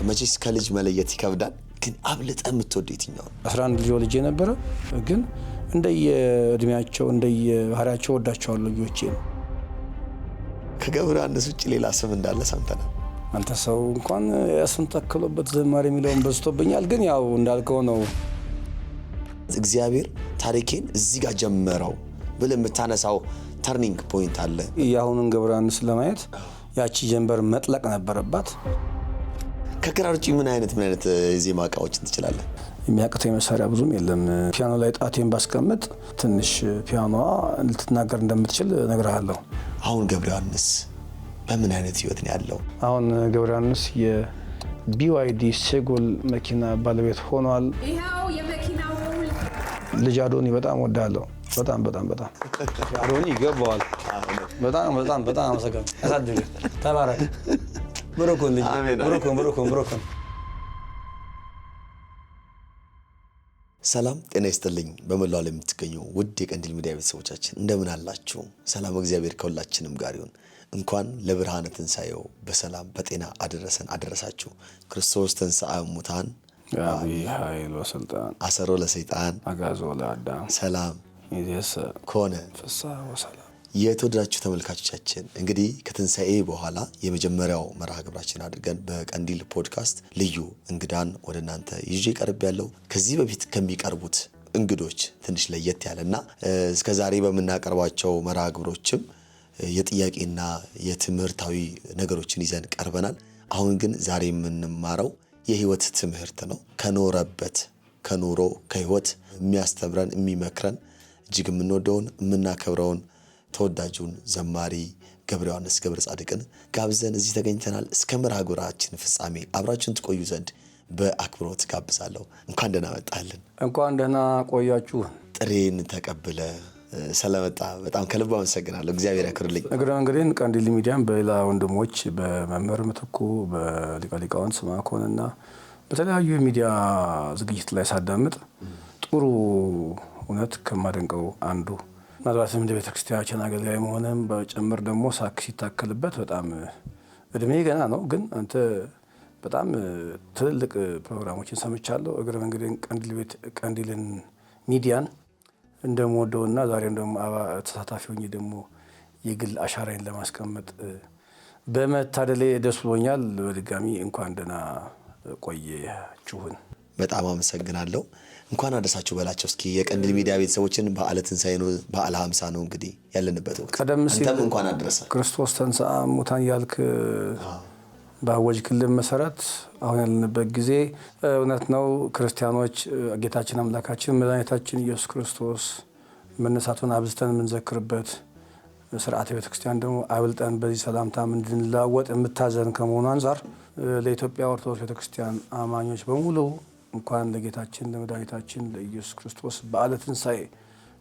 መቼስ ከልጅ መለየት ይከብዳል፣ ግን አብልጠ የምትወደው የትኛው? 11 ልጅ ነበረ፣ ግን እንደየእድሜያቸው እንደየባህሪያቸው ወዳቸዋለሁ ልጆቼን። ከገብረ ዮሐንስ ውጭ ሌላ ስም እንዳለ ሰምተናል። አንተ ሰው እንኳን ያስም ተከለበት ዘማሪ የሚለውን በዝቶብኛል፣ ግን ያው እንዳልከው ነው። እግዚአብሔር ታሪኬን እዚህ ጋር ጀመረው ብለህ የምታነሳው ተርኒንግ ፖይንት አለ? የአሁኑን ገብረ ዮሐንስ ለማየት ያቺ ጀንበር መጥለቅ ነበረባት። ከክራር ውጭ ምን አይነት የዜማ እቃዎችን ትችላለህ? የሚያቅተኝ መሳሪያ ብዙም የለም። ፒያኖ ላይ ጣቴን ባስቀምጥ ትንሽ ፒያኖዋ ልትናገር እንደምትችል እነግርሃለሁ። አሁን ገብረ ዮሐንስ በምን አይነት ህይወት ነው ያለው? አሁን ገብረ ዮሐንስ የቢዋይዲ ሴጎል መኪና ባለቤት ሆኗል። ይሄው የመኪናው ልጅ አዶኒ በጣም ወዳለሁ። በጣም አዶኒ ይገባዋል። በጣም አመሰግናለሁ። ያሳድግ፣ ተባረክ፣ ብሩክን ልጅ ብሩክን። ሰላም ጤና ይስጥልኝ። በመላው ዓለም የምትገኙ ውድ የቀንዲል ሚዲያ ቤተሰቦቻችን እንደምን አላችሁ? ሰላም እግዚአብሔር ከሁላችንም ጋር ይሁን። እንኳን ለብርሃነ ትንሣኤው በሰላም በጤና አደረሳችሁ። ክርስቶስ ተንሥአ እሙታን አብይ ኃይል ወስልጣን አሰሮ ለሰይጣን አጋዞ ለአዳም ሰላም ይዘሰ ኮነ ፍስሐ ወሰላም። የተወደዳችሁ ተመልካቾቻችን እንግዲህ ከትንሣኤ በኋላ የመጀመሪያው መርሃ ግብራችን አድርገን በቀንዲል ፖድካስት ልዩ እንግዳን ወደ እናንተ ይዤ ቀርብ ያለው ከዚህ በፊት ከሚቀርቡት እንግዶች ትንሽ ለየት ያለና እስከዛሬ በመናቀርባቸው መርሃ ግብሮችም የጥያቄና የትምህርታዊ ነገሮችን ይዘን ቀርበናል። አሁን ግን ዛሬ የምንማረው የህይወት ትምህርት ነው። ከኖረበት ከኑሮ ከህይወት የሚያስተምረን የሚመክረን እጅግ የምንወደውን የምናከብረውን ተወዳጁን ዘማሪ ገብረ ዮሐንስ ገብረ ጻድቅን ጋብዘን እዚህ ተገኝተናል። እስከ መርሃ ግብራችን ፍጻሜ አብራችሁን ትቆዩ ዘንድ በአክብሮት ጋብዛለሁ። እንኳን ደህና መጣልን። እንኳን ደህና ቆያችሁ። ጥሬን ተቀብለ ስለመጣ በጣም ከልብ አመሰግናለሁ። እግዚአብሔር ያክብርልኝ። እንግዲህ ቀንዲል ሚዲያን በሌላ ወንድሞች በመምህር ምትኩ በሊቀ ሊቃውንት ስምዐኮንና በተለያዩ የሚዲያ ዝግጅት ላይ ሳዳምጥ ጥሩ እውነት ከማደንቀው አንዱ ምናልባትም እንደ ቤተክርስቲያናችን አገልጋይ መሆንም በጭምር ደግሞ ሳክ ሲታከልበት በጣም እድሜ ገና ነው፣ ግን አንተ በጣም ትልልቅ ፕሮግራሞችን ሰምቻለሁ። እግረ መንገዴን ቀንዲልን ሚዲያን እንደምወደውና ዛሬም ደግሞ ተሳታፊ ሆኜ ደግሞ የግል አሻራዬን ለማስቀመጥ በመታደሌ ደስ ብሎኛል። በድጋሚ እንኳን ደህና ቆያችሁን። በጣም አመሰግናለሁ። እንኳን አደረሳችሁ በላቸው እስኪ የቀንዲል ሚዲያ ቤተሰቦችን። በዓለ ትንሣኤ ነው፣ በዓለ 50 ነው እንግዲህ ያለንበት ወቅት። ቀደም ሲል አንተም እንኳን አደረሰ ክርስቶስ ተንሥአ እሙታን ያልክ ባወጅክልን መሰረት አሁን ያለንበት ጊዜ እውነት ነው። ክርስቲያኖች ጌታችን አምላካችን መድኃኒታችን ኢየሱስ ክርስቶስ መነሳቱን አብዝተን የምንዘክርበት ስርዓተ ቤተክርስቲያን ደግሞ አብልጠን በዚህ ሰላምታ እንድንለዋወጥ የምታዘን ከመሆኑ አንጻር ለኢትዮጵያ ኦርቶዶክስ ቤተክርስቲያን አማኞች በሙሉ እንኳን ለጌታችን ለመድኃኒታችን ለኢየሱስ ክርስቶስ በዓለ ትንሣኤ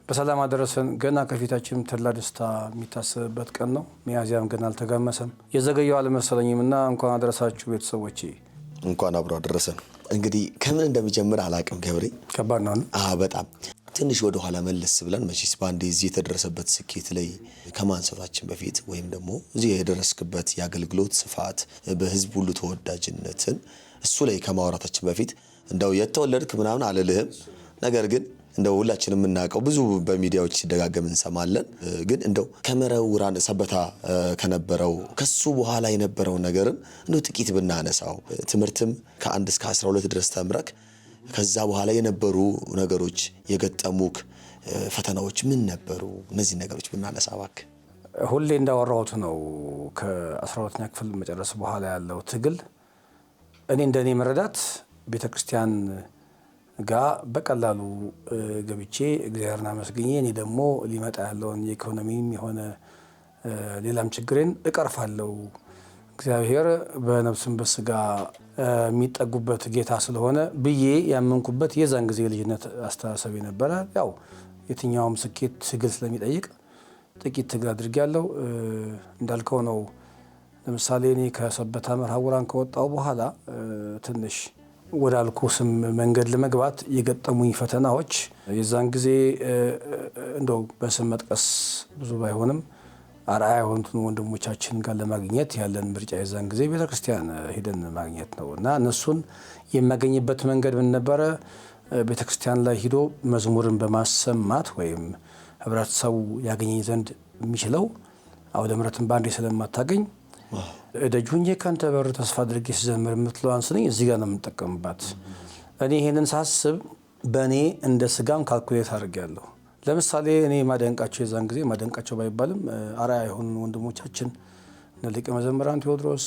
በሰላም አደረሰን። ገና ከፊታችን ተድላ ደስታ የሚታሰብበት ቀን ነው። ሚያዝያም ገና አልተጋመሰም። የዘገየው አልመሰለኝም እና እንኳን አደረሳችሁ ቤተሰቦቼ። እንኳን አብሮ አደረሰን። እንግዲህ ከምን እንደሚጀምር አላቅም ገብሬ። ከባድ ነው። በጣም ትንሽ ወደ ኋላ መለስ ብለን መቼስ በአንዴ እዚህ የተደረሰበት ስኬት ላይ ከማንሳታችን በፊት ወይም ደግሞ እዚህ የደረስክበት የአገልግሎት ስፋት በህዝብ ሁሉ ተወዳጅነትን እሱ ላይ ከማውራታችን በፊት እንደው የተወለድክ ምናምን አልልህም፣ ነገር ግን እንደው ሁላችንም የምናውቀው ብዙ በሚዲያዎች ሲደጋገም እንሰማለን። ግን እንደው ከመረውራን ሰበታ ከነበረው ከሱ በኋላ የነበረው ነገርን እንደው ጥቂት ብናነሳው፣ ትምህርትም ከ1 እስከ 12 ድረስ ተምረክ ከዛ በኋላ የነበሩ ነገሮች የገጠሙክ ፈተናዎች ምን ነበሩ? እነዚህ ነገሮች ብናነሳ እባክህ። ሁሌ እንዳወራሁት ነው። ከ12ኛ ክፍል መጨረስ በኋላ ያለው ትግል እንደኔ መረዳት ቤተክርስቲያን ጋር በቀላሉ ገብቼ እግዚአብሔርን አመስግኜ እኔ ደግሞ ሊመጣ ያለውን የኢኮኖሚም የሆነ ሌላም ችግሬን እቀርፋለሁ፣ እግዚአብሔር በነፍስም በስጋ የሚጠጉበት ጌታ ስለሆነ ብዬ ያመንኩበት የዛን ጊዜ ልጅነት አስተሳሰብ ነበረ። ያው የትኛውም ስኬት ትግል ስለሚጠይቅ ጥቂት ትግል አድርጌያለሁ። እንዳልከው ነው። ለምሳሌ እኔ ከሰበታ መርሐውራን ከወጣው በኋላ ትንሽ ወዳልኩ ስም መንገድ ለመግባት የገጠሙኝ ፈተናዎች የዛን ጊዜ እንደው በስም መጥቀስ ብዙ ባይሆንም አርአያ የሆኑትን ወንድሞቻችን ጋር ለማግኘት ያለን ምርጫ የዛን ጊዜ ቤተክርስቲያን ሄደን ማግኘት ነው እና እነሱን የማገኝበት መንገድ ምን ነበረ? ቤተክርስቲያን ላይ ሂዶ መዝሙርን በማሰማት ወይም ህብረተሰቡ ያገኘኝ ዘንድ የሚችለው አውደ ምሕረትን ባንዴ ስለማታገኝ ደጅ ሁኜ ካንተ በር ተስፋ አድርጌ ስዘምር የምትለዋን ስንኝ እዚህ ጋር ነው የምጠቀምባት። እኔ ይሄንን ሳስብ በእኔ እንደ ስጋም ካልኩሌት አድርጌያለሁ። ለምሳሌ እኔ ማደንቃቸው የዛን ጊዜ ማደንቃቸው ባይባልም አርአያ የሆኑ ወንድሞቻችን እነ ሊቀ መዘምራን ቴዎድሮስ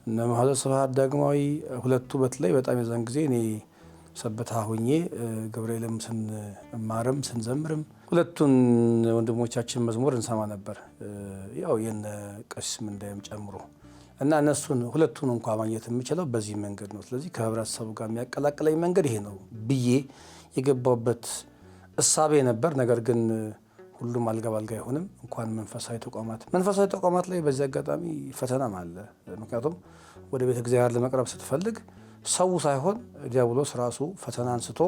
እነ መሐዘ ስብሐት ዳግማዊ ሁለቱ በተለይ በጣም የዛን ጊዜ እኔ ሰበታ ሆኜ ገብርኤልም ስንማርም ስንዘምርም ሁለቱን ወንድሞቻችን መዝሙር እንሰማ ነበር። ያው የነ ቀሲስ ምንዳይም ጨምሮ እና እነሱን ሁለቱን እንኳ ማግኘት የምችለው በዚህ መንገድ ነው። ስለዚህ ከህብረተሰቡ ጋር የሚያቀላቅለኝ መንገድ ይሄ ነው ብዬ የገባበት እሳቤ ነበር። ነገር ግን ሁሉም አልጋ ባልጋ አይሆንም። እንኳን መንፈሳዊ ተቋማት ላይ በዚህ አጋጣሚ ፈተናም አለ። ምክንያቱም ወደ ቤተ እግዚአብሔር ለመቅረብ ስትፈልግ ሰው ሳይሆን ዲያብሎስ ራሱ ፈተና አንስቶ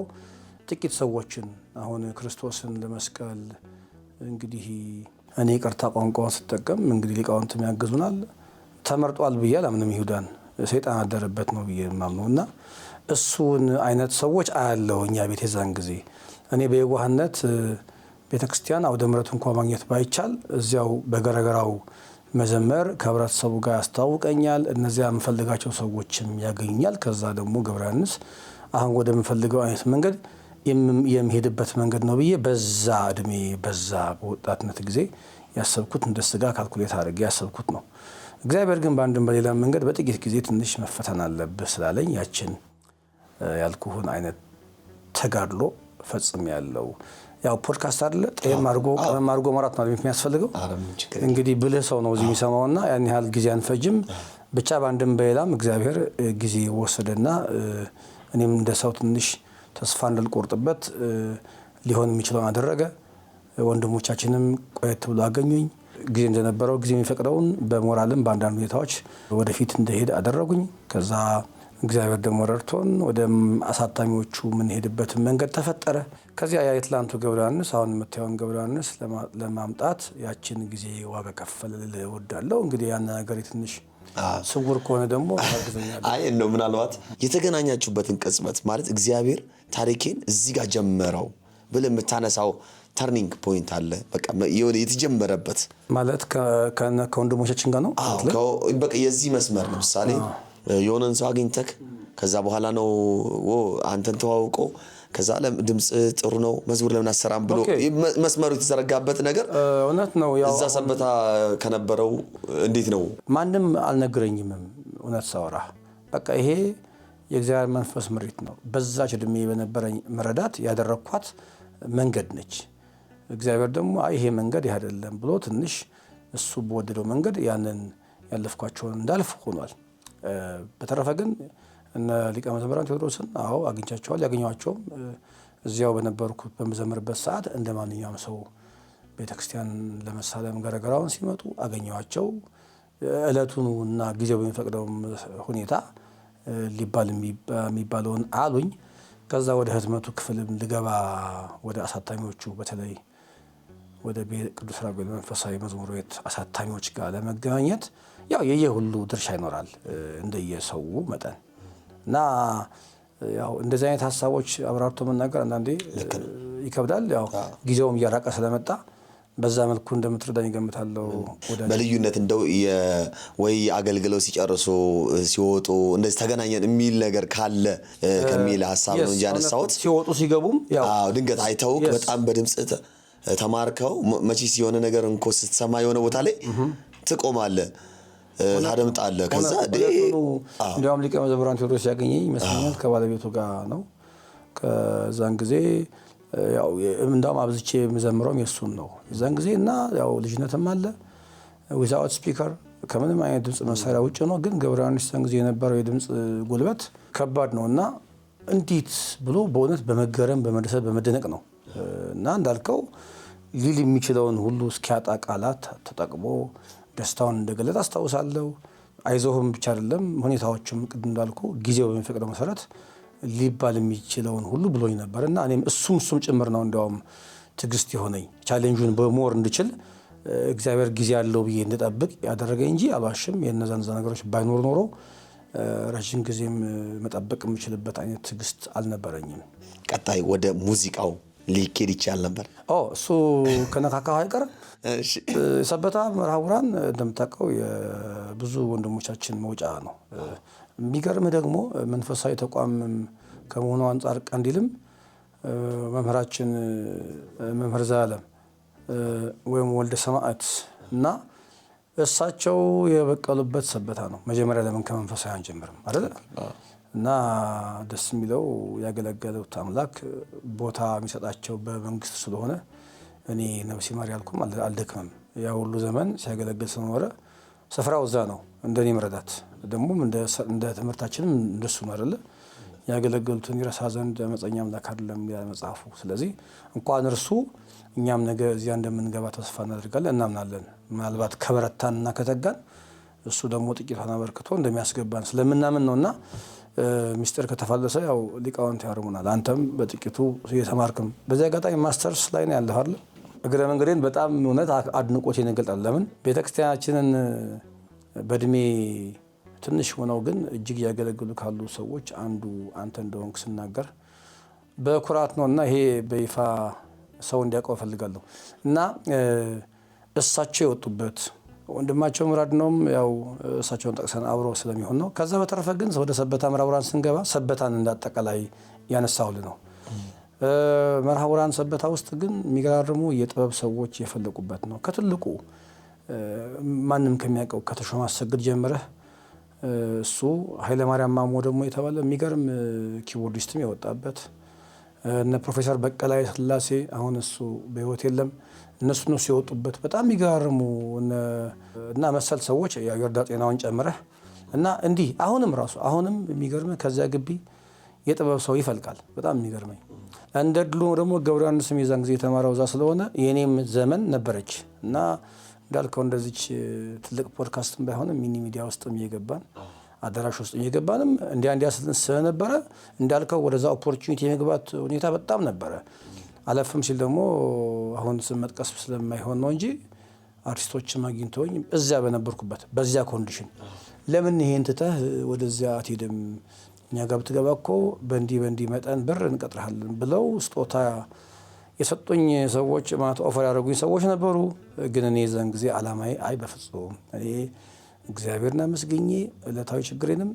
ጥቂት ሰዎችን አሁን ክርስቶስን ለመስቀል እንግዲህ እኔ ይቅርታ ቋንቋውን ስጠቀም እንግዲህ ሊቃውንትም ያግዙናል ተመርጧል ብዬ አላምንም። ይሁዳን ሰይጣን አደረበት ነው ብዬ የማምነው እና እሱን አይነት ሰዎች አያለው እኛ ቤት የዛን ጊዜ እኔ በየዋህነት ቤተክርስቲያን አውደ ምሕረት እንኳን ማግኘት ባይቻል እዚያው በገረገራው መዘመር ከህብረተሰቡ ጋር ያስተዋውቀኛል። እነዚያ የምፈልጋቸው ሰዎችም ያገኛል። ከዛ ደግሞ ገብረ ዮሐንስ አሁን ወደ ምፈልገው አይነት መንገድ የሚሄድበት መንገድ ነው ብዬ በዛ እድሜ በዛ በወጣትነት ጊዜ ያሰብኩት እንደ ስጋ ካልኩሌት አድርጌ ያሰብኩት ነው። እግዚአብሔር ግን በአንድም በሌላ መንገድ በጥቂት ጊዜ ትንሽ መፈተን አለብህ ስላለኝ ያችን ያልኩህን አይነት ተጋድሎ ፈጽም ያለው ያው ፖድካስት አይደለ ጤም አድርጎ ማራት ማለት የሚያስፈልገው እንግዲህ ብልህ ሰው ነው እዚህ የሚሰማውና ያን ያህል ጊዜ አንፈጅም። ብቻ በአንድም በሌላም እግዚአብሔር ጊዜ ወሰደና እኔም እንደ ሰው ትንሽ ተስፋ እንዳልቆርጥበት ሊሆን የሚችለውን አደረገ። ወንድሞቻችንም ቆየት ብሎ አገኙኝ። ጊዜ እንደነበረው ጊዜ የሚፈቅደውን በሞራልም በአንዳንድ ሁኔታዎች ወደፊት እንደሄድ አደረጉኝ። ከዛ እግዚአብሔር ደግሞ ረድቶን ወደ አሳታሚዎቹ የምንሄድበትን መንገድ ተፈጠረ። ከዚያ የትላንቱ ገብረ ዮሐንስ አሁን የምታየውን ገብረ ዮሐንስ ለማምጣት ያችን ጊዜ ዋጋ ከፈለ ልል እወዳለሁ። እንግዲህ ያን ነገር ትንሽ ስውር ከሆነ ደግሞ ታግዘኛለህ። አይ ነው ምናልባት የተገናኛችሁበትን ቅጽበት ማለት እግዚአብሔር ታሪኬን እዚህ ጋር ጀመረው ብለህ የምታነሳው ተርኒንግ ፖይንት አለ። በቃ የተጀመረበት ማለት ከወንድሞቻችን ጋር ነው። በቃ የዚህ መስመር ለምሳሌ የሆነን ሰው አግኝተክ ከዛ በኋላ ነው አንተን ተዋውቆ ከዛ ድምጽ ጥሩ ነው መዝሙር ለምን አሰራም ብሎ መስመሩ የተዘረጋበት ነገር እውነት ነው። ያው እዛ ሰበታ ከነበረው እንዴት ነው ማንም አልነገረኝም። እውነት ሳወራ በቃ ይሄ የእግዚአብሔር መንፈስ ምሪት ነው። በዛች እድሜ በነበረኝ መረዳት ያደረኳት መንገድ ነች። እግዚአብሔር ደግሞ ይሄ መንገድ አይደለም ብሎ ትንሽ እሱ በወደደው መንገድ ያንን ያለፍኳቸውን እንዳልፍ ሆኗል። በተረፈ ግን እነ ሊቀ መዘምራን ቴዎድሮስን አግኝቻቸዋል። ያገኘኋቸውም እዚያው በነበርኩት በመዘምርበት ሰዓት እንደ ማንኛውም ሰው ቤተክርስቲያን ለመሳለም ገረገራውን ሲመጡ አገኘኋቸው። እለቱን እና ጊዜው በሚፈቅደው ሁኔታ ሊባል የሚባለውን አሉኝ። ከዛ ወደ ህትመቱ ክፍልም ልገባ ወደ አሳታሚዎቹ በተለይ ወደ ቅዱስ ራጉኤል መንፈሳዊ መዝሙር ቤት አሳታሚዎች ጋር ለመገናኘት ያው የየሁሉ ድርሻ ይኖራል እንደየሰው መጠን እና ያው እንደዚህ አይነት ሀሳቦች አብራርቶ መናገር አንዳንዴ ይከብዳል። ያው ጊዜውም እያራቀ ስለመጣ በዛ መልኩ እንደምትረዳኝ ገምታለሁ። በልዩነት እንደው ወይ አገልግለው ሲጨርሱ ሲወጡ እንደዚህ ተገናኘን የሚል ነገር ካለ ከሚል ሀሳብ ነው እንጂ ያነሳሁት። ሲወጡ ሲገቡም ያው ድንገት አይተውክ በጣም በድምጽ ተማርከው መቼስ የሆነ ነገር እንኮ ስትሰማ የሆነ ቦታ ላይ ትቆማለህ ታደምጣለህ። ከዛ እንዲያውም ሊቀ መዘምራን ቴዎድሮስ ያገኘኝ ይመስለኛል ከባለቤቱ ጋር ነው። ከዛን ጊዜ ያው እንዳውም አብዝቼ የምዘምረውም የሱን ነው የዛን ጊዜ እና ያው ልጅነትም አለ ዊዛውት ስፒከር ከምንም አይነት ድምጽ መሳሪያ ውጭ ነው። ግን ገብረ ዮሐንስ ዛን ጊዜ የነበረው የድምጽ ጉልበት ከባድ ነው እና እንዴት ብሎ በእውነት በመገረም በመደሰት በመደነቅ ነው እና እንዳልከው ሊል የሚችለውን ሁሉ እስኪያጣ ቃላት ተጠቅሞ ደስታውን እንደገለጠ አስታውሳለሁ። አይዞህም ብቻ አይደለም ሁኔታዎችም ቅድም እንዳልኩ ጊዜው በሚፈቅደው መሰረት ሊባል የሚችለውን ሁሉ ብሎኝ ነበር እና እኔም እሱም ጭምር ነው እንዲያውም ትዕግስት የሆነኝ ቻሌንጁን በሞር እንድችል እግዚአብሔር ጊዜ ያለው ብዬ እንድጠብቅ ያደረገኝ እንጂ አልዋሽም። የነዛን ነገሮች ባይኖር ኖሮ ረጅም ጊዜም መጠበቅ የምችልበት አይነት ትዕግስት አልነበረኝም። ቀጣይ ወደ ሙዚቃው ሊኬድ ይቻል ነበር። እሱ ከነካካው አይቀር ሰበታ መርሃ ግብራን እንደምታውቀው የብዙ ወንድሞቻችን መውጫ ነው። የሚገርምህ ደግሞ መንፈሳዊ ተቋም ከመሆኑ አንጻር ቀንዲልም መምህራችን መምህር ዘላለም ወይም ወልደ ሰማዕት እና እሳቸው የበቀሉበት ሰበታ ነው። መጀመሪያ ለምን ከመንፈሳዊ አንጀምርም አይደል? እና ደስ የሚለው ያገለገሉት አምላክ ቦታ የሚሰጣቸው በመንግስት ስለሆነ እኔ ነፍሴ ማር ያልኩም አልደክምም። ያ ሁሉ ዘመን ሲያገለግል ስለኖረ ስፍራው እዛ ነው። እንደኔ መረዳት ደግሞ እንደ ትምህርታችንም እንደሱ ነው አይደል? ያገለገሉትን ይረሳ ዘንድ አመፀኛ አምላክ አይደለም ይላል መጽሐፉ። ስለዚህ እንኳን እርሱ እኛም ነገ እዚያ እንደምንገባ ተስፋ እናደርጋለን፣ እናምናለን። ምናልባት ከበረታንና ከተጋን እሱ ደግሞ ጥቂቷን አበርክቶ እንደሚያስገባን ስለምናምን ነውና ሚስጥር ከተፋለሰ ያው ሊቃውንት ያርሙናል። አንተም በጥቂቱ እየተማርክም በዚህ አጋጣሚ ማስተርስ ላይ ነው ያለህ አይደል? እግረ መንገዴን በጣም እውነት አድንቆቴን እገልጣለሁ። ለምን ቤተክርስቲያናችንን በእድሜ ትንሽ ሆነው ግን እጅግ ያገለግሉ ካሉ ሰዎች አንዱ አንተ እንደሆንክ ስናገር በኩራት ነውና ይሄ በይፋ ሰው እንዲያውቀው እፈልጋለሁ። እና እሳቸው የወጡበት ወንድማቸው ምራድ ነውም ያው እሳቸውን ጠቅሰን አብሮ ስለሚሆን ነው። ከዛ በተረፈ ግን ወደ ሰበታ መርሃ ግብራን ስንገባ ሰበታን እንዳጠቃላይ ያነሳውልህ ነው። መርሃ ግብራን ሰበታ ውስጥ ግን የሚገራርሙ የጥበብ ሰዎች የፈለቁበት ነው። ከትልቁ ማንም ከሚያውቀው ከተሾመ አሰግድ ጀምረህ እሱ ኃይለማርያም ማሞ ደግሞ የተባለ የሚገርም ኪቦርዲስትም የወጣበት እነ ፕሮፌሰር በቀለ ስላሴ አሁን እሱ በህይወት የለም። እነሱ የወጡበት በጣም የሚገርሙ እና መሰል ሰዎች የአገርዳ ጤናውን ጨምረህ እና እንዲህ አሁንም የሚገርም ከዚያ ግቢ የጥበብ ሰው ይፈልቃል። በጣም የሚገርመኝ እንደ ድሉ ደግሞ ገብረ ዮሐንስ የዛን ጊዜ የተማረው እዛ ስለሆነ የኔም ዘመን ነበረች እና እንዳልከው እንደዚች ትልቅ ፖድካስትም ባይሆንም ሚኒ ሚዲያ ውስጥም እየገባን አዳራሽ ውስጥ እየገባንም እንዲያ ስለነበረ እንዳልከው ወደዛ ኦፖርቹኒቲ የመግባት ሁኔታ በጣም ነበረ። አለፍም ሲል ደግሞ አሁን ስም መጥቀስ ስለማይሆን ነው እንጂ አርቲስቶችም አግኝተውኝ እዚያ በነበርኩበት በዚያ ኮንዲሽን ለምን ይሄን ትተህ ወደዚያ አትሄድም? እኛ ጋር ብትገባ እኮ በእንዲህ መጠን ብር እንቀጥርሃለን ብለው ስጦታ የሰጡኝ ሰዎች ማለት ኦፈር ያደረጉኝ ሰዎች ነበሩ። ግን እኔ የዛን ጊዜ አላማዬ በፍጹም እኔ እግዚአብሔርና መስገኜ ዕለታዊ ችግሬንም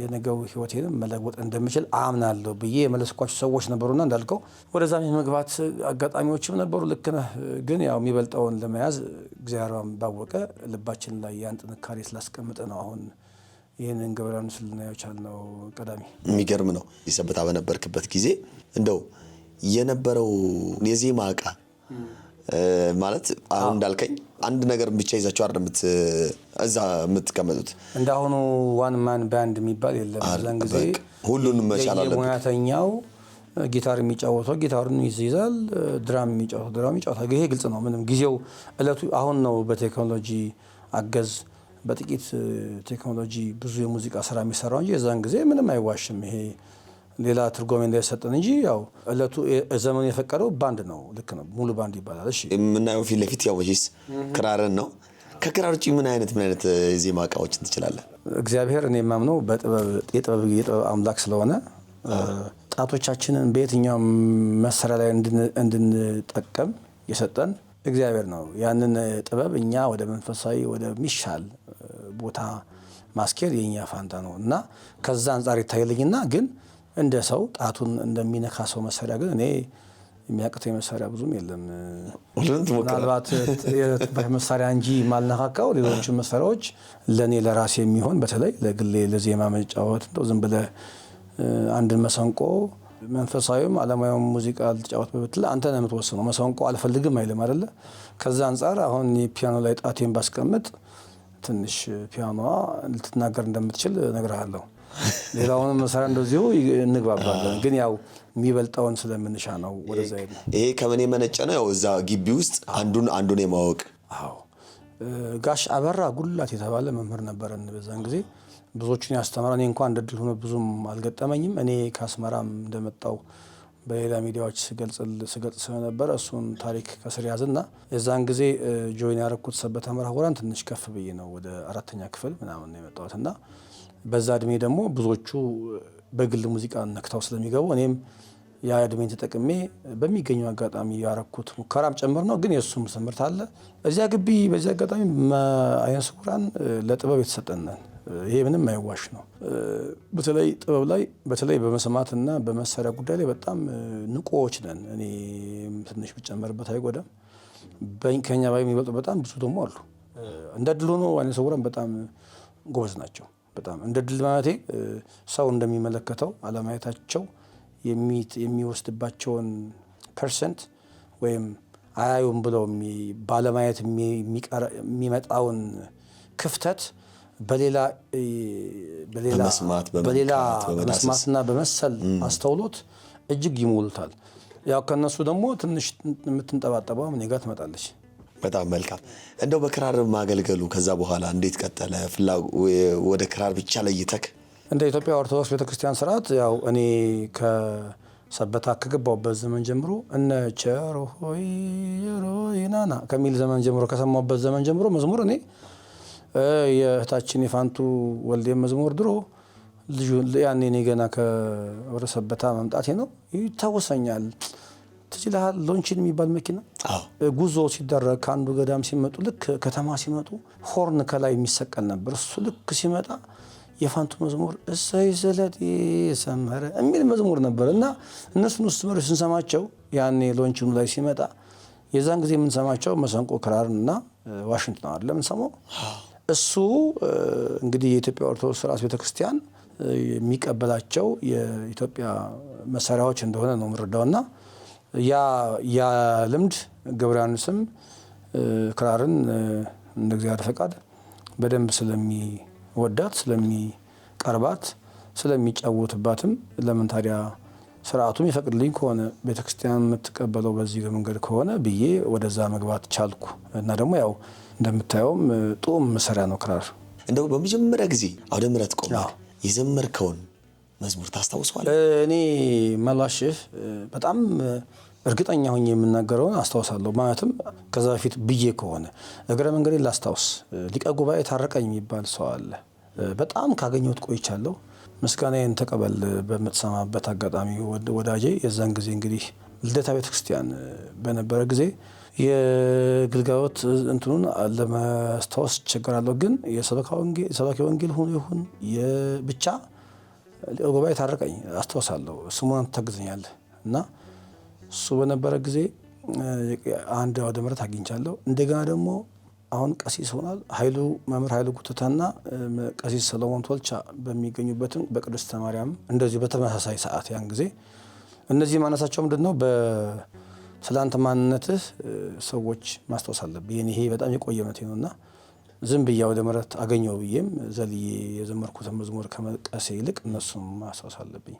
የነገው ህይወቴንም መለወጥ እንደምችል አምናለሁ ብዬ የመለስኳቸው ሰዎች ነበሩና እንዳልከው ወደዛም የመግባት አጋጣሚዎችም ነበሩ። ልክ ነህ። ግን ያው የሚበልጠውን ለመያዝ እግዚአብሔርም ባወቀ ልባችን ላይ ያን ጥንካሬ ስላስቀምጠ ነው አሁን ይህንን ገብረን ስልናየው ቻልነው። ቀዳሚ የሚገርም ነው። የሰበታ በነበርክበት ጊዜ እንደው የነበረው የዜማ ዕቃ ማለት አሁን እንዳልከኝ አንድ ነገር ብቻ ይዛችሁ አይደለም እዛ የምትቀመጡት። እንዳሁኑ ዋን ማን ባንድ የሚባል የለም። በዛን ጊዜ ሁሉንም መቻል አለበት። ሙያተኛው ጊታር የሚጫወተው ጊታሩን ይይዛል፣ ድራም የሚጫወተው ድራም ይጫወታል። ይሄ ግልጽ ነው። ምንም ጊዜው እለቱ አሁን ነው። በቴክኖሎጂ አገዝ በጥቂት ቴክኖሎጂ ብዙ የሙዚቃ ስራ የሚሰራው እንጂ የዛን ጊዜ ምንም አይዋሽም። ይሄ ሌላ ትርጉም እንዳይሰጠን እንጂ ያው እለቱ ዘመኑ የፈቀደው ባንድ ነው። ልክ ነው። ሙሉ ባንድ ይባላል። እሺ የምናየው ፊት ለፊት ያው መቼስ ክራርን ነው። ከክራር ውጪ ምን አይነት የዜማ ዕቃዎችን ትችላለህ? እግዚአብሔር እኔ የማምነው የጥበብ አምላክ ስለሆነ ጣቶቻችንን በየትኛው መሳሪያ ላይ እንድንጠቀም የሰጠን እግዚአብሔር ነው። ያንን ጥበብ እኛ ወደ መንፈሳዊ ወደሚሻል ቦታ ማስኬድ የኛ ፋንታ ነው እና ከዛ አንጻር ይታይልኝና ግን እንደ ሰው ጣቱን እንደሚነካ ሰው መሳሪያ ግን እኔ የሚያቅተኝ መሳሪያ ብዙም የለም። ምናልባት የትንፋሽ መሳሪያ እንጂ ማልነካካው ሌሎቹ መሳሪያዎች ለእኔ ለራሴ የሚሆን በተለይ ለግሌ ለዜማ መጫወት እንደው ዝም ብለህ አንድን መሰንቆ መንፈሳዊም ዓለማዊም ሙዚቃ ልትጫወት በብትል አንተ ነህ የምትወስነው። መሰንቆ አልፈልግም አይልም አይደለ? ከዛ አንጻር አሁን የፒያኖ ላይ ጣቴን ባስቀምጥ ትንሽ ፒያኖዋ ልትናገር እንደምትችል እነግርሃለሁ። ሌላውን መሳሪያ እንደዚሁ እንግባባለን። ግን ያው የሚበልጠውን ስለምንሻ ነው ወደዛ ሄድ ነው። ይሄ ከምን የመነጨ ነው? ያው እዛ ግቢ ውስጥ አንዱን የማወቅ አዎ። ጋሽ አበራ ጉላት የተባለ መምህር ነበረን በዛን ጊዜ ብዙዎቹን ያስተማረ። እኔ እንኳን እንደድል ሆኖ ብዙም አልገጠመኝም። እኔ ከአስመራም እንደመጣው በሌላ ሚዲያዎች ስገልጽ ስለነበረ እሱን ታሪክ ከስር ያዝና የዛን ጊዜ ጆይን ያደረኩት ሰበታ መርሐ ግብራን ትንሽ ከፍ ብዬ ነው ወደ 4ኛ ክፍል ምናምን ነው የመጣሁት እና በዛ እድሜ ደግሞ ብዙዎቹ በግል ሙዚቃ ነክታው ስለሚገቡ እኔም ያ እድሜን ተጠቅሜ በሚገኘው አጋጣሚ ያረኩት ሙከራም ጨምር ነው። ግን የእሱም ትምህርት አለ እዚያ ግቢ። በዚህ አጋጣሚ አይነ ስውራን ለጥበብ የተሰጠነን ይሄ ምንም አይዋሽ ነው። በተለይ ጥበብ ላይ በተለይ በመስማትና በመሳሪያ ጉዳይ ላይ በጣም ንቁዎች ነን። እኔ ትንሽ ብጨመርበት አይጎዳም። ከኛ ባይ የሚበልጡ በጣም ብዙ ደግሞ አሉ። እንደ ድል ሆኖ አይነ ስውራን በጣም ጎበዝ ናቸው። በጣም እንደ ድል ማለቴ ሰው እንደሚመለከተው አለማየታቸው የሚወስድባቸውን ፐርሰንት ወይም አያዩም ብለው ባለማየት የሚመጣውን ክፍተት በሌላ በመስማትና በመሰል አስተውሎት እጅግ ይሞሉታል። ያው ከነሱ ደግሞ ትንሽ የምትንጠባጠበው እኔ ጋር ትመጣለች። በጣም መልካም። እንደው በክራር ማገልገሉ ከዛ በኋላ እንዴት ቀጠለ? ወደ ክራር ብቻ ለይተክ? እንደ ኢትዮጵያ ኦርቶዶክስ ቤተክርስቲያን ስርዓት ያው እኔ ከሰበታ ከገባሁበት ዘመን ጀምሮ እነ ቸሮ ሆይ ናና ከሚል ዘመን ጀምሮ ከሰማሁበት ዘመን ጀምሮ መዝሙር እኔ የእህታችን የፋንቱ ወልዴ መዝሙር ድሮ ልጁ ያኔ እኔ ገና ከወደ ሰበታ መምጣቴ ነው ይታወሰኛል። ትችላል ሎንቺን የሚባል መኪና ጉዞ ሲደረግ ከአንዱ ገዳም ሲመጡ ልክ ከተማ ሲመጡ ሆርን ከላይ የሚሰቀል ነበር። እሱ ልክ ሲመጣ የፋንቱ መዝሙር እሰይ ስለቴ ሰመረ የሚል መዝሙር ነበር እና እነሱን ውስጥ መሪ ስንሰማቸው ያኔ ሎንቺኑ ላይ ሲመጣ የዛን ጊዜ የምንሰማቸው መሰንቆ ክራርና ዋሽንት ነው አይደል የምንሰማው። እሱ እንግዲህ የኢትዮጵያ ኦርቶዶክስ ስርዓት ቤተክርስቲያን የሚቀበላቸው የኢትዮጵያ መሳሪያዎች እንደሆነ ነው የምንረዳውና ያ ልምድ ገብረያንስም ክራርን እንደ እግዚአብሔር ፈቃድ በደንብ ስለሚወዳት ስለሚቀርባት ስለሚጫወትባትም ለምን ታዲያ ስርዓቱም ይፈቅድልኝ ከሆነ ቤተክርስቲያን የምትቀበለው በዚህ መንገድ ከሆነ ብዬ ወደዛ መግባት ቻልኩ እና ደግሞ ያው እንደምታየውም ጡም መሳሪያ ነው ክራር። እንደው በመጀመሪያ ጊዜ አውደ ምሕረት ቆመ የዘመርከውን መዝሙር ታስታውሰዋለህ? እኔ መላሽህ በጣም እርግጠኛ ሆኜ የምናገረውን አስታውሳለሁ። ማለትም ከዛ በፊት ብዬ ከሆነ እግረ መንገዴን ላስታውስ። ሊቀ ጉባኤ ታረቀኝ የሚባል ሰው አለ። በጣም ካገኘሁት ቆይቻለሁ። ምስጋናዬን ተቀበል በምትሰማበት አጋጣሚ ወዳጄ። የዛን ጊዜ እንግዲህ ልደታ ቤተክርስቲያን በነበረ ጊዜ የግልጋሎት እንትኑን ለማስታወስ እቸገራለሁ። ግን የሰባኪ ወንጌል ሆኖ ይሁን ብቻ ሊቀ ጉባኤ ታረቀኝ አስታውሳለሁ። ስሙን ታግዘኛለህ እና እሱ በነበረ ጊዜ አንድ አውደ ምሕረት አግኝቻለሁ። እንደገና ደግሞ አሁን ቀሲስ ሆኗል መምህር ኃይሉ ጉተታና ቀሲስ ሰሎሞን ቶልቻ በሚገኙበትም በቅድስተ ማርያም እንደዚሁ በተመሳሳይ ሰዓት ያን ጊዜ እነዚህ ማነሳቸው ምንድነው በስላንተ ማንነትህ ሰዎች ማስታወስ አለብኝ። ይሄ በጣም የቆየ እምነቴ ነውና ዝም ብዬ አውደ ምሕረት አገኘው ብዬም ዘልዬ የዘመርኩትን መዝሙር ከመጥቀሴ ይልቅ እነሱም ማስታወስ አለብኝ።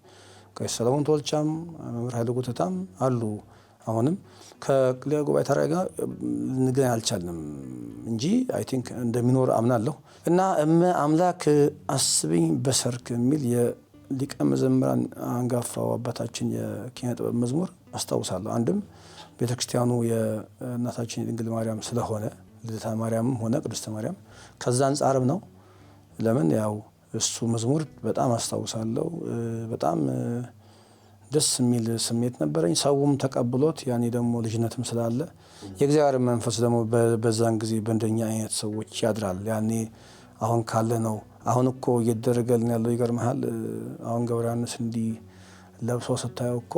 ቀሲስ ሰሎሞን ቶልቻም መምህር ኃይሉ ጉተታም አሉ። አሁንም ከሊቀ ጉባኤ ታረቀኝ ጋር ልንገናኝ አልቻልንም እንጂ አይ ቲንክ እንደሚኖር አምናለሁ። እና አምላክ አስብኝ በሰርክ የሚል የሊቀ መዘምራን አንጋፋው አባታችን የኪነ ጥበብ መዝሙር አስታውሳለሁ። አንድም ቤተክርስቲያኑ የእናታችን የድንግል ማርያም ስለሆነ ልደታ ማርያምም ሆነ ቅድስተ ማርያም ከዛ አንጻርም ነው። ለምን ያው እሱ መዝሙር በጣም አስታውሳለሁ። በጣም ደስ የሚል ስሜት ነበረኝ። ሰውም ተቀብሎት ያኔ ደግሞ ልጅነትም ስላለ የእግዚአብሔር መንፈስ ደግሞ በዛን ጊዜ በእንደኛ አይነት ሰዎች ያድራል። ያኔ አሁን ካለ ነው። አሁን እኮ እየተደረገልን ያለው ይገርምሃል። አሁን ገብረያንስ እንዲህ ለብሶ ስታየው እኮ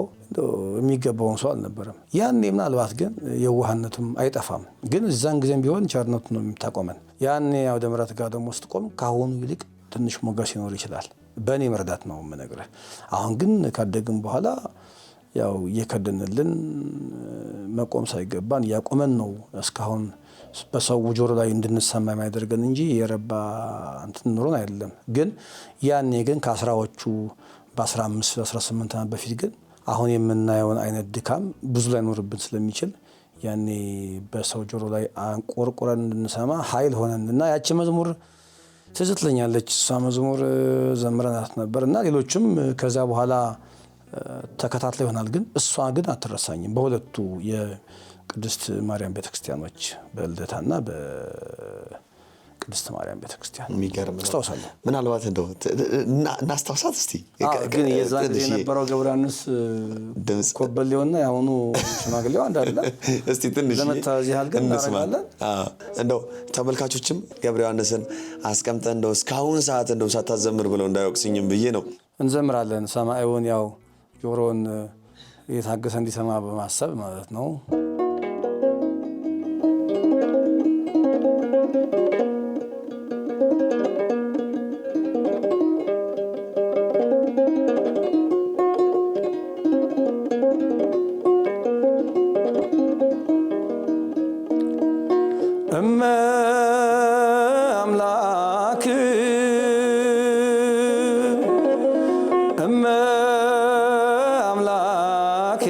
የሚገባውን ሰው አልነበረም። ያኔ ምናልባት ግን የዋህነቱም አይጠፋም። ግን እዛን ጊዜም ቢሆን ቸርነቱ ነው የምታቆመን። ያኔ አውደ ምሕረት ጋር ደግሞ ስትቆም ከአሁኑ ይልቅ ትንሽ ሞገስ ይኖር ይችላል። በእኔ መረዳት ነው የምነግርህ። አሁን ግን ካደግን በኋላ ያው እየከደንልን መቆም ሳይገባን እያቆመን ነው እስካሁን በሰው ጆሮ ላይ እንድንሰማ የሚያደርገን እንጂ የረባ እንትን ኑሮን አይደለም። ግን ያኔ ግን ከአስራዎቹ በ15 18 ዓመት በፊት ግን አሁን የምናየውን አይነት ድካም ብዙ ላይ ኖርብን ስለሚችል ያኔ በሰው ጆሮ ላይ አንቆርቁረን እንድንሰማ ኃይል ሆነንና ያቺ መዝሙር ትዝ ትለኛለች። እሷ መዝሙር ዘምረናት ነበር እና ሌሎችም ከዛ በኋላ ተከታትለ ይሆናል ግን እሷ ግን አትረሳኝም። በሁለቱ የቅድስት ማርያም ቤተክርስቲያኖች በልደታና በቅድስት ማርያም ቤተክርስቲያን የሚገርም ነው። አስታውሳለሁ። ምናልባት እንደው እናስታውሳት እስቲ። ግን የዛን ጊዜ የነበረው ገብረ ዮሐንስ ኮበሌውና ያሁኑ ሽማግሌው አንድ አይደለም። እስቲ ትንሽ ለመታዘዝ ያህል ግን እናደርጋለን። እንደው ተመልካቾችም ገብረ ዮሐንስን አስቀምጠን እንደው እስካሁን ሰዓት እንደው ሳታዘምር ብለው እንዳይወቅስኝም ብዬ ነው። እንዘምራለን። ሰማዩን ያው ጆሮን የታገሰ እንዲሰማ በማሰብ ማለት ነው። አምላክ አምላክ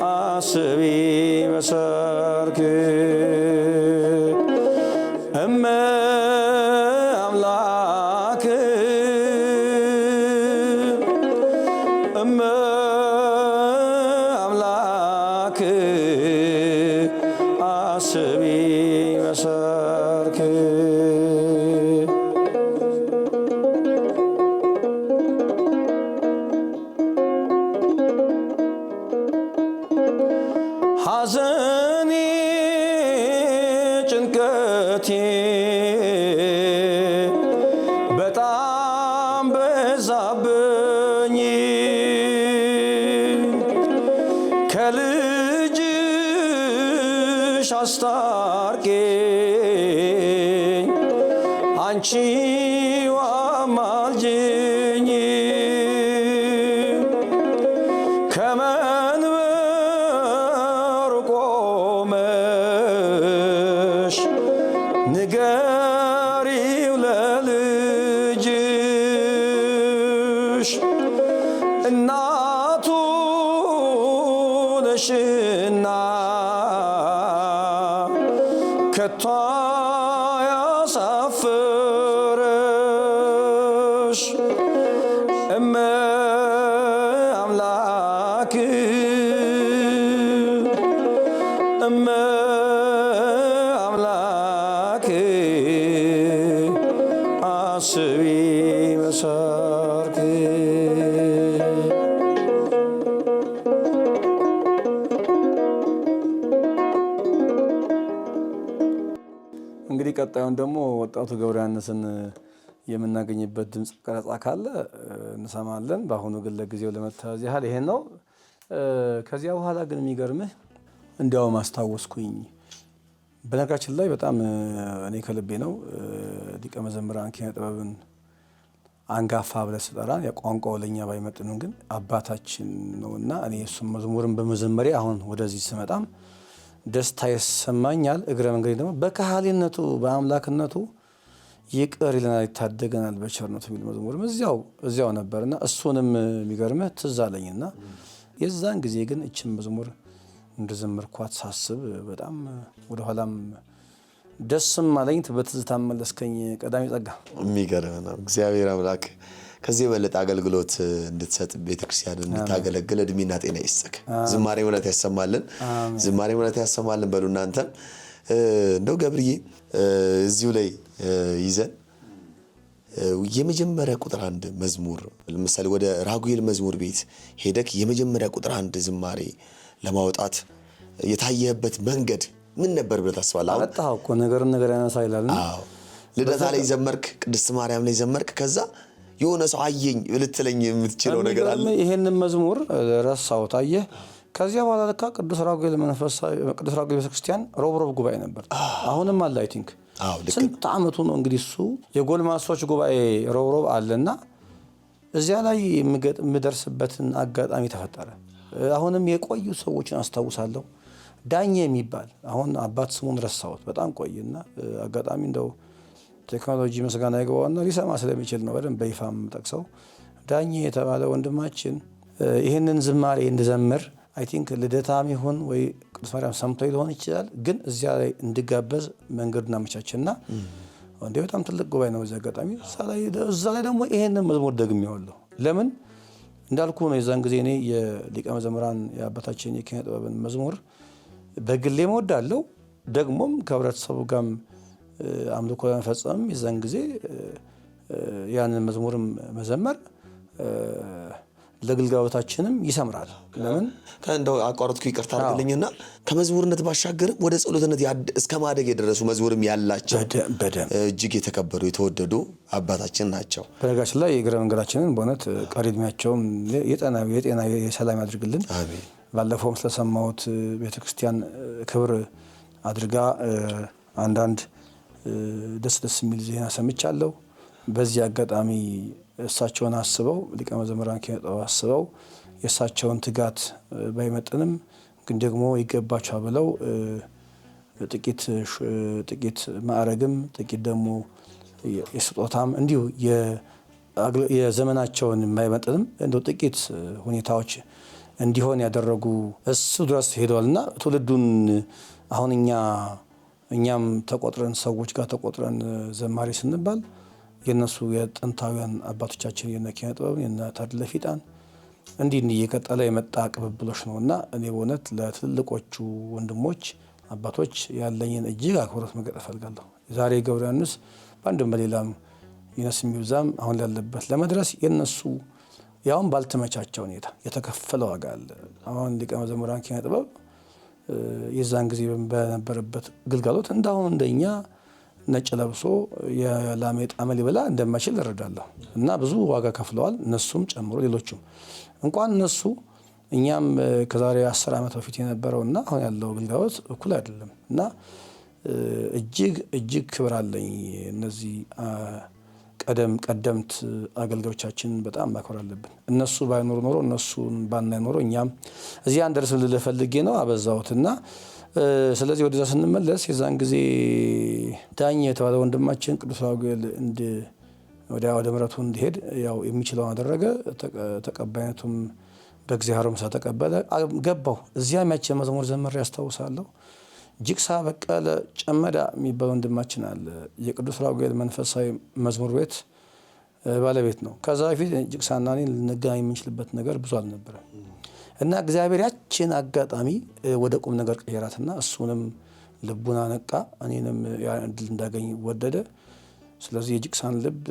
አስቢ በሰርክ አምላክ አምላክ አስቢ በሰርክ ሐዘኔ ጭንቀቴ በጣም በዛብኝ ከልጅሽ አስታርቂኝ አንቺው አማልጅኝ ከመንበሩ ቆመሽ ንገሪው ለልጅሽ እናቱ ነሽና ከቶ ያሳፍርሽ አምላክ አምላክ አስቢ በሰርክ እንግዲህ ቀጣዩን ደግሞ ወጣቱ ገብረ ዮሐንስን የምናገኝበት ድምጽ ቀረጻ ካለ እንሰማለን። በአሁኑ ግን ለጊዜው ለመታዘዝ ያህል ይሄን ነው። ከዚያ በኋላ ግን የሚገርምህ እንዲያው ማስታወስኩኝ። በነገራችን ላይ በጣም እኔ ከልቤ ነው ሊቀ መዘምራን ኪነ ጥበብን አንጋፋ ብለህ ስጠራን የቋንቋው ለኛ ባይመጥንም ግን አባታችን ነውና እኔ እሱም መዝሙርን በመዘመሬ አሁን ወደዚህ ስመጣም ደስታ ይሰማኛል። እግረ መንገድ ደግሞ በካህሊነቱ በአምላክነቱ ይቅር ይለናል ይታደገናል በቸርነቱ የሚል መዝሙርም እዚያው ነበርና እሱንም የሚገርምህ ትዝ አለኝና የዛን ጊዜ ግን እችን መዝሙር እንደዘመርኳት ሳስብ በጣም ወደ ኋላም ደስም አለኝ። በትዝታ መለስከኝ ቀዳሚ ጸጋ። የሚገርም ነው። እግዚአብሔር አምላክ ከዚህ የበለጠ አገልግሎት እንድትሰጥ ቤተክርስቲያን እንድታገለግል እድሜና ጤና ይስጥክ። ዝማሬ እውነት ያሰማልን፣ ዝማሬ እውነት ያሰማልን በሉ እናንተ። እንደው ገብርዬ እዚሁ ላይ ይዘን የመጀመሪያ ቁጥር 1 መዝሙር ለምሳሌ ወደ ራጉኤል መዝሙር ቤት ሄደክ የመጀመሪያ ቁጥር 1 ዝማሬ ለማውጣት የታየበት መንገድ ምን ነበር ብለህ ታስባለህ? አጣው እኮ ነገር ያነሳ ይላል። አዎ ልደታ ላይ ዘመርክ፣ ቅድስት ማርያም ላይ ዘመርክ። ከዛ የሆነ ሰው አየኝ ልትለኝ የምትችለው ነገር አለ? ይሄንን መዝሙር ረሳው ታየህ። ከዚያ በኋላ ለካ ቅዱስ ራጉኤል ቤተክርስቲያን ሮብ ጉባኤ ነበር። አሁንም አለ አይ ቲንክ። ስንት ዓመቱ ነው እንግዲህ እሱ የጎልማሶች ጉባኤ ሮብ አለና እዚያ ላይ የምደርስበትን አጋጣሚ ተፈጠረ። አሁንም የቆዩ ሰዎችን አስታውሳለሁ። ዳኜ የሚባል አሁን አባት ስሙን ረሳሁት በጣም ቆይና አጋጣሚ እንደው ቴክኖሎጂ መስጋና ይገባውና ሊሰማ ስለሚችል ነው በደንብ በይፋም ጠቅሰው ዳኜ የተባለ ወንድማችን ይሄንን ዝማሬ እንድዘምር አይ ቲንክ ልደታም ይሁን ወይ ቅዱስ ማርያም ሰምቶ ሊሆን ይችላል፣ ግን እዚያ ላይ እንድጋበዝ መንገዱን አመቻችና እንዴ በጣም ትልቅ ጉባኤ ነው። እዚያ አጋጣሚ እዛ ላይ ደግሞ ይሄንን መዝሙር ደግሜዋለሁ። ለምን እንዳልኩ ነው። የዛን ጊዜ እኔ የሊቀ መዘምራን የአባታችን የኪነ ጥበብን መዝሙር በግሌ እወዳለሁ። ደግሞም ከህብረተሰቡ ጋርም አምልኮ ለመፈጸም የዛን ጊዜ ያንን መዝሙርም መዘመር ለግልጋሎታችንም ይሰምራል። ለምን እንደው አቋረጥኩ ይቅርታ አድርግልኝና ከመዝሙርነት ባሻገርም ወደ ጸሎትነት እስከ ማደግ የደረሱ መዝሙርም ያላቸው እጅግ የተከበሩ የተወደዱ አባታችን ናቸው። በነገራችን ላይ የእግረ መንገዳችንን በእውነት ቀሪ ዕድሜያቸውን የጤና የሰላም ያድርግልን። አሜን። ባለፈውም ስለሰማሁት ቤተክርስቲያን ክብር አድርጋ አንዳንድ ደስ የሚል ዜና ሰምቻለሁ። በዚህ አጋጣሚ እሳቸውን አስበው ሊቀ መዘምራን ኪነ ጥበብ አስበው የእሳቸውን ትጋት ባይመጥንም ግን ደግሞ ይገባቸዋል ብለው ጥቂት ማዕረግም ጥቂት ደግሞ የስጦታም እንዲሁ የዘመናቸውን የማይመጥንም እንደው ጥቂት ሁኔታዎች እንዲሆን ያደረጉ እሱ ድረስ ሄደዋልና ትውልዱን አሁን እኛም ተቆጥረን ሰዎች ጋር ተቆጥረን ዘማሪ ስንባል የነሱ የጥንታውያን አባቶቻችን የነ ኪነ ጥበብ የነ ታደለ ፊጣን እንዲህ እየቀጠለ የመጣ ቅብብሎች ነውና እኔ በእውነት ለትልቆቹ ወንድሞች አባቶች ያለኝን እጅግ አክብሮት መግለጽ እፈልጋለሁ። ዛሬ ገብረ ዮሐንስ በአንድም በሌላም ይነስ የሚብዛም አሁን ያለበት ለመድረስ የነሱ ያውን ባልተመቻቸው ሁኔታ የተከፈለ ዋጋ አለ። አሁን ሊቀ መዘምራን ኪነ ጥበብ የዛን ጊዜ በነበረበት ግልጋሎት እንዳሁን እንደኛ ነጭ ለብሶ የላሜ ጣመ ሊበላ እንደማይችል እረዳለሁ እና ብዙ ዋጋ ከፍለዋል። እነሱም ጨምሮ ሌሎቹም እንኳን እነሱ እኛም ከዛሬ 10 ዓመት በፊት የነበረውና አሁን ያለው ግልጋሎት እኩል አይደለም እና እጅግ ክብር አለኝ። እነዚህ ቀደምት አገልጋዮቻችን በጣም ማክበር አለብን። እነሱ ባይኖር ኖሮ እነሱን ባናይ ኖሮ እኛም እዚህ አንደርስም ልልህ ፈልጌ ነው አበዛሁትና። ስለዚህ ወደዛ ስንመለስ የዛን ጊዜ ዳኝ የተባለ ወንድማችን ቅዱስ ራጉኤል ወደ ምሕረቱ እንዲሄድ ያው የሚችለውን አደረገ። ተቀባይነቱም በእግዚአብሔርም ተቀበለ። ገባው እዚያ ያቺ መዝሙር ዘመር ያስታውሳለሁ። ጅግሳ በቀለ ጨመዳ የሚባል ወንድማችን አለ። የቅዱስ ራጉኤል መንፈሳዊ መዝሙር ቤት ባለቤት ነው። ከዛ በፊት ጅግሳና እኔ ልንገናኝ የምንችልበት ነገር ብዙ አልነበረም እና እግዚአብሔር ያችን አጋጣሚ ወደ ቁም ነገር ቀየራትና እሱንም ልቡን አነቃ፣ እኔንም እድል እንዳገኝ ወደደ። ስለዚህ የጅግሳን ልብ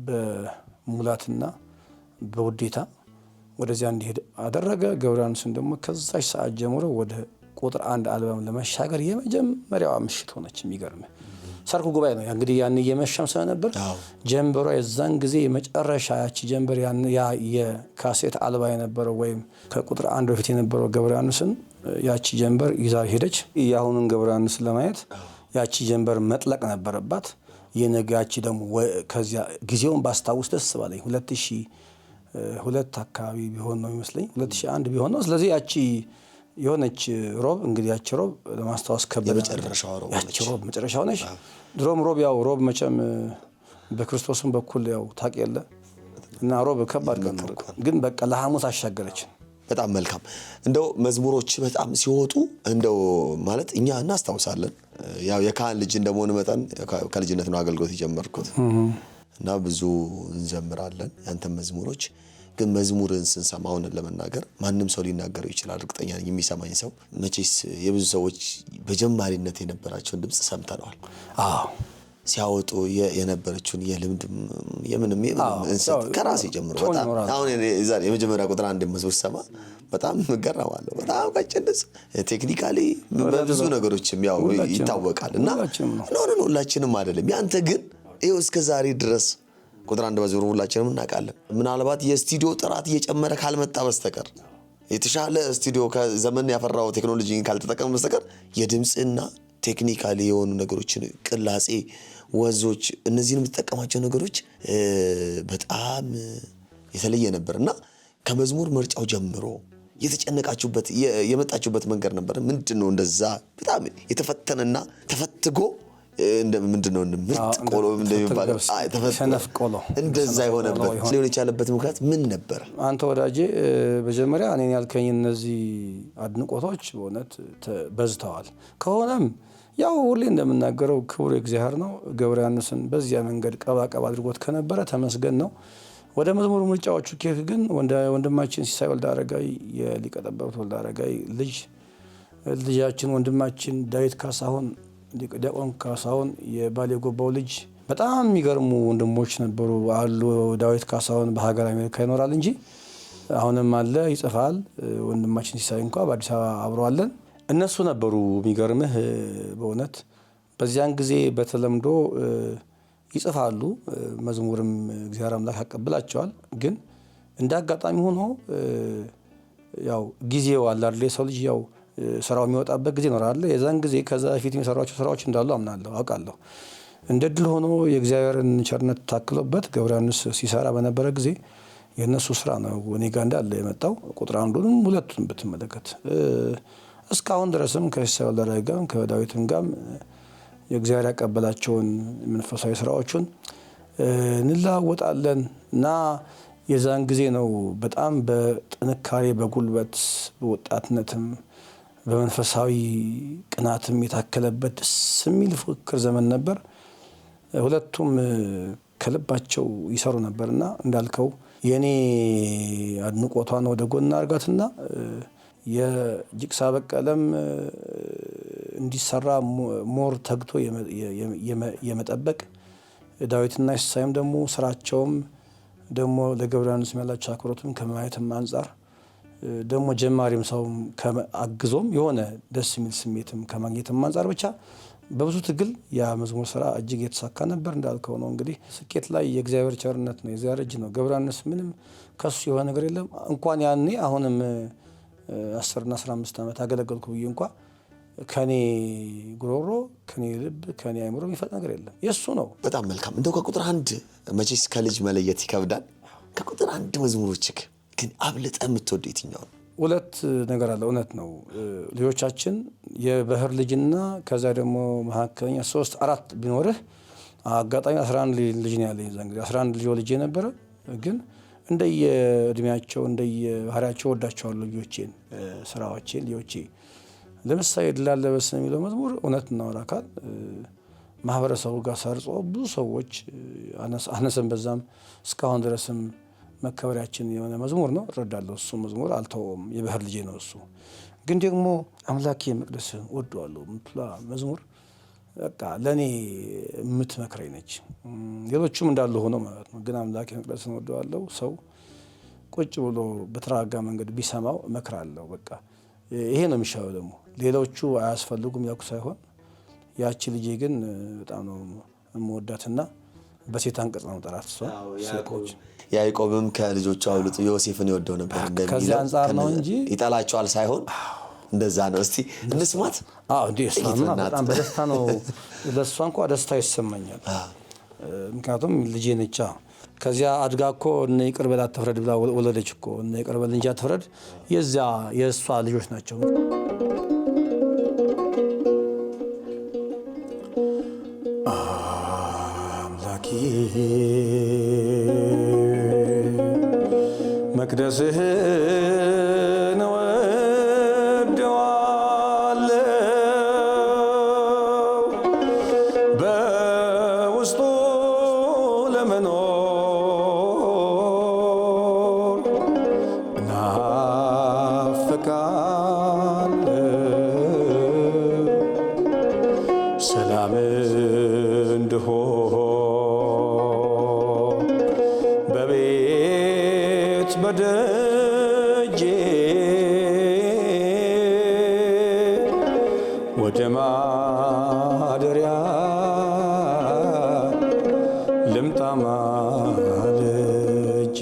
በሙላትና በውዴታ ወደዚያ እንዲሄድ አደረገ። ገብረ ዮሐንስን ደግሞ ከዛች ሰዓት ጀምሮ ወደ ቁጥር 1 አልበም ለመሻገር የመጀመሪያዋ ምሽት ሆነች። የሚገርም ሰርኩ ጉባኤ ነው እንግዲህ ያን እየመሸም ስለነበር ጀንበሯ የዛን ጊዜ የመጨረሻ ያቺ ጀንበር ያ የካሴት አልባ የነበረው ወይም ከቁጥር 1 በፊት የነበረው ገብረ ዮሐንስን ያቺ ጀንበር ይዛ ሄደች። የአሁኑን ገብረ ዮሐንስን ለማየት ያቺ ጀንበር መጥለቅ ነበረባት። የነጋቺ ደግሞ ከዚያ ጊዜውን ባስታውስ ደስ ባለኝ 2002 አካባቢ ቢሆን ነው ይመስለኝ 2001 ቢሆን ነው። ስለዚህ ያቺ የሆነች ሮብ እንግዲህ ያቺ ሮብ ለማስታወስ ከበደ የመጨረሻው ሮብ ያቺ ሮብ መጨረሻው ነች። ድሮም ሮብ ያው ሮብ መቼም በክርስቶስም በኩል ያው ታውቅ የለ እና ሮብ ከባድ ቀን ነው፣ ግን በቃ ለሐሙስ አሻገረች። በጣም መልካም። እንደው መዝሙሮች በጣም ሲወጡ እንደው ማለት እኛ እናስታውሳለን። ያው የካህን ልጅ እንደመሆን መጠን ከልጅነት ነው አገልግሎት የጀመርኩት እና ብዙ እንዘምራለን ያንተ መዝሙሮች። ግን መዝሙርን ስንሰማውን ለመናገር ማንም ሰው ሊናገረው ይችላል። እርግጠኛ ነኝ የሚሰማኝ ሰው መቼስ የብዙ ሰዎች በጀማሪነት የነበራቸውን ድምጽ ሰምተናል። ሲያወጡ የነበረችውን የልምድ የምንም እንሰጥ ከራሴ ጀምሮ በጣም አሁን የመጀመሪያ ቁጥር 1 መዝሙር ሰማ በጣም እገረማለሁ። በጣም ቀጭንስ ቴክኒካሊ ብዙ ነገሮችም ያው ይታወቃል እና ሁላችንም አይደለም። ያንተ ግን ይኸው እስከ ዛሬ ድረስ ቁጥር 1 መዝሙር ሁላችንም እናውቃለን። ምናልባት የስቱዲዮ ጥራት እየጨመረ ካልመጣ በስተቀር የተሻለ ስቱዲዮ ከዘመን ያፈራው ቴክኖሎጂ ካልተጠቀመ በስተቀር የድምጽና ቴክኒካሊ የሆኑ ነገሮችን ቅላጼ፣ ወዞች እነዚህን የምትጠቀማቸው ነገሮች በጣም የተለየ ነበርና ከመዝሙር ምርጫው ጀምሮ የተጨነቃችሁበት የመጣችሁበት መንገድ ነበር። ምንድነው እንደዛ በጣም የተፈተነና ተፈትጎ ምንድነው ምርጥ ቆሎ እንደሚባለው ሰነፍ ቆሎ እንደዛ የሆነበት ሊሆን የቻለበት ምክንያት ምን ነበር? አንተ ወዳጄ በመጀመሪያ እኔን ያልከኝ እነዚህ አድንቆቶች በእውነት በዝተዋል። ከሆነም ያው ሁሌ እንደምናገረው ክብር እግዚአብሔር ነው። ገብረ ዮሐንስን በዚያ መንገድ ቀባቀባ አድርጎት ከነበረ ተመስገን ነው። ወደ መዝሙር ምርጫዎቹ ኬክ ግን ወንድማችን ሲሳይ ወልደ አረጋይ የሊቀ ጠበብት ወልደ አረጋይ ልጃችን ወንድማችን ዳዊት ካሳሁን ዲያቆን ካሳሁን የባሌ ጎባው ልጅ በጣም የሚገርሙ ወንድሞች ነበሩ አሉ። ዳዊት ካሳሁን በሀገር አሜሪካ ይኖራል እንጂ አሁንም አለ ይጽፋል። ወንድማችን ሲሳይ እንኳን በአዲስ አበባ አብረዋለን። እነሱ ነበሩ የሚገርምህ በእውነት በዚያን ጊዜ በተለምዶ ይጽፋሉ። መዝሙርም እግዚአብሔር አምላክ ያቀብላቸዋል። ግን እንደ አጋጣሚ ሆኖ ያው ጊዜው አለ አይደል የሰው ልጅ ያው ስራው የሚወጣበት ጊዜ ይኖራል። የዛን ጊዜ ከዛ በፊት የሚሰሯቸው ስራዎች እንዳሉ አምናለሁ አውቃለሁ። እንደ ድል ሆኖ የእግዚአብሔርን ቸርነት ታክሎበት ገብረ ዮሐንስ ሲሰራ በነበረ ጊዜ የእነሱ ስራ ነው እኔ ጋር እንዳለ የመጣው። ቁጥር አንዱንም ሁለቱን ብትመለከት እስካሁን ድረስም ከሲሳይ ወልደ አረጋይ ጋር ከዳዊትም ጋር የእግዚአብሔር ያቀበላቸውን መንፈሳዊ ስራዎችን እንለዋወጣለን እና የዛን ጊዜ ነው በጣም በጥንካሬ በጉልበት በወጣትነትም በመንፈሳዊ ቅናትም የታከለበት ደስ የሚል ፉክክር ዘመን ነበር። ሁለቱም ከልባቸው ይሰሩ ነበርና እንዳልከው የኔ አድንቆቷን ወደ ጎን አርጋትና የጅቅሳ በቀለም እንዲሰራ ሞር ተግቶ የመጠበቅ ዳዊትና ሲሳይም ደግሞ ስራቸውም ደግሞ ለገብረ ዮሐንስ ያላቸው አክብሮትም ከማየትም አንጻር ደግሞ ጀማሪም ሰው አግዞም የሆነ ደስ የሚል ስሜትም ከማግኘትም አንጻር ብቻ በብዙ ትግል ያ መዝሙር ስራ እጅግ የተሳካ ነበር። እንዳልከው ነው እንግዲህ ስኬት ላይ የእግዚአብሔር ቸርነት ነው የእግዚአብሔር እጅ ነው። ገብረ ዮሐንስ ምንም ከሱ የሆነ ነገር የለም። እንኳን ያኔ አሁንም 10 እና 15 ዓመት አገለገልኩ ብዬ እንኳን ከኔ ጉሮሮ ከኔ ልብ ከኔ አይምሮ የሚፈጥ ነገር የለም የሱ ነው። በጣም መልካም። እንደው ከቁጥር 1 መቼስ ከልጅ መለየት ይከብዳል። ከቁጥር 1 መዝሙሮችህ ግን አብልጠ የምትወደው የትኛው ነው? ሁለት ነገር አለ። እውነት ነው ልጆቻችን የባህር ልጅና ከዛ ደግሞ መካከለኛ 3 4 ቢኖርህ አጋጣሚ 11 ልጅ ነው ያለኝ። እዛ እንግዲህ 11 ልጅ ልጅ ነበረ። ግን እንደየእድሜያቸው እንደየባህሪያቸው ወዳቸዋለሁ ልጆቼን ስራዎቼን ልጆቼ። ለምሳሌ ድላለበስ የሚለው መዝሙር እውነት ነው አካል ማህበረሰቡ ጋር ሰርጾ ብዙ ሰዎች አነሰን በዛም እስካሁን ድረስም መከበሪያችን የሆነ መዝሙር ነው። እረዳለሁ እሱ መዝሙር አልተውም የባህር ልጅ ነው እሱ። ግን ደግሞ አምላኬ መቅደስን ወደዋለሁ ምትላ መዝሙር በቃ ለኔ የምትመክረኝ ነች። ሌሎቹም እንዳሉ ሆኖ ማለት ነው። ግን አምላኬ መቅደስን ወደዋለሁ ሰው ቁጭ ብሎ በተረጋጋ መንገድ ቢሰማው እመክራለሁ። በቃ ይሄ ነው የሚሻለው። ደግሞ ሌሎቹ አያስፈልጉም ያልኩ ሳይሆን ያቺ ልጄ ግን በጣም ነው የምወዳትና በሴት አንቀጽ ነው ጠራት እሷ ሴቶች ያዕቆብም ከልጆቹ አብልጦ ዮሴፍን ይወደው ነበር ከዚህ አንጻር ነው እንጂ ይጠላቸዋል ሳይሆን እንደዛ ነው። እስቲ እንስማት። እንዴ እሷማ በጣም በደስታ ነው ለእሷ እንኳን ደስታ ይሰማኛል። ምክንያቱም ልጄ ነቻ። ከዚያ አድጋ እኮ እነ ይቅር በል አትፍረድ ብላ ወለደች እኮ። እነ ይቅር በል እንጂ አትፍረድ የእሷ ልጆች ናቸው። አምላኬ መቅደስህን እወደዋለሁ በውስጡ ለመኖር እናፍቃለሁ ሰላም እንድሆን በቤት በደጄ ወደ ማደሪያ ልምጣ ማልጄ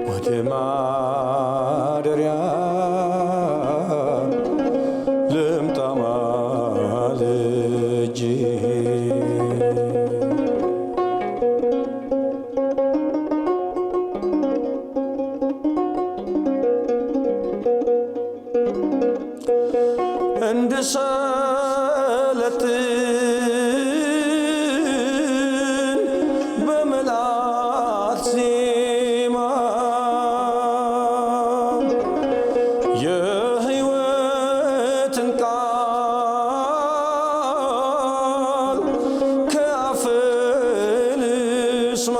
ወደ ማደሪያ ልምጣ ማልጄ እንድሰለጥን በመላ ልስማ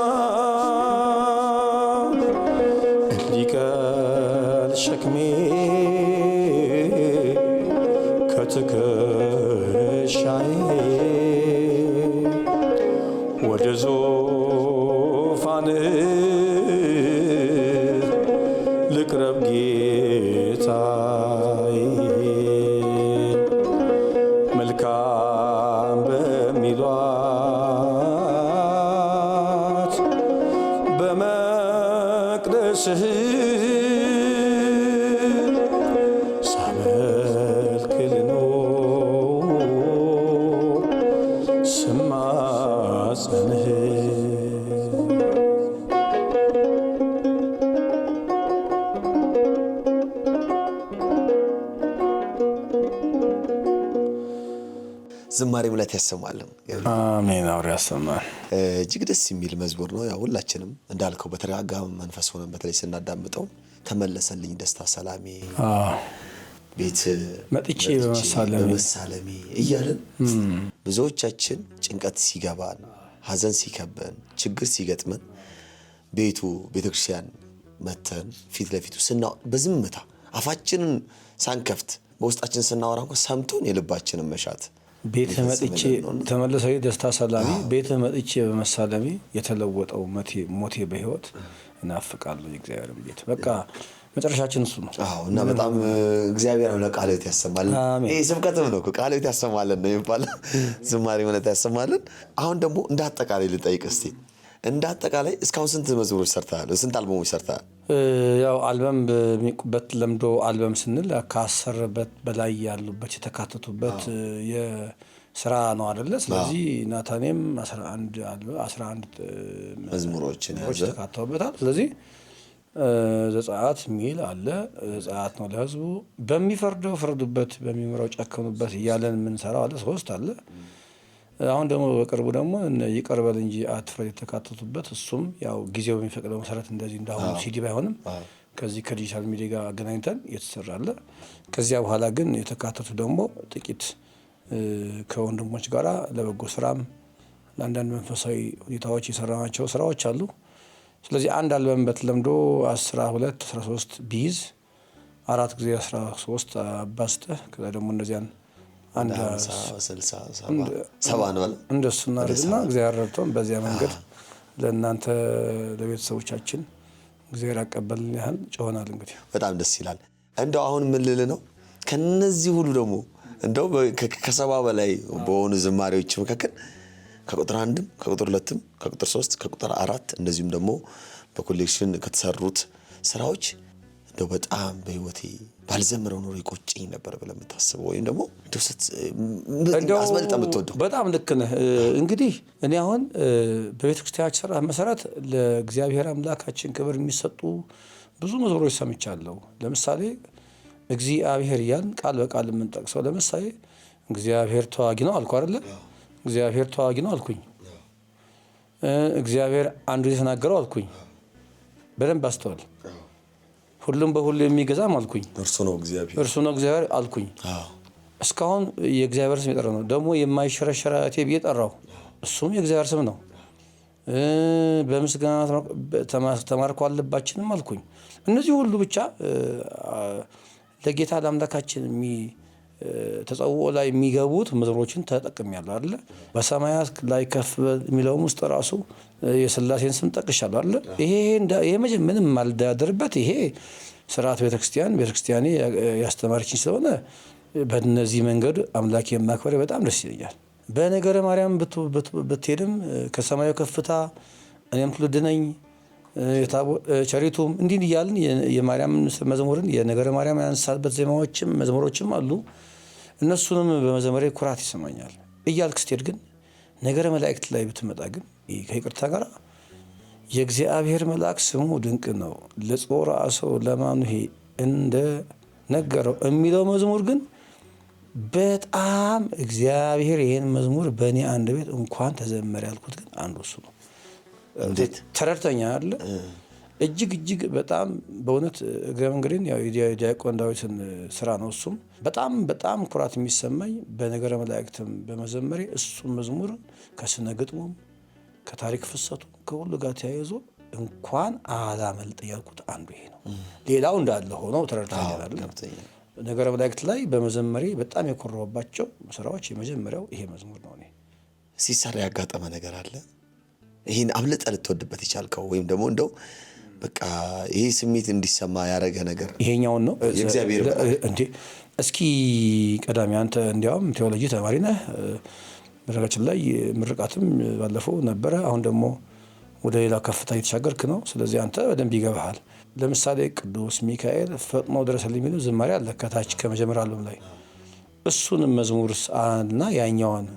እንዲቀል ሸክሜ ከትከሻዬ ወደ ዙፋን ልቅረብ ጌታዬ መልካም በሚሏት በመቅደስህ ሳመልክ ልኖር ስማጸንህ ዝማሬ ሙላት ያሰማልን። አሜን። አውሪ ያሰማል። እጅግ ደስ የሚል መዝሙር ነው። ያው ሁላችንም እንዳልከው በተረጋጋ መንፈስ ሆነን በተለይ ስናዳምጠው ተመለሰልኝ ደስታ ሰላሜ ቤት መጥቼ በመሳለሜ እያልን ብዙዎቻችን ጭንቀት ሲገባን፣ ሐዘን ሲከበን፣ ችግር ሲገጥመን ቤቱ ቤተክርስቲያን መተን ፊት ለፊቱ በዝምታ አፋችንን ሳንከፍት በውስጣችን ስናወራ እንኳን ሰምቶን የልባችንን መሻት ቤት መጥቼ ተመለሰው ደስታ ሰላሜ ቤት መጥቼ በመሳለሜ የተለወጠው ሞቴ በህይወት እናፍቃለሁ የእግዚአብሔር ቤት። በቃ መጨረሻችን እሱ ነው። እና በጣም እግዚአብሔር ነው ቃለ ሕይወት ያሰማልን። ይሄ ስብከትም ነው ቃለ ሕይወት ያሰማልን ነው የሚባለው። ዝማሬ ማለት ያሰማልን። አሁን ደግሞ እንደ አጠቃላይ ልጠይቅ እስቲ፣ እንደ አጠቃላይ እስካሁን ስንት መዝሙሮች ሰርተሃል? ስንት አልበሞች ሰርተሃል? ያው አልበም በሚቁበት ለምዶ አልበም ስንል ከ10 በላይ ያሉበት የተካተቱበት የስራ ነው አይደለ? ስለዚህ ናታኔም 11 መዝሙሮችን ተካተውበታል። ስለዚህ ዘጸአት ሚል አለ። ዘጸአት ነው ለህዝቡ በሚፈርደው ፍረዱበት፣ በሚምረው ጨክኑበት እያለን የምንሰራው አለ። 3 አለ። አሁን ደግሞ በቅርቡ ደግሞ ይቅር በል እንጂ አትፍረድ የተካተቱበት፣ እሱም ያው ጊዜው በሚፈቅደው መሰረት እንደዚህ እንዳሁኑ ሲዲ ባይሆንም ከዚህ ከዲጂታል ሚዲያ ጋር አገናኝተን የተሰራለ። ከዚያ በኋላ ግን የተካተቱ ደግሞ ጥቂት ከወንድሞች ጋራ ለበጎ ስራም ለአንዳንድ መንፈሳዊ ሁኔታዎች የሰራናቸው ስራዎች አሉ። ስለዚህ አንድ አልበም በተለምዶ 12 13 ቢይዝ 4 ጊዜ 13 አባዝተህ ከዛ ደግሞ እንደዚያን አንድ 60 ነው እንደሱ እናድርግና እግዚአብሔር ረድቶን በዚያ መንገድ ለእናንተ ለቤተሰቦቻችን እግዚአብሔር ያቀበልን ያህል ጮኸናል። እንግዲህ በጣም ደስ ይላል። እንደው አሁን ምን ልል ነው ከነዚህ ሁሉ ደግሞ እንደው ከ70 በላይ በሆኑ ዝማሬዎች መካከል ከቁጥር 1 ከቁጥር 2 ከቁጥር 3 ከቁጥር 4 እንደዚሁም ደግሞ በኮሌክሽን ከተሰሩት ስራዎች እንደው በጣም በህይወቴ ባልዘምረው ኖሮ ይቆጭኝ ነበር ብለህ የምታስበው ወይም ደግሞ እንደው አስበልጠህ የምትወደው? በጣም ልክ ነህ። እንግዲህ እኔ አሁን በቤተክርስቲያናችን ስርዓት መሰረት ለእግዚአብሔር አምላካችን ክብር የሚሰጡ ብዙ መዝሙሮች ሰምቻለሁ። ለምሳሌ እግዚአብሔር እያልን ቃል በቃል የምንጠቅሰው ለምሳሌ እግዚአብሔር ተዋጊ ነው አልኩ አይደለ? እግዚአብሔር ተዋጊ ነው አልኩኝ። እግዚአብሔር አንዱ የተናገረው አልኩኝ። በደንብ አስተዋል። ሁሉም በሁሉ የሚገዛም አልኩኝ። እርሱ ነው እግዚአብሔር አልኩኝ። እስካሁን የእግዚአብሔር ስም የጠራው ነው። ደግሞ የማይሸረሸር እቴ ብዬ ጠራው። እሱም የእግዚአብሔር ስም ነው። በምስጋና ተማርኮ አለባችንም አልኩኝ። እነዚህ ሁሉ ብቻ ለጌታ ለአምላካችን ተጸውዖ ላይ የሚገቡት መዝሙሮችን ተጠቅሜያለሁ አይደለ? በሰማያት ላይ ከፍ የሚለውም ውስጥ ራሱ የሥላሴን ስም ጠቅሻለሁ አይደለ? ይሄ ምንም ማልደራደርበት ይሄ ስርዓት ቤተክርስቲያኔ ያስተማረችኝ ስለሆነ በእነዚህ መንገድ አምላኬ ማክበሬ በጣም ደስ ይለኛል። በነገረ ማርያም ብትሄድም ከሰማዩ ከፍታ እኔም ትውልድ ነኝ ቸሪቱም እንዲህ እያልን የማርያም መዝሙርን የነገረ ማርያም ያነሳበት ዜማዎችም መዝሙሮችም አሉ። እነሱንም በመዘመሬ ኩራት ይሰማኛል። እያልክ ስትሄድ ግን ነገረ መላእክት ላይ ብትመጣ ግን ከይቅርታ ጋር የእግዚአብሔር መልአክ ስሙ ድንቅ ነው ለጾራ ሰው ለማኑሄ እንደ ነገረው የሚለው መዝሙር ግን በጣም እግዚአብሔር ይሄን መዝሙር በእኔ አንድ ቤት እንኳን ተዘመረ ያልኩት ግን አንዱ እሱ ነው። እንዴት ተረድተኛ አለ እጅግ በጣም በእውነት እግረ መንገዴን ያው የዲያቆን ዳዊትን ስራ ነው። እሱም በጣም ኩራት የሚሰማኝ በነገረ መላእክትም በመዘመሬ እሱም መዝሙር ከስነ ግጥሙም ከታሪክ ፍሰቱ ከሁሉ ጋር ተያይዞ እንኳን አላመልጥ ያልኩት አንዱ ይሄ ነው። ሌላው እንዳለ ሆኖ ተረድተኛል አይደል? ነገረ መላእክት ላይ በመዘመሬ በጣም የኮራሁባቸው ስራዎች የመጀመሪያው ይሄ መዝሙር ነው። እኔ ሲሰራ ያጋጠመ ነገር አለ ይሄን አብልጠ ልትወድበት ይቻልከው ወይም ደግሞ እንደው በቃ ይሄ ስሜት እንዲሰማ ያደረገ ነገር? ይሄኛውን ነው የእግዚአብሔር እንዴ። እስኪ ቀዳሚ አንተ እንዲያውም ቴዎሎጂ ተማሪ ነህ። በነገራችን ላይ ምርቃትም ባለፈው ነበረ። አሁን ደግሞ ወደ ሌላ ከፍታ እየተሻገርክ ነው። ስለዚህ አንተ በደንብ ይገባሃል። ለምሳሌ ቅዱስ ሚካኤል ፈጥኖ ድረስልኝ የሚለው ዝማሬ አለ ከታች ከመጀመሪያ አልበም ላይ። እሱንም መዝሙር እና ያኛውን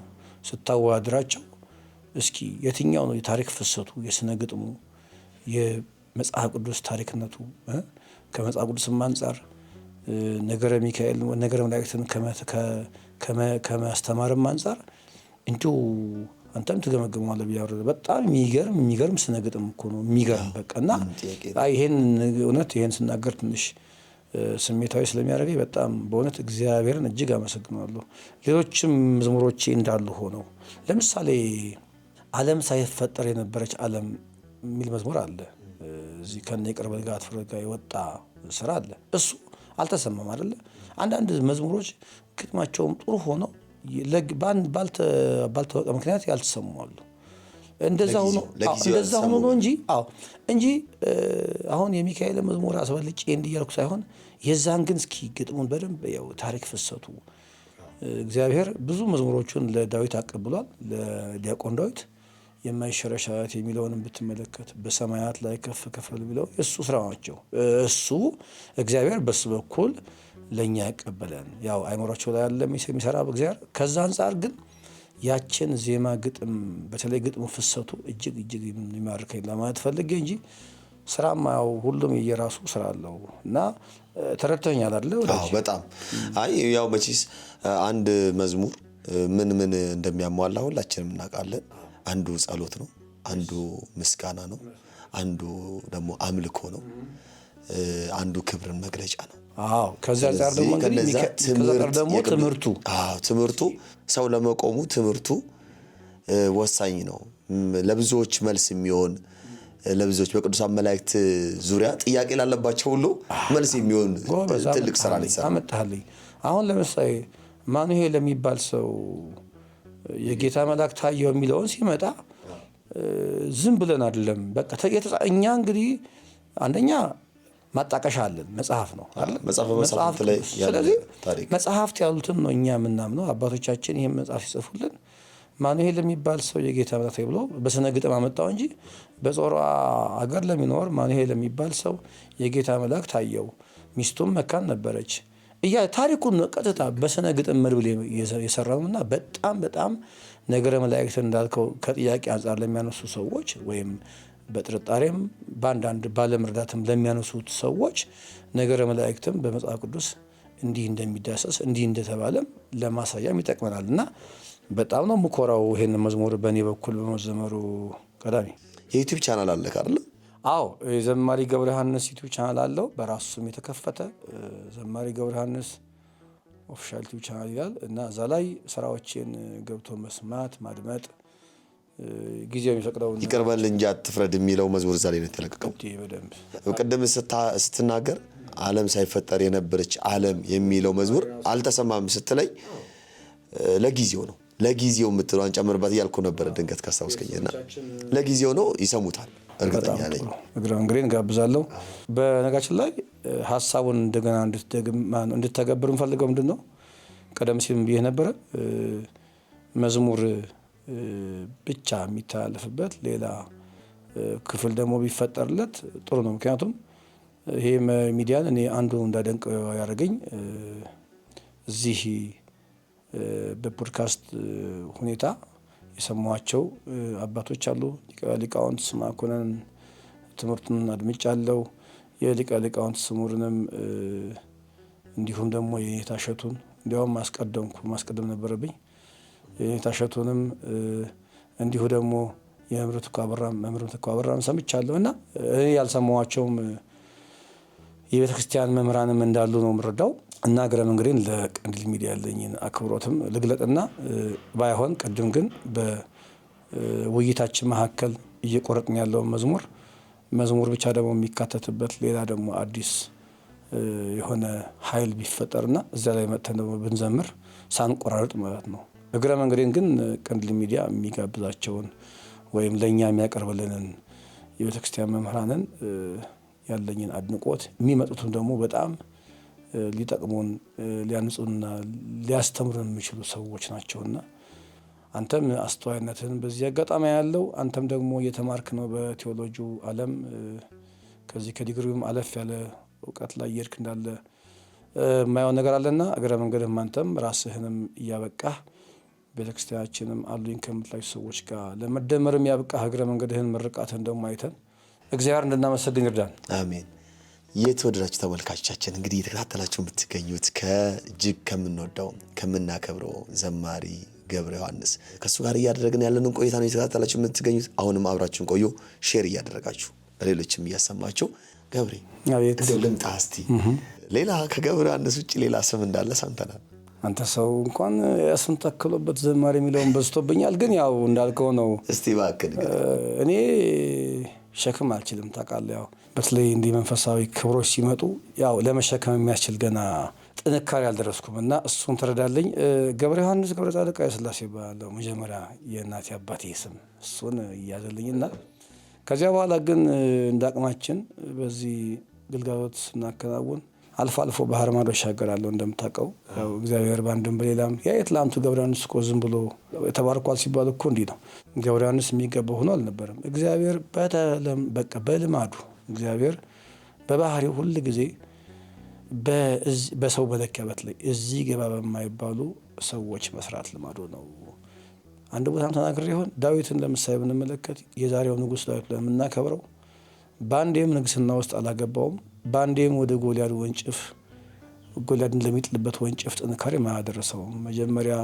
ስታወዳድራቸው እስኪ የትኛው ነው የታሪክ ፍሰቱ፣ የስነ ግጥሙ፣ የመጽሐፍ ቅዱስ ታሪክነቱ ከመጽሐፍ ቅዱስም አንጻር ነገረ ሚካኤል ነገረ መላእክትን ከማስተማርም አንጻር እንዲሁ አንተም ትገመግመዋለህ ብዬ አወረደ። በጣም የሚገርም ስነ ግጥም እኮ ነው። የሚገርም በቃ እና ይሄን እውነት ይሄን ስናገር ትንሽ ስሜታዊ ስለሚያደርገኝ በጣም በእውነት እግዚአብሔርን እጅግ አመሰግናለሁ። ሌሎችም መዝሙሮቼ እንዳሉ ሆነው ለምሳሌ ዓለም ሳይፈጠር የነበረች ዓለም የሚል መዝሙር አለ። እዚህ ከነ ይቅር በል ጋር አትፍረድ ጋር የወጣ ስራ አለ። እሱ አልተሰማም አይደለ? አንዳንድ መዝሙሮች ግጥማቸውም ጥሩ ሆነው ባልተወቀ ምክንያት ያልተሰሙ አሉ። እንደዛ ሆኖ ነው እንጂ አሁን የሚካኤል መዝሙር አስበልጬ እንዲያልኩ ሳይሆን የዛን ግን እስኪ ግጥሙን በደንብ ያው ታሪክ ፍሰቱ እግዚአብሔር ብዙ መዝሙሮቹን ለዳዊት አቀብሏል። ለዲያቆን ዳዊት የማይሸረሻት የሚለውንም ብትመለከት በሰማያት ላይ ከፍ ከፍ ብለው የእሱ ስራ ናቸው። እሱ እግዚአብሔር በሱ በኩል ለእኛ ያቀበለን ያው አይምሯቸው ላይ ያለ የሚሰራ እግዚአብሔር። ከዛ አንጻር ግን ያችን ዜማ ግጥም በተለይ ግጥሙ ፍሰቱ እጅግ የሚማርከኝ ለማለት ፈልጌ እንጂ ስራማ ያው ሁሉም የየራሱ ስራ አለው እና ተረድተኛል አይደል? በጣም አይ ያው መቼስ አንድ መዝሙር ምን እንደሚያሟላ ሁላችንም እናውቃለን። አንዱ ጸሎት ነው፣ አንዱ ምስጋና ነው፣ አንዱ ደግሞ አምልኮ ነው፣ አንዱ ክብርን መግለጫ ነው። ከዛ አንጻር ደግሞ ትምህርቱ ሰው ለመቆሙ ትምህርቱ ወሳኝ ነው። ለብዙዎች መልስ የሚሆን ለብዙዎች በቅዱሳን መላእክት ዙሪያ ጥያቄ ላለባቸው ሁሉ መልስ የሚሆን ትልቅ ስራ ነው ይሰራል። አመጣልኝ። አሁን ለምሳሌ ማኑኤል ለሚባል ሰው የጌታ መልአክ ታየው የሚለውን ሲመጣ ዝም ብለን አይደለም። በቃ እኛ እንግዲህ አንደኛ ማጣቀሻ አለን፣ መጽሐፍ ነው አይደል? መጽሐፍ ላይ ስለዚህ መጽሐፍት ያሉትን ነው እኛ የምናምነው። አባቶቻችን ይሄን መጽሐፍ ሲጽፉልን ማኑኤል ለሚባል ሰው የጌታ መልአክ ብሎ በስነ ግጥም አመጣው እንጂ በጾራ አገር ለሚኖር ማኑኤል ለሚባል ሰው የጌታ መልአክ ታየው፣ ሚስቱም መካን ነበረች ታሪኩን ቀጥታ በስነ ግጥም መድብል የሰራውና በጣም ነገረ መላእክትን እንዳልከው ከጥያቄ አንጻር ለሚያነሱ ሰዎች ወይም በጥርጣሬም በአንዳንድ ባለመርዳትም ለሚያነሱት ሰዎች ነገረ መላእክትም በመጽሐፍ ቅዱስ እንዲህ እንደሚዳሰስ እንዲህ እንደተባለም ለማሳያም ይጠቅመናል እና በጣም ነው የምኮራው ይሄን መዝሙር በእኔ በኩል በመዘመሩ። ቀዳሚ የዩቲዩብ ቻናል አለ አይደል? አዎ ዘማሪ ገብረ ዮሐንስ ዩቲዩብ ቻናል አለው፣ በራሱ ስም የተከፈተ ዘማሪ ገብረ ዮሐንስ ኦፊሻል ዩቲዩብ ቻናል ይላል እና እዛ ላይ ስራዎችን ገብቶ መስማት ማድመጥ ጊዜው የሚፈቅደው። ይቅር በል እንጂ አትፍረድ የሚለው መዝሙር እዛ ላይ ነው የተለቀቀው። በደንብ ቅድም ስትናገር ዓለም ሳይፈጠር የነበረች ዓለም የሚለው መዝሙር አልተሰማም ስትለኝ ለጊዜው የምትለዋን ጨምርባት እያልኩ ነበር። ድንገት ካስታውስከኝና ለጊዜው ነው ይሰሙታል እርግጠኛ ነኝ። እግረ መንገዴን ጋብዛለሁ። በነጋችን ላይ ሀሳቡን እንደገና እንድትተገብር እንፈልገው ምንድን ነው ቀደም ሲልም ብዬ ነበረ መዝሙር ብቻ የሚተላለፍበት ሌላ ክፍል ደግሞ ቢፈጠርለት ጥሩ ነው። ምክንያቱም ይሄ ሚዲያን እኔ አንዱ እንዳደንቅ ያደረገኝ እዚህ በፖድካስት ሁኔታ የሰማኋቸው አባቶች አሉ። ሊቃውንት ስምዐኮነን ትምህርቱን አድምጫለሁ። የሊቀ ሊቃውንት ስሙርንም እንዲሁም ደግሞ የኔታ እሸቱን እንዲያውም ማስቀደም ነበረብኝ። የኔታ እሸቱንም እንዲሁ ደግሞ የመምህር ትኩ አበራም ሰምቻለሁ እና እኔ ያልሰማኋቸውም የቤተ ክርስቲያን መምህራንም እንዳሉ ነው የምረዳው እና እግረ መንገዴን ለቀንዲል ሚዲያ ያለኝን አክብሮትም ልግለጥና ባይሆን ቅድም ግን ውይይታችን መካከል እየቆረጥን ያለው መዝሙር ብቻ ደግሞ የሚካተትበት ሌላ ደግሞ አዲስ የሆነ ኃይል ቢፈጠርና እዛ ላይ መጥተን ደግሞ ብንዘምር ሳንቆራረጥ ማለት ነው። እግረ መንገዴን ግን ቀንዲል ሚዲያ የሚጋብዛቸውን ወይም ለእኛ የሚያቀርብልንን የቤተክርስቲያን መምህራንን ያለኝን አድንቆት የሚመጡትም ደግሞ በጣም ሊጠቅሙን ሊያንጹና ሊያስተምሩን የሚችሉ ሰዎች ናቸውና አንተም አስተዋይነትን በዚህ አጋጣሚ ያለው አንተም ደግሞ እየተማርክ ነው በቴዎሎጂው ዓለም ከዚህ ከዲግሪውም አለፍ ያለ እውቀት ላይ እየሄድክ እንዳለ የማየው ነገር አለና እግረ መንገድህም አንተም ራስህንም እያበቃህ ቤተክርስቲያናችንም አሉኝ ከምትላቸው ሰዎች ጋር ለመደመርም ያብቃህ እግረ መንገድህን ምርቃትህን ደግሞ አይተን እግዚአብሔር እንድናመሰግን ይርዳን። አሜን። የተወደዳችሁ ተመልካቾቻችን እንግዲህ የተከታተላችሁ የምትገኙት ከእጅግ ከምንወደው ከምናከብረው ዘማሪ ገብረ ዮሐንስ ከሱ ጋር እያደረግን ያለንን ቆይታ ነው የተከታተላችሁ የምትገኙት። አሁንም አብራችሁን ቆዩ፣ ሼር እያደረጋችሁ ለሌሎችም እያሰማችሁ። ገብሬ እንደው ልምጣ እስቲ ሌላ ከገብረ ዮሐንስ ውጭ ሌላ ስም እንዳለ ሰምተናል። አንተ ሰው እንኳን ያስም ተከሎበት ዘማሪ የሚለውን በዝቶብኛል፣ ግን ያው እንዳልከው ነው። እስቲ እባክህ እኔ ሸክም አልችልም ታውቃለህ። ያው በተለይ እንዲህ መንፈሳዊ ክብሮች ሲመጡ ያው ለመሸከም የሚያስችል ገና ጥንካሬ አልደረስኩም እና እሱን ተረዳልኝ። ገብረ ዮሐንስ ገብረ ጻድቅ ኃይለሥላሴ ይባላል መጀመሪያ የእናቴ አባቴ ስም፣ እሱን እያዘልኝና ከዚያ በኋላ ግን እንዳቅማችን በዚህ ግልጋሎት ስናከናውን አልፎ አልፎ ባህር ማዶ እሻገራለሁ። እንደምታውቀው ያው እግዚአብሔር ባንድም በሌላም ያ የትላንቱ ገብረ ዮሐንስ እኮ ዝም ብሎ ተባርኳል ሲባል እኮ እንዲህ ነው። ገብረ ዮሐንስ የሚገባው ሆኖ አልነበረም። እግዚአብሔር በቃ በልማዱ እግዚአብሔር በባህሪው ሁል ጊዜ በሰው መለኪያ በተለይ እዚህ ገባ በማይባሉ ሰዎች መስራት ልማዱ ነው። አንድ ቦታም ተናግሬ ይሆን ዳዊትን ለምሳሌ ብንመለከት የዛሬው ንጉሥ ዳዊት ለምናከብረው በአንዴም ንግስና ውስጥ አላገባውም። በአንዴም ወደ ጎልያድን ለሚጥልበት ወንጭፍ ጥንካሬ ማያደረሰውም። መጀመሪያ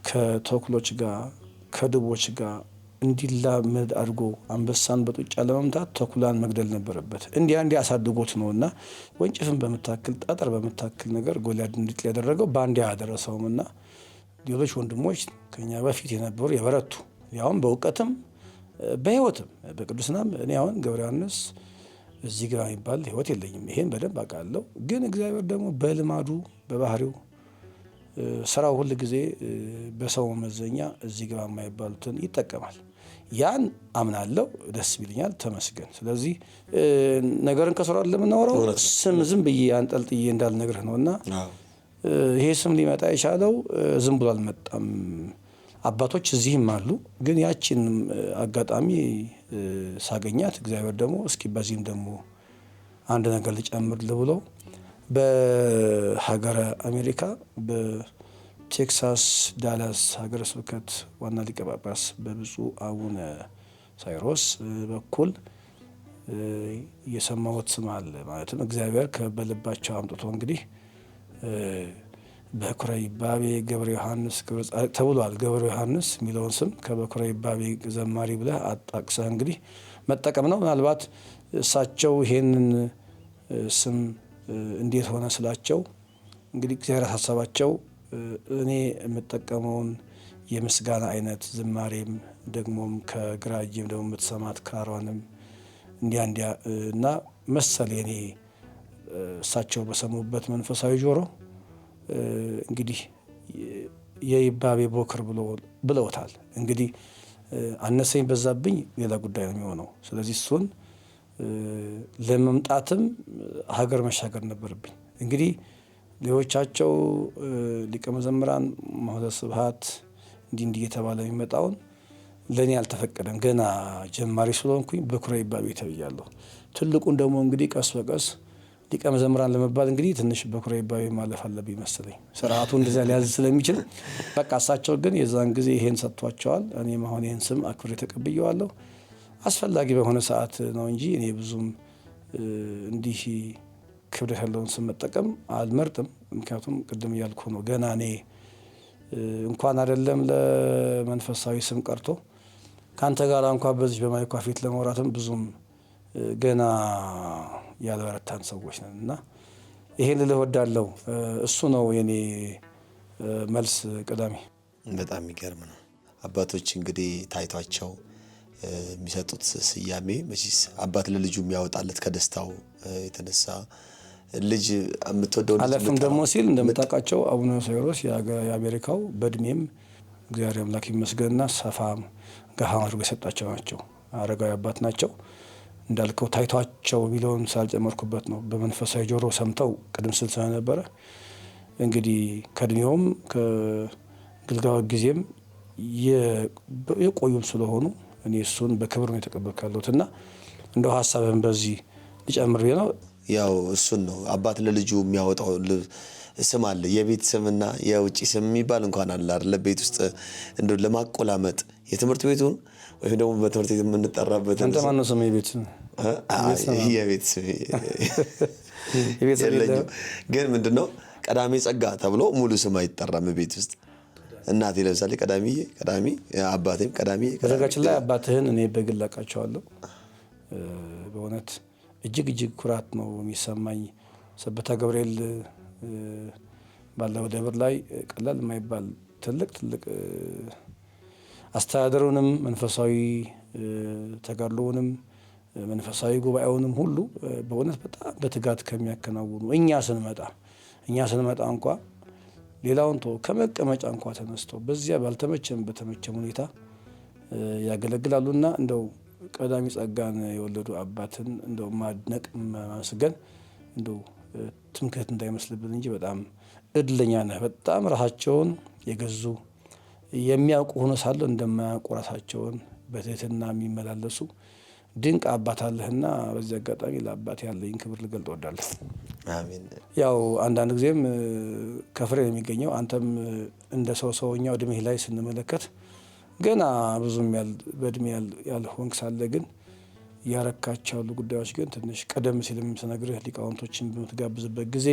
ከተኩሎች ጋር ከድቦች ጋር እንዲላመድ አድርጎ አንበሳን በጡጫ ለመምታት ተኩላን መግደል ነበረበት። እንዲህ አሳድጎት ነውና ወንጭፍን በምታክል ጠጠር በምታክል ነገር ጎልያድን እንዲጥል ያደረገው በአንዴ አያደረሰውምና ሌሎች ወንድሞች ከኛ በፊት የነበሩ የበረቱ ያውም በእውቀትም በህይወትም በቅዱስናም እኔ አሁን ገብረ ዮሐንስ እዚህ ጋር የሚባል ህይወት የለኝም። ይሄን በደንብ አውቃለሁ። ግን እግዚአብሔር ደግሞ በልማዱ በባህሪው ስራው ሁል ጊዜ በሰው መመዘኛ እዚህ ጋር የማይባሉትን ይጠቀማል። ያን አምናለሁ፣ ደስ ይለኛል፣ ተመስገን። ስለዚህ ነገርን ከስራ ለምናወራው ስም ዝም ብዬ አንጠልጥዬ እንዳልነግርህ ነውና ይሄ ስም ሊመጣ የቻለው ዝም ብሎ አልመጣም። አባቶች እዚህም አሉ። ግን ያችን አጋጣሚ ሳገኛት እግዚአብሔር ደግሞ እስኪ በዚህም ደግሞ አንድ ነገር ልጨምር ብሎ በሀገረ አሜሪካ በቴክሳስ ዳላስ ሀገረ ስብከት ዋና ሊቀ ጳጳስ በብፁዕ አቡነ ሳይሮስ በኩል የሰማሁት ስም አለ። ማለትም እግዚአብሔር በልባቸው አምጥቶ እንግዲህ በኩረ ይባቤ ገብረ ዮሐንስ ተብሏል። ገብረ ዮሐንስ የሚለውን ስም ከበኩረ ይባቤ ዘማሪ ብለህ አጣቅሰህ እንግዲህ መጠቀም ነው። ምናልባት እሳቸው ይሄንን ስም እንዴት ሆነ ስላቸው እንግዲህ እግዚአብሔር ሀሳባቸው እኔ የምጠቀመውን የምስጋና አይነት ዝማሬም ደግሞም ከግራ እጄም ደግሞ የምትሰማት ክራሯንም እንዲያ እና መሰል የኔ እሳቸው በሰሙበት መንፈሳዊ ጆሮ እንግዲህ የይባቤ ቦክር ብለውታል። እንግዲህ አነሰኝ በዛብኝ ሌላ ጉዳይ ነው የሚሆነው። ስለዚህ እሱን ለመምጣትም ሀገር መሻገር ነበረብኝ። እንግዲህ ሌሎቻቸው ሊቀ መዘምራን ማህደረ ስብሐት እንዲህ እየተባለ የሚመጣውን ለእኔ አልተፈቀደም። ገና ጀማሪ ስለሆንኩኝ በኩረ ይባቤ ተብያለሁ። ትልቁን ደግሞ እንግዲህ ቀስ በቀስ ሊቀ መዘምራን ለመባል እንግዲህ ትንሽ በኩረ ይባቤ ማለፍ አለብኝ መሰለኝ፣ ስርዓቱ እንደዚያ ሊያዝ ስለሚችል። በቃ እሳቸው ግን የዛን ጊዜ ይሄን ሰጥቷቸዋል። እኔም አሁን ይሄን ስም አክብሬ ተቀብዬዋለሁ። አስፈላጊ በሆነ ሰዓት ነው እንጂ እኔ ብዙም እንዲህ ክብደት ያለውን ስም መጠቀም አልመርጥም። ምክንያቱም ቅድም እያልኩ ነው ገና እኔ እንኳን አይደለም ለመንፈሳዊ ስም ቀርቶ ከአንተ ጋር እንኳን በዚህ በማይኳ ፊት ለመውራትም ብዙም ገና ያልበረታን ሰዎች ነን እና ይሄን ልልህ እወዳለሁ። እሱ ነው የኔ መልስ። ቀዳሚ በጣም የሚገርም ነው። አባቶች እንግዲህ ታይቷቸው የሚሰጡት ስያሜ መቼስ አባት ለልጁ የሚያወጣለት ከደስታው የተነሳ ልጅ የምትወደው ልጅ አለፍም ደግሞ ሲል እንደምታውቃቸው አቡነ ሳይሮስ የአሜሪካው በእድሜም እግዚአብሔር አምላክ ይመስገንና ሰፋ ገሃ አድርጎ የሰጣቸው ናቸው። አረጋዊ አባት ናቸው። እንዳልከው ታይቷቸው የሚለውን ሳልጨመርኩበት ነው። በመንፈሳዊ ጆሮ ሰምተው ቅድም ስል ስለነበረ እንግዲህ ከእድሜውም ከግልጋሎት ጊዜም የቆዩም ስለሆኑ እኔ እሱን በክብር ነው የተቀበልኩ ያለሁት እና እንደው ሀሳብህን በዚህ ሊጨምር ነው። ያው እሱን ነው አባት ለልጁ የሚያወጣው ስም አለ። የቤት ስምና የውጭ ስም የሚባል እንኳን አለ አይደል? ቤት ውስጥ እንደው ለማቆላመጥ የትምህርት ቤቱን ወይም ደግሞ በትምህርት ቤት የምንጠራበት አንተ ማነው ስም? የቤት ስም የቤት ስም ግን ምንድነው ቀዳሜ ጸጋ ተብሎ ሙሉ ስም አይጠራም ቤት ውስጥ። እናቴ ለምሳሌ ቀዳሚ አባቴም ቀዳሚ። በዘጋችን ላይ አባትህን እኔ በግል አውቃቸዋለሁ። በእውነት እጅግ ኩራት ነው የሚሰማኝ። ሰበታ ገብርኤል ባለው ደብር ላይ ቀላል የማይባል ትልቅ አስተዳደሩንም መንፈሳዊ ተጋድሎውንም መንፈሳዊ ጉባኤውንም ሁሉ በእውነት በጣም በትጋት ከሚያከናውኑ እኛ ስንመጣ እንኳ ሌላውን ተው ከመቀመጫ እንኳ ተነስተው በዚያ ባልተመቸም በተመቸም ሁኔታ ያገለግላሉና እንደው ቀዳሚ ጸጋን የወለዱ አባትን እንደው ማድነቅ ማመስገን እንደው ትምክህት እንዳይመስልብን እንጂ በጣም እድለኛ ነህ። በጣም ራሳቸውን የገዙ የሚያውቁ ሆኖ ሳለ እንደማያውቁ ራሳቸውን በትህትና የሚመላለሱ ድንቅ አባት አለህና በዚህ አጋጣሚ ለአባት ያለኝ ክብር ልገልጥ እወዳለሁ። አሜን። ያው አንዳንድ ጊዜም ከፍሬ የሚገኘው አንተም እንደ ሰውኛው እድሜህ ላይ ስንመለከት ገና ብዙም በእድሜ ያልሆንክ ሳለ ግን ያረካቸው ያሉ ጉዳዮች ግን ትንሽ ቀደም ሲል የምትነግርህ ሊቃውንቶችን በምትጋብዝበት ጊዜ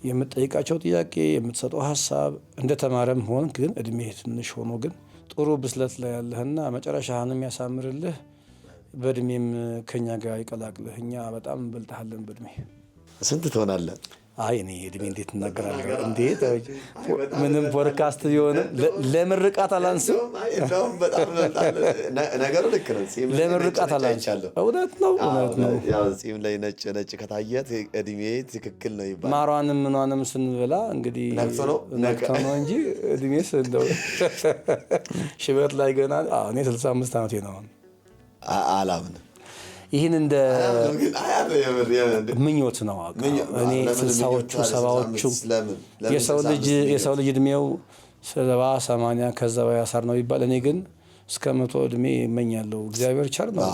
የምትጠይቃቸው ጥያቄ የምትሰጠው ሀሳብ እንደተማረም ሆን ግን እድሜ ትንሽ ሆኖ ግን ጥሩ ብስለት ላይ ያለህና መጨረሻህንም ያሳምርልህ። በእድሜም ከኛ ጋር ይቀላቅልህ። እኛ በጣም እንበልጥሃለን በእድሜ። ስንት ትሆናለህ? አይ እኔ እድሜ እንዴት እናገራለሁ? እንዴት ምንም ፖድካስት ቢሆንም ለምርቃት አላንስም። ነገሩ ልክ ነው። ለምርቃት አላንስም። እውነት ነው። ያው ጺም ላይ ነጭ ከታየ እድሜ ትክክል ነው ይባላል። ማሯንም ምኗንም ስንበላ እንግዲህ ነቅቶ ነው እንጂ እድሜስ እንደው ሽበት ላይ ገና እኔ 65 ዓመቴ ነው። አላምንም። ይህን እንደ ምኞት ነው። እኔ 60ዎቹ 70ዎቹ የሰው ልጅ እድሜው 70 80 ከዛ ያሳር ነው ይባል። እኔ ግን እስከ 100 እድሜ እመኛለሁ። እግዚአብሔር ቸር ነው።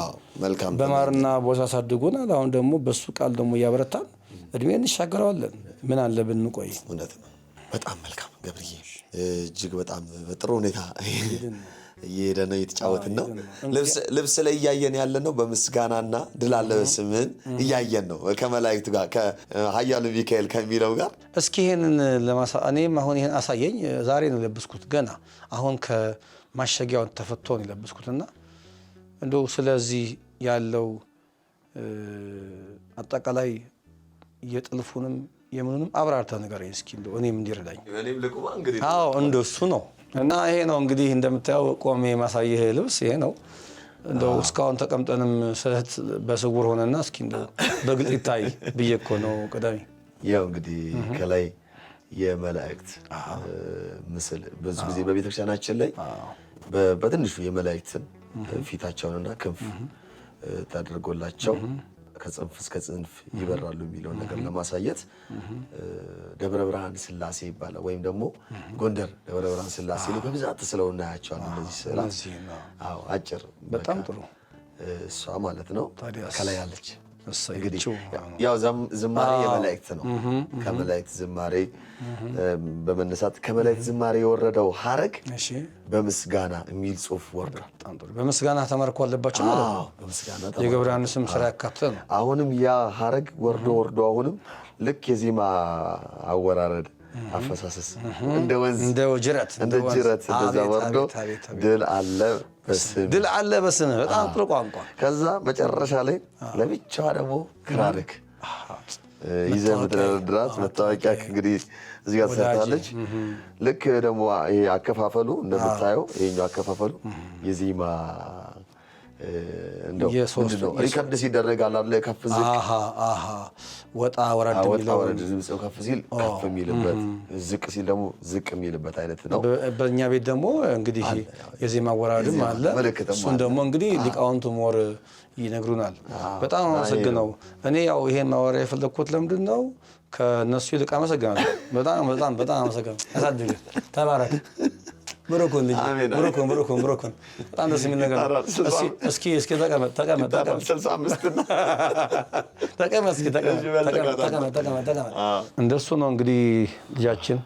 በማርና ቦዛ አሳድጎናል። አሁን ደግሞ በሱ ቃል ደግሞ እያበረታን እድሜ እንሻገረዋለን። ምን አለ ብንቆይ። እውነት ነው። በጣም መልካም ገብርዬ፣ እጅግ በጣም በጥሩ ሁኔታ እየሄደ ነው፣ እየተጫወትን ነው። ልብስ ላይ እያየን ያለ ነው። በምስጋናና ድል አለ በስምህን እያየን ነው ከመላእክቱ ጋር ከኃያሉ ሚካኤል ከሚለው ጋር። እስኪ ይሄንን እኔም አሁን ይሄን አሳየኝ። ዛሬ ነው የለበስኩት። ገና አሁን ከማሸጊያውን ተፈቶ ነው የለበስኩትና እንደው ስለዚህ ያለው አጠቃላይ የጥልፉንም የምኑንም አብራርታ ንገረኝ እስኪ እንደው እኔም እንዲረዳኝ። አዎ እንደሱ ነው። እና ይሄ ነው እንግዲህ እንደምታየው ቆሜ ማሳየህ ልብስ ይሄ ነው። እንደው እስካሁን ተቀምጠንም ስህተት በስውር ሆነና እስኪ እንደው በግልጽ ይታይ ብዬ እኮ ነው ቀዳሚ። ያው እንግዲህ ከላይ የመላእክት ምስል ብዙ ጊዜ በቤተክርስቲያናችን ላይ በትንሹ የመላእክትን ፊታቸውንና ክንፍ ተደርጎላቸው ከጽንፍ እስከ ጽንፍ ይበራሉ የሚለውን ነገር ለማሳየት ደብረ ብርሃን ስላሴ ይባላል። ወይም ደግሞ ጎንደር ደብረ ብርሃን ስላሴ ላይ በብዛት ስለው እናያቸዋለን። እነዚህ ስዕላት አጭር በጣም ጥሩ እሷ ማለት ነው ከላይ አለች። እንግዲህ ያው ዝማሬ የመላእክት ነው። ከመላእክት ዝማሬ በመነሳት ከመላእክት ዝማሬ የወረደው ሐረግ በምስጋና የሚል ጽሑፍ ወርዷል። በምስጋና ተመርኮ አለባቸው ማለት ነው። በምስጋና የገብረ ዮሐንስም ስራ ያካተተ ነው። አሁንም ያ ሐረግ ወርዶ አሁንም ልክ የዜማ አወራረድ አፈሳሰስ እንደ ወንዝ እንደ ጅረት እንደዛ ወርዶ ድል አለ በስምህ በጣም ጥሩ ቋንቋ። ከዛ መጨረሻ ላይ ለብቻዋ ደግሞ ክራርክ ይዘህ የምትደረድራት መታወቂያ እንግዲህ እዚህ ጋር ተሰርታለች። ልክ ደግሞ ይሄ አከፋፈሉ እንደምታየው ይሄኛው አከፋፈሉ የዜማ እንደው ምንድነው ሪከርድ ሲደረግ አለ ከፍ ዝቅ ወጣ ወረድ የሚለው ድምፁ ከፍ ሲል ከፍ የሚልበት ዝቅ ሲል ደግሞ ዝቅ የሚልበት አይነት ነው። በእኛ ቤት ደግሞ እንግዲህ የዜማ አወራረድም አለ። እሱን ደግሞ እንግዲህ ሊቃውንቱ ሞር ይነግሩናል። በጣም አመሰግነው። እኔ ያው ይሄን ማወሪያ የፈለኩት ለምንድን ነው ከነሱ ይልቅ አመሰግናለሁ። በጣም አመሰግናለሁ። ያሳድግ ተባረክ። ብሩኩን ልጅ ብሩኩን በጣም ደስ የሚል ነገር ነው። እስኪ ተቀመጥ 65 እንደሱ ነው እንግዲህ ልጃችን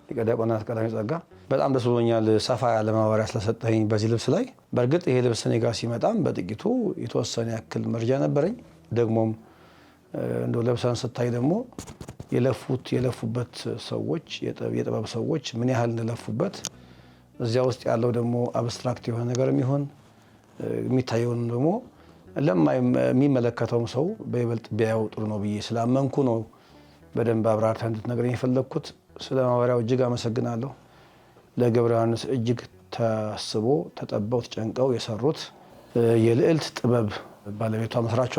ሊቀ ዲያቆናት ቀዳሚ ጸጋ በጣም ደስ ብሎኛል። ሰፋ ያለ ማብራሪያ ስለሰጠኝ በዚህ ልብስ ላይ። በእርግጥ ይሄ ልብስ እኔ ጋር ሲመጣም በጥቂቱ የተወሰነ ያክል መረጃ ነበረኝ። ደግሞም እንደው ለብሰን ስታይ ደግሞ የለፉበት ሰዎች የጥበብ ሰዎች ምን ያህል እንደለፉበት እዚያ ውስጥ ያለው ደግሞ አብስትራክት የሆነ ነገርም ይሁን የሚታየውን ደግሞ የሚመለከተውም ሰው በይበልጥ ቢያየው ጥሩ ነው ብዬ ስላመንኩ ነው በደንብ አብራርተህ እንድትነግረኝ የፈለግኩት። ስለ ማብራሪያው እጅግ አመሰግናለሁ። ለገብረ ዮሐንስ እጅግ ታስቦ ተጠበው ተጨንቀው የሰሩት የልዕልት ጥበብ ባለቤቷ መስራቿ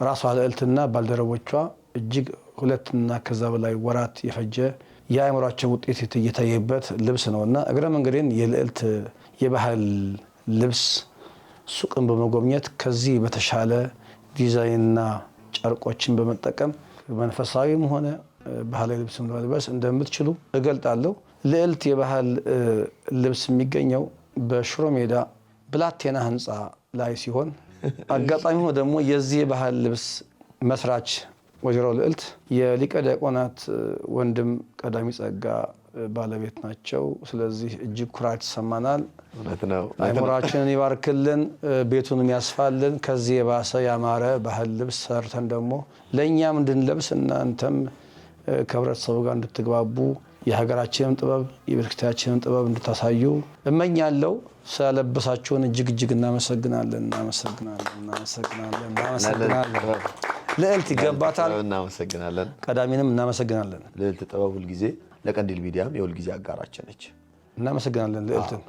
ራሷ ልዕልትና ባልደረቦቿ እጅግ 2 እና ከዛ በላይ ወራት የፈጀ የአእምሯቸው ውጤት እየታየበት ልብስ ነውና እግረ መንገዴን የልዕልት የባህል ልብስ ሱቅን በመጎብኘት ከዚህ በተሻለ ዲዛይንና ጨርቆችን በመጠቀም መንፈሳዊም ሆነ ባህላዊ ልብስ መልበስ እንደምትችሉ እገልጣለሁ። ልዕልት የባህል ልብስ የሚገኘው በሽሮ ሜዳ ብላቴና ህንፃ ላይ ሲሆን አጋጣሚ ሆኖ ደግሞ የዚህ የባህል ልብስ መስራች ወይዘሮ ልዕልት የሊቀ ዲያቆናት ወንድም ቀዳሚ ጸጋ ባለቤት ናቸው። ስለዚህ እጅግ ኩራት ይሰማናል። አእምሯችንን ይባርክልን፣ ቤቱንም ያስፋልን። ከዚህ የባሰ ያማረ ባህል ልብስ ሰርተን ደግሞ ለእኛም እንድንለብስ እናንተም ከህብረተሰቡ ጋር እንድትግባቡ የሀገራችንን ጥበብ የቤተክርስቲያናችንን ጥበብ እንድታሳዩ እመኛለሁ። ስለለበሳችሁን እጅግ እናመሰግናለን። ልዕልት ይገባታል። እናመሰግናለን። ቀዳሚንም እናመሰግናለን። ልዕልት ጥበብ ሁልጊዜ ለቀንዲል ሚዲያም የሁልጊዜ አጋራችን ነች። እናመሰግናለን ልዕልትን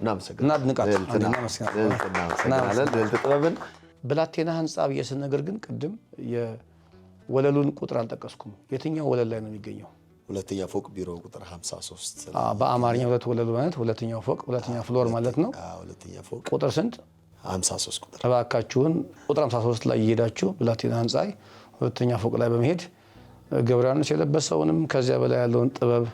እናድንቃት። እናመሰግናለን ልዕልት ጥበብን። ብላቴና ህንፃ ብዬ ስነግር ግን ቅድም የወለሉን ቁጥር አልጠቀስኩም። የትኛው ወለል ላይ ነው የሚገኘው? ሁለተኛ ፎቅ ቢሮ ቁጥር 53። በአማርኛ ሁለት ወለሉ ማለት ሁለተኛው ፎቅ ሁለተኛ ፍሎር ማለት ነው። ሁለተኛ ፎቅ ቁጥር ስንት? 53 ቁጥር። እባካችሁን ቁጥር 53 ላይ እየሄዳችሁ ብላቴና ህንፃ ሁለተኛ ፎቅ ላይ በመሄድ ገብረ ዮሐንስ የለበሰውንም ከዚያ በላይ ያለውን ጥበብ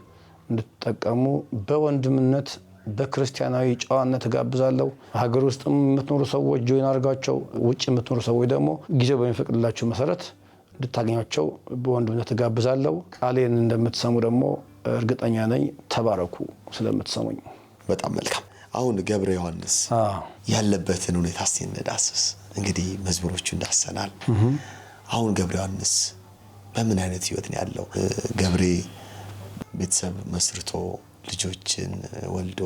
እንድትጠቀሙ በወንድምነት በክርስቲያናዊ ጨዋነት ጋብዛለሁ። ሀገር ውስጥም የምትኖሩ ሰዎች ጆይን አድርጋቸው፣ ውጭ የምትኖሩ ሰዎች ደግሞ ጊዜው በሚፈቅድላችሁ መሰረት እንድታገኟቸው በወንድምነት ጋብዛለሁ። ቃሌን እንደምትሰሙ ደግሞ እርግጠኛ ነኝ። ተባረኩ ስለምትሰሙኝ። በጣም መልካም። አሁን ገብረ ዮሐንስ ያለበትን ሁኔታ እስቲ እንዳስስ። እንግዲህ መዝሙሮቹ እንዳሰናል። አሁን ገብረ ዮሐንስ በምን አይነት ህይወት ነው ያለው? ገብሬ ቤተሰብ መስርቶ ልጆችን ወልዶ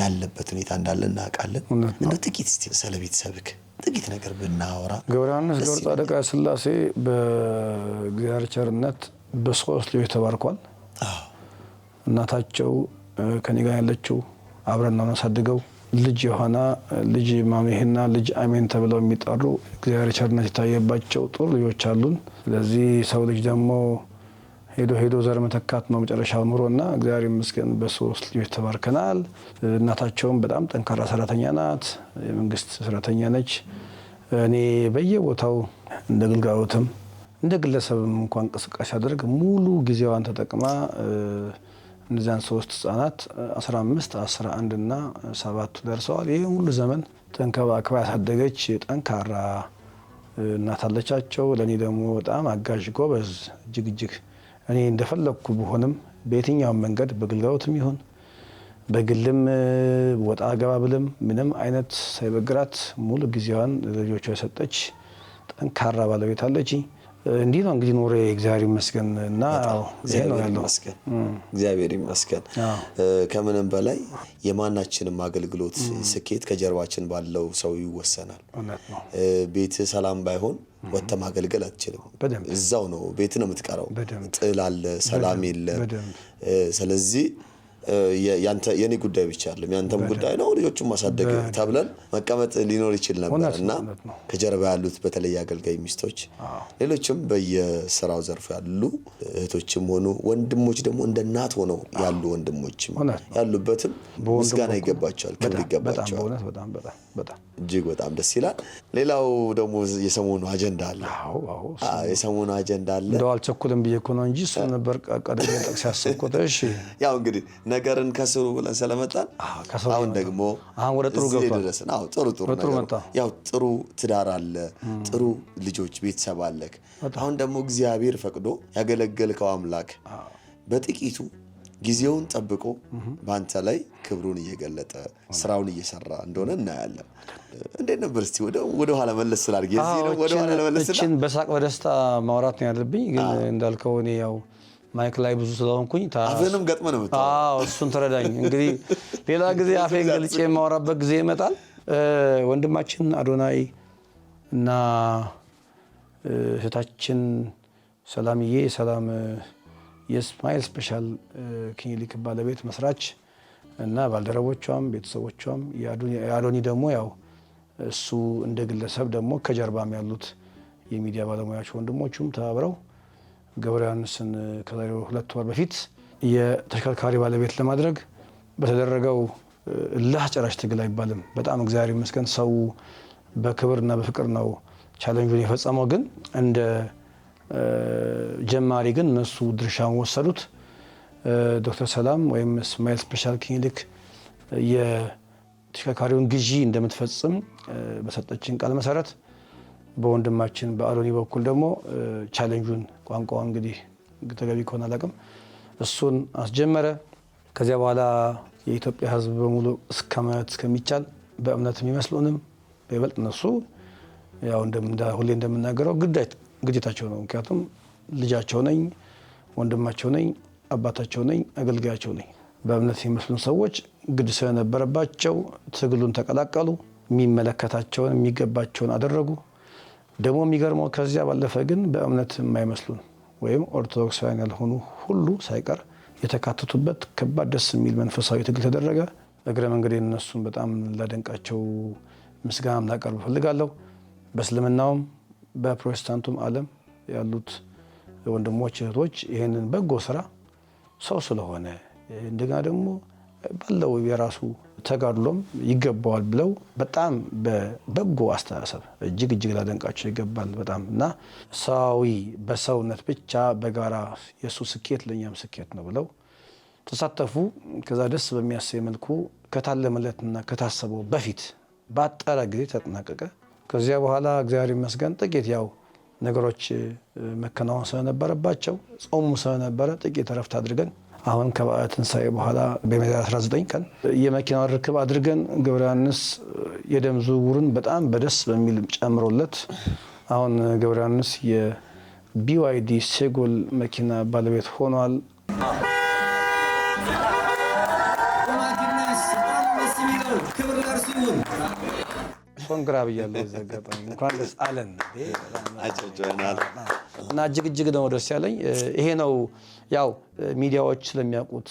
ያለበት ሁኔታ እንዳለ እናውቃለን። እንደው ጥቂት እስቲ ስለ ቤተሰብክ ጥቂት ነገር ብናወራ። ገብረ ዮሐንስ ገብረ ጻድቃ ሥላሴ በእግዚአብሔር ቸርነት በ3 ልጆች ተባርኳል። እናታቸው ከኔ ጋር ያለችው አብረን ነው ያሳደገው። ልጅ ዮሐና፣ ልጅ ማሜህና ልጅ አሜን ተብለው የሚጠሩ እግዚአብሔር ቸርነት የታየባቸው ጥሩ ልጆች አሉን። ስለዚህ ሰው ልጅ ደግሞ ሄዶ ዘር መተካት ነው መጨረሻው ኑሮና እግዚአብሔር ይመስገን በ3 ልጆች ተባርከናል። እናታቸውም በጣም ጠንካራ ሰራተኛ ናት፣ የመንግስት ሰራተኛ ነች። እኔ በየቦታው እንደ ግልጋሎትም እንደ ግለሰብም እንኳን እንቅስቃሴ አደርግ ሙሉ ጊዜዋን ተጠቅማ እነዚያን 3 ህፃናት 15፣ 11 እና 7 ደርሰዋል። ይህ ሁሉ ዘመን ተንከባክባ ያሳደገች ጠንካራ እናት አለቻቸው። ለእኔ ደግሞ በጣም አጋዥ ጎበዝ፣ እጅግ እኔ እንደፈለግኩ ብሆንም በየትኛውም መንገድ በግልጋሎትም ይሁን በግልም ወጣ ገባ ብልም ምንም አይነት ሳይበግራት ሙሉ ጊዜዋን ለልጆቿ የሰጠች ጠንካራ ባለቤት አለች። እንዲህ ነው እንግዲህ ኖሬ እግዚአብሔር ይመስገን እና ይሄ ነው ያለው። እግዚአብሔር ይመስገን። ከምንም በላይ የማናችንም አገልግሎት ስኬት ከጀርባችን ባለው ሰው ይወሰናል። ቤት ሰላም ባይሆን ወጥተህ ማገልገል አትችልም። እዛው ነው ቤት ነው የምትቀረው። ጥል አለ፣ ሰላም የለም። ስለዚህ የኔ ጉዳይ ብቻ አይደለም ያንተም ጉዳይ ነው ልጆቹን ማሳደግ ተብለን መቀመጥ ሊኖር ይችል ነበርና ከጀርባ ያሉት በተለይ አገልጋይ ሚስቶች ሌሎችም በየስራው ዘርፍ ያሉ እህቶችም ሆኑ ወንድሞች ደግሞ እንደ እናት ሆነው ያሉ ወንድሞችም ያሉበትም ምስጋና ይገባቸዋል፣ ክብር ይገባቸዋል። በጣም እጅግ በጣም ደስ ይላል። ሌላው ደግሞ የሰሞኑ አጀንዳ አለ። የሰሞኑ አጀንዳ አለ። እንደው አልቸኩልም ብዬ እኮ ነው እንጂ እሱ ነበር ቀደም ጠቅስ ያሰብኩት። እሺ ያው እንግዲህ ነገርን ከስሩ ብለን ስለመጣን አሁን ደግሞ ወደ ጥሩ ገብቷል። ጥሩ ያው ጥሩ ትዳር አለ፣ ጥሩ ልጆች ቤተሰብ አለክ። አሁን ደግሞ እግዚአብሔር ፈቅዶ ያገለገልከው አምላክ በጥቂቱ ጊዜውን ጠብቆ ባንተ ላይ ክብሩን እየገለጠ ስራውን እየሰራ እንደሆነ እናያለን። እንዴት ነበር? እስቲ ወደ ኋላ መለስ ስላድርግ የዚህ ነው ወደ ኋላ መለስና እቺን በሳቅ በደስታ ማውራት ነው ያለብኝ። ግን እንዳልከው እኔ ያው ማይክ ላይ ብዙ ስለሆንኩኝ አፍንም ገጥመ ነው እሱን ተረዳኝ። እንግዲህ ሌላ ጊዜ አፌን ገልጬ የማወራበት ጊዜ ይመጣል። ወንድማችን አዶናይ እና እህታችን ሰላምዬ ሰላም የስማይል ስፔሻል ክሊኒክ ባለቤት መስራች እና ባልደረቦቿም ቤተሰቦቿም የአዶኒ ደግሞ ያው እሱ እንደ ግለሰብ ደግሞ ከጀርባም ያሉት የሚዲያ ባለሙያዎች ወንድሞቹም ተባብረው ገብረ ዮሐንስን ከዛሬ 2 ወር በፊት የተሽከርካሪ ባለቤት ለማድረግ በተደረገው እልህ አስጨራሽ ትግል አይባልም። በጣም እግዚአብሔር ይመስገን ሰው በክብርና በፍቅር ነው ቻሌንጁን የፈጸመው። ግን እንደ ጀማሪ ግን እነሱ ድርሻውን ወሰዱት። ዶክተር ሰላም ወይም ስማይል ስፔሻል ክሊኒክ የተሽከርካሪውን ግዢ እንደምትፈጽም በሰጠችን ቃል መሰረት በወንድማችን በአዶኒ በኩል ደግሞ ቻሌንጁን ቋንቋውን እንግዲህ ተገቢ ከሆነ አላውቅም እሱን አስጀመረ። ከዚያ በኋላ የኢትዮጵያ ሕዝብ በሙሉ እስከሚቻል በእምነት የሚመስሉንም በይበልጥ እነሱ ያው ሁሌ እንደምናገረው ግዴታቸው ነው። ምክንያቱም ልጃቸው ነኝ፣ ወንድማቸው ነኝ፣ አባታቸው ነኝ፣ አገልጋያቸው ነኝ። በእምነት የሚመስሉን ሰዎች ግድ ስለነበረባቸው ትግሉን ተቀላቀሉ። የሚመለከታቸውን የሚገባቸውን አደረጉ። ደግሞ የሚገርመው ከዚያ ባለፈ ግን በእምነት የማይመስሉን ወይም ኦርቶዶክሳውያን ያልሆኑ ሁሉ ሳይቀር የተካተቱበት ከባድ ደስ የሚል መንፈሳዊ ትግል ተደረገ። እግረ መንገዴን እነሱን በጣም ላደንቃቸው ምስጋና ላቀርብ እፈልጋለሁ። በእስልምናውም በፕሮቴስታንቱም ዓለም ያሉት ወንድሞች እህቶች ይህንን በጎ ስራ ሰው ስለሆነ እንደገና ደግሞ ባለው የራሱ ተጋድሎም ይገባዋል ብለው በጣም በበጎ አስተሳሰብ እጅግ ላደንቃቸው ይገባል በጣም እና ሰዋዊ በሰውነት ብቻ በጋራ የሱ ስኬት ለኛም ስኬት ነው ብለው ተሳተፉ። ከዛ ደስ በሚያሰኝ መልኩ ከታለመለትና ከታሰበው በፊት ባጠረ ጊዜ ተጠናቀቀ። ከዚያ በኋላ እግዚአብሔር ይመስገን ጥቂት ያው ነገሮች መከናወን ስለነበረባቸው ጾሙ ስለነበረ ጥቂት እረፍት አድርገን አሁን ከበዓለ ትንሣኤ በኋላ በሚያዝያ 19 ቀን የመኪናው ርክብ አድርገን ገብረ ዮሐንስ የደም ዝውውርን በጣም በደስ በሚል ጨምሮለት አሁን ገብረ ዮሐንስ የቢዋይዲ ሴጎል መኪና ባለቤት ሆኗል። ኮንግራ ብያለሁ። ዘጋጣኝ እንኳን ደስ አለን እና እጅግ ነው ደስ ያለኝ። ይሄ ነው ያው ሚዲያዎች ስለሚያውቁት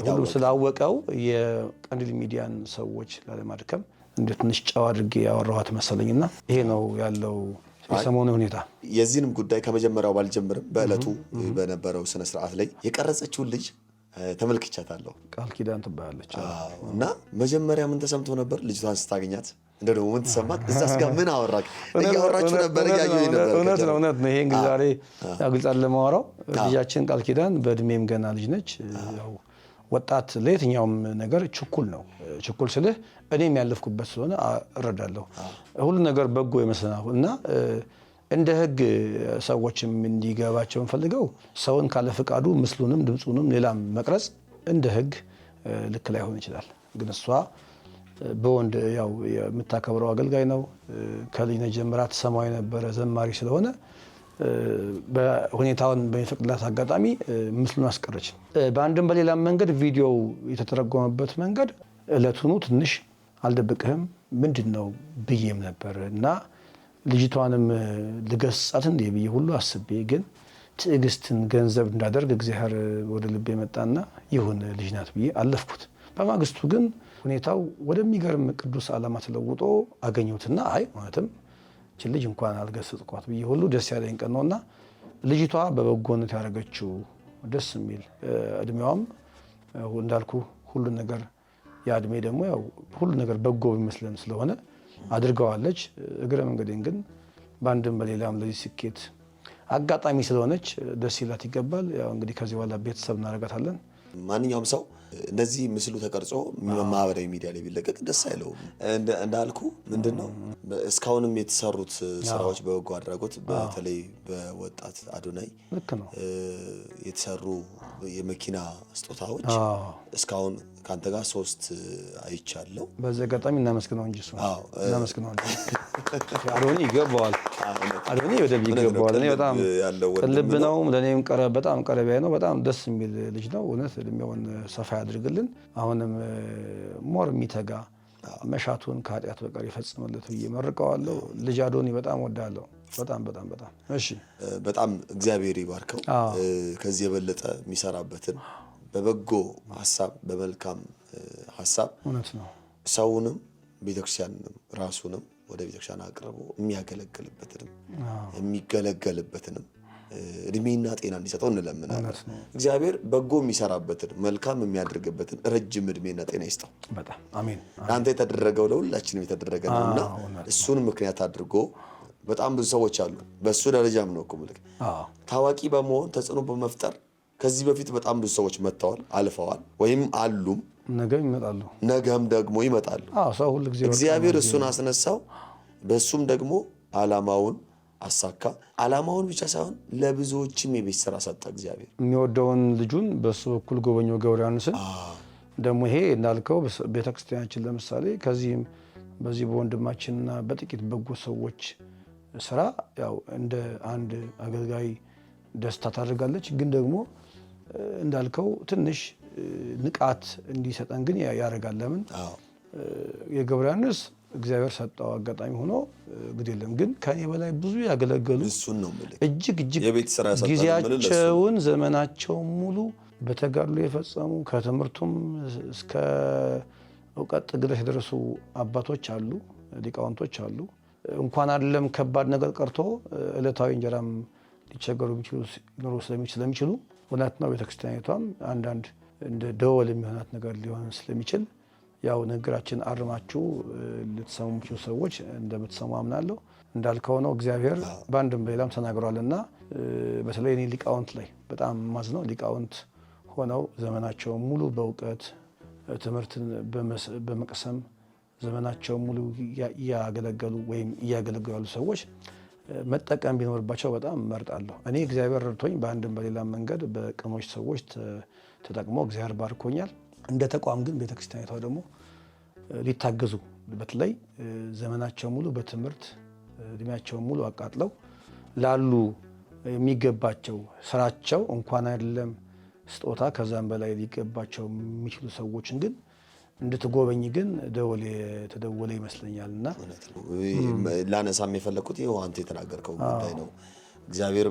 ሁሉ ስላወቀው የቀንዲል ሚዲያን ሰዎች ላለማድከም እንደ ትንሽ ጨዋ አድርጌ ያወራኋት መሰለኝና ይሄ ነው ያለው የሰሞኑ ሁኔታ። የዚህንም ጉዳይ ከመጀመሪያው ባልጀምርም በእለቱ በነበረው ስነ ስርዓት ላይ የቀረጸችውን ልጅ ተመልክቻታለሁ። ቃል ኪዳን ትባላለች እና መጀመሪያ ምን ተሰምቶ ነበር ልጅቷን ስታገኛት? እንደ ደግሞ ምን ተሰማት? እዛስ ጋር ምን አወራክ? እያወራችሁ ነበር እያየሁኝ ነበር። እውነት ነው። ይሄ እንግዲህ ዛሬ አግልጻን ለማወራው ልጃችን ቃል ኪዳን በእድሜም ገና ልጅ ነች። ያው ወጣት ለየትኛውም ነገር ችኩል ነው። ችኩል ስልህ እኔም ያለፍኩበት ስለሆነ እረዳለሁ። ሁሉ ነገር በጎ ይመስለናል እና እንደ ሕግ ሰዎችም እንዲገባቸው እንፈልገው ሰውን ካለ ፍቃዱ ምስሉንም ድምፁንም ሌላም መቅረጽ እንደ ሕግ ልክ ላይሆን ይችላል። ግን እሷ በወንድ ያው የምታከብረው አገልጋይ ነው። ከልጅነት ጀምራ ተሰማው የነበረ ዘማሪ ስለሆነ በሁኔታውን በሚፈቅድላት አጋጣሚ ምስሉን አስቀረች። በአንድም በሌላም መንገድ ቪዲዮው የተተረጎመበት መንገድ እለቱኑ ትንሽ አልደብቅህም ምንድን ነው ብዬም ነበር እና ልጅቷንም ልገስጻት እንዴ ብዬ ሁሉ አስቤ ግን ትዕግስትን ገንዘብ እንዳደርግ እግዚአብሔር ወደ ልቤ መጣና ይሁን ልጅ ናት ብዬ አለፍኩት። በማግስቱ ግን ሁኔታው ወደሚገርም ቅዱስ ዓላማ ተለውጦ አገኘሁትና አይ ማለትም እቺ ልጅ እንኳን አልገሰጽኳት ብዬ ሁሉ ደስ ያለኝ ቀን ነውና ልጅቷ በበጎነት ያደረገችው ደስ የሚል እድሜዋም እንዳልኩ ሁሉ ነገር ያ እድሜ ደግሞ ያው ሁሉ ነገር በጎ ቢመስለን ስለሆነ አድርገዋለች። እግረ መንገዴን ግን በአንድም በሌላም ለዚህ ስኬት አጋጣሚ ስለሆነች ደስ ይላት ይገባል። ያው እንግዲህ ከዚህ በኋላ ቤተሰብ እናደርጋታለን። ማንኛውም ሰው እንደዚህ ምስሉ ተቀርጾ ማህበራዊ ሚዲያ ላይ ቢለቀቅ ደስ አይለውም። እንዳልኩ ምንድነው እስካሁንም የተሰሩት ስራዎች በበጎ አድራጎት በተለይ በወጣት አዶናይ ልክ ነው የተሰሩ የመኪና ስጦታዎች እስካሁን ካንተ ጋር 3 አይቻለሁ። በዚህ አጋጣሚ እናመስግነው እንጂ እሱ እናመስግነው እንጂ አዶኒ ይገባዋል። አዶኒ ወደብ ይገባዋል። እኔ በጣም ቅልብ ነው ለኔም በጣም ቀረቢያ ነው። በጣም ደስ የሚል ልጅ ነው። እውነት እድሜውን ሰፋ ያድርግልን። አሁንም ሞር የሚተጋ መሻቱን ከኃጢአት በቀር ይፈጽምለት ብዬ መርቀዋለሁ። ልጅ አዶኒ በጣም ወዳለሁ። በጣም በጣም በጣም እሺ፣ በጣም እግዚአብሔር ይባርከው። ከዚህ የበለጠ የሚሰራበትን በበጎ ሐሳብ በመልካም ሐሳብ እውነት ነው ሰውንም ቤተክርስቲያንንም ራሱንም ወደ ቤተክርስቲያን አቅርቦ የሚያገለግልበትንም የሚገለገልበትንም እድሜና ጤና እንዲሰጠው እንለምናለን። እግዚአብሔር በጎ የሚሰራበትን መልካም የሚያደርግበትን ረጅም እድሜና ጤና ይስጠው። በጣም አሜን። አንተ የተደረገው ለሁላችንም የተደረገ ነውና እሱን ምክንያት አድርጎ በጣም ብዙ ሰዎች አሉ። በሱ ደረጃም ነው እኮ ማለት ታዋቂ በመሆን ተጽዕኖ በመፍጠር ከዚህ በፊት በጣም ብዙ ሰዎች መጥተዋል፣ አልፈዋል፣ ወይም አሉም ነገም ይመጣሉ፣ ነገም ደግሞ ይመጣሉ። ሰው ሁሉ ጊዜ እግዚአብሔር እሱን አስነሳው፣ በሱም ደግሞ ዓላማውን አሳካ። ዓላማውን ብቻ ሳይሆን ለብዙዎችም የቤት ስራ ሰጠ። እግዚአብሔር የሚወደውን ልጁን በሱ በኩል ጎበኘው ገብረ ዮሐንስን። ደግሞ ይሄ እንዳልከው ቤተክርስቲያናችን ለምሳሌ ከዚህም በዚህ በወንድማችንና በጥቂት በጎ ሰዎች ስራ ያው እንደ አንድ አገልጋይ ደስታ ታደርጋለች። ግን ደግሞ እንዳልከው ትንሽ ንቃት እንዲሰጠን ግን ያደርጋል። ለምን የገብረ ዮሐንስ እግዚአብሔር ሰጠው አጋጣሚ ሆኖ ግዴለም ግን ከኔ በላይ ብዙ ያገለገሉ እሱን ነው ማለት እጅግ ጊዜያቸውን ዘመናቸውን ሙሉ በተጋድሎ የፈጸሙ ከትምህርቱም እስከ እውቀት ድረስ የደረሱ አባቶች አሉ፣ ሊቃውንቶች አሉ። እንኳን አይደለም ከባድ ነገር ቀርቶ ዕለታዊ እንጀራም ሊቸገሩ ሊኖሩ ስለሚችሉ እውነት ነው። ቤተክርስቲያኒቷም አንዳንድ እንደ ደወል የሚሆናት ነገር ሊሆን ስለሚችል ያው ንግግራችን አርማችሁ ልትሰሙ የምትችሉ ሰዎች እንደምትሰሙ አምናለሁ። እንዳልከው ነው እግዚአብሔር በአንድም በሌላም ተናግሯልና በተለይ እኔ ሊቃውንት ላይ በጣም ማዝነው ሊቃውንት ሆነው ዘመናቸውን ሙሉ በእውቀት ትምህርትን በመቅሰም ዘመናቸውን ሙሉ እያገለገሉ ወይም እያገለገሉ ያሉ ሰዎች መጠቀም ቢኖርባቸው በጣም መርጣለሁ። እኔ እግዚአብሔር ረድቶኝ በአንድም በሌላም መንገድ በቅኖች ሰዎች ተጠቅሞ እግዚአብሔር ባርኮኛል። እንደ ተቋም ግን ቤተክርስቲያኒቷ ደግሞ ሊታገዙ በተለይ ዘመናቸው ሙሉ በትምህርት እድሜያቸውን ሙሉ አቃጥለው ላሉ የሚገባቸው ስራቸው እንኳን አይደለም ስጦታ ከዛም በላይ ሊገባቸው የሚችሉ ሰዎችን ግን እንድትጎበኝ ግን ተደወለ ይመስለኛልና ላነሳም የፈለኩት ይሄው አንተ የተናገርከው ጉዳይ ነው። እግዚአብሔር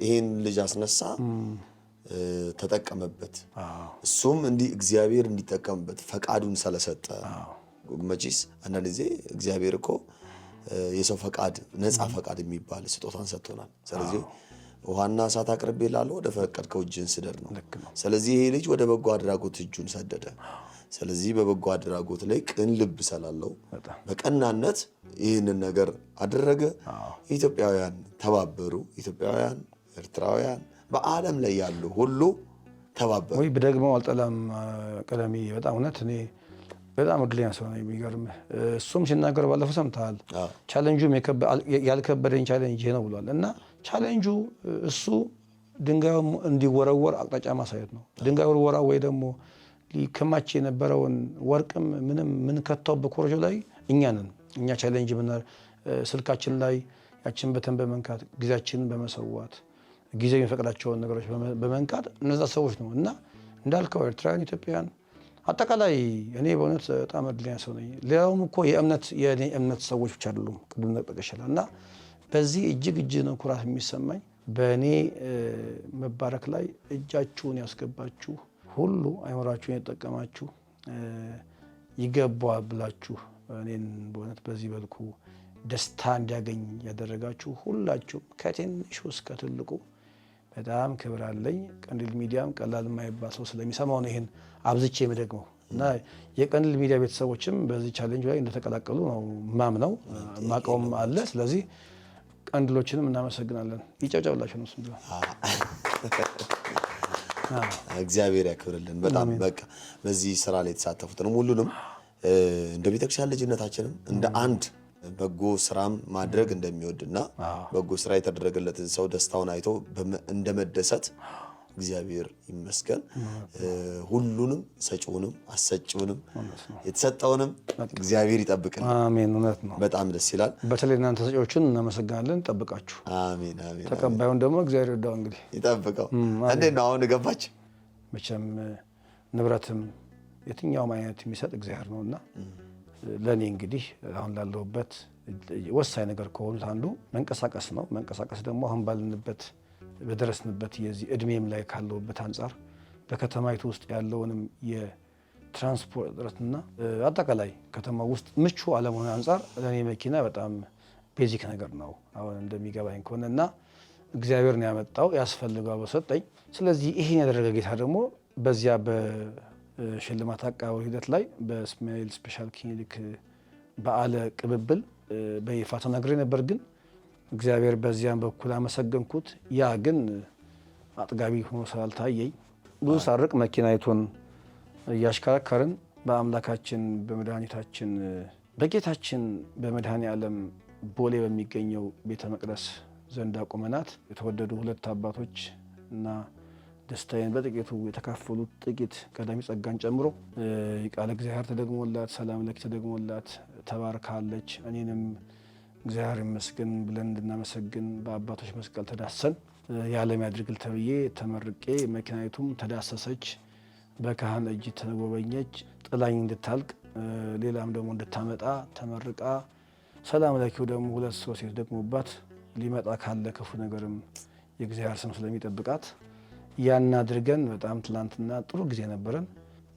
ይሄን ልጅ አስነሳ፣ ተጠቀመበት። እሱም እግዚአብሔር እንዲጠቀምበት ፈቃዱን ስለሰጠ መቼስ አንዳንድ ጊዜ እግዚአብሔር እኮ የሰው ፈቃድ ነፃ ፈቃድ የሚባል ስጦታን ሰጥቶናል። ስለዚህ ውሃና እሳት አቅርቤ ላለው ወደ ፈቀድከው እጅን ስደድ ነው። ስለዚህ ይሄ ልጅ ወደ በጎ አድራጎት እጁን ሰደደ። ስለዚህ በበጎ አድራጎት ላይ ቅን ልብ ስላለው በቀናነት ይህንን ነገር አደረገ። ኢትዮጵያውያን ተባበሩ። ኢትዮጵያውያን፣ ኤርትራውያን፣ በዓለም ላይ ያሉ ሁሉ ተባበሩ። ወይ በደግሞ አልጠላም ቀለሚ በጣም እውነት እኔ በጣም እድለኛ ሰው ነኝ። የሚገርም እሱም ሲናገር ባለፈው ሰምተሃል። ቻሌንጁም ያልከበደኝ ቻሌንጅ ነው ብሏል። እና ቻሌንጁ እሱ ድንጋዩ እንዲወረወር አቅጣጫ ማሳየት ነው። ድንጋይ ወርወራ ወይ ደግሞ ሊከማች የነበረውን ወርቅም ምንም ምን ከተው በኮረጆ ላይ እኛ ነን። እኛ ቻሌንጅ ስልካችን ላይ ያችን በተን በመንካት ጊዜያችንን በመሰዋት ጊዜ የሚፈቅዳቸውን ነገሮች በመንካት እነዛ ሰዎች ነው እና እንዳልከው ኤርትራውያን፣ ኢትዮጵያውያን አጠቃላይ እኔ በእውነት በጣም እድለኛ ሰው ነኝ። ሌላውም እኮ የኔ እምነት ሰዎች ብቻ አይደሉም ቅድም ጠቅሼሻለሁ እና በዚህ እጅግ ነው ኩራት የሚሰማኝ። በእኔ መባረክ ላይ እጃችሁን ያስገባችሁ ሁሉ አይምራችሁን የተጠቀማችሁ ይገባዋል ብላችሁ እኔን በእውነት በዚህ መልኩ ደስታ እንዲያገኝ ያደረጋችሁ ሁላችሁም ከትንሹ እስከ ትልቁ በጣም ክብር አለኝ። ቀንዲል ሚዲያም ቀላል የማይባል ሰው ስለሚሰማው ነው ይሄን አብዝቼ የምደግመው እና የቀንዲል ሚዲያ ቤተሰቦችም በዚህ ቻሌንጅ ላይ እንደተቀላቀሉ ነው ማምነው ማቀውም አለ። ስለዚህ ቀንዲሎችንም እናመሰግናለን። ይጨብጨብላችሁ ነው ስንት እግዚአብሔር ያክብርልን። በጣም በቃ በዚህ ስራ ላይ የተሳተፉትንም ሁሉንም እንደ ቤተክርስቲያን ልጅነታችንም እንደ አንድ በጎ ስራም ማድረግ እንደሚወድና በጎ ስራ የተደረገለትን ሰው ደስታውን አይቶ እንደመደሰት እግዚአብሔር ይመስገን። ሁሉንም ሰጪውንም አሰጪውንም የተሰጠውንም እግዚአብሔር ይጠብቅልን። አሜን። እውነት ነው። በጣም ደስ ይላል። በተለይ እናንተ ሰጪዎችን እናመሰግናለን። ጠብቃችሁ። አሜን አሜን። ተቀባዩን ደግሞ እግዚአብሔር ይርዳው። እንግዲህ ይጠብቀው። እንዴት ነው አሁን ገባች? መቼም ንብረትም የትኛውም አይነት የሚሰጥ እግዚአብሔር ነውና ለኔ እንግዲህ አሁን ላለሁበት ወሳኝ ነገር ከሆኑት አንዱ መንቀሳቀስ ነው። መንቀሳቀስ ደግሞ አሁን ባልንበት በደረስንበት የዚህ እድሜም ላይ ካለሁበት አንጻር በከተማይቱ ውስጥ ያለውንም የትራንስፖርት እጥረትና አጠቃላይ ከተማ ውስጥ ምቹ አለመሆን አንጻር ለኔ መኪና በጣም ቤዚክ ነገር ነው አሁን እንደሚገባኝ ከሆነና እግዚአብሔር ነው ያመጣው ያስፈልጋው በሰጠኝ። ስለዚህ ይሄን ያደረገ ጌታ ደግሞ በዚያ በሽልማት አቀባበል ሂደት ላይ በእስማኤል ስፔሻል ክሊኒክ በዓለ ቅብብል በይፋ ተናግሬ ነበር። ግን እግዚአብሔር በዚያም በኩል አመሰገንኩት። ያ ግን አጥጋቢ ሆኖ ስላልታየኝ ብዙ ሳርቅ መኪናይቱን እያሽከረከርን በአምላካችን በመድኃኒታችን በጌታችን በመድኃኔ ዓለም ቦሌ በሚገኘው ቤተ መቅደስ ዘንድ አቁመናት የተወደዱ ሁለት አባቶች እና ደስታዬን በጥቂቱ የተካፈሉት ጥቂት ቀዳሚ ጸጋን ጨምሮ ቃለ እግዚአብሔር ተደግሞላት ሰላም ለኪ ተደግሞላት ተባርካለች። እኔንም እግዚአብሔር ይመስገን ብለን እንድናመሰግን በአባቶች መስቀል ተዳሰን የዓለም ያድርግል ተብዬ ተመርቄ መኪናይቱም ተዳሰሰች፣ በካህን እጅ ተጎበኘች፣ ጥላኝ እንድታልቅ ሌላም ደግሞ እንድታመጣ ተመርቃ ሰላም ለኪው ደግሞ ሁለት ሶስት የተደግሞባት ሊመጣ ካለ ክፉ ነገርም የእግዚአብሔር ስም ስለሚጠብቃት ያን አድርገን በጣም ትላንትና ጥሩ ጊዜ ነበረን።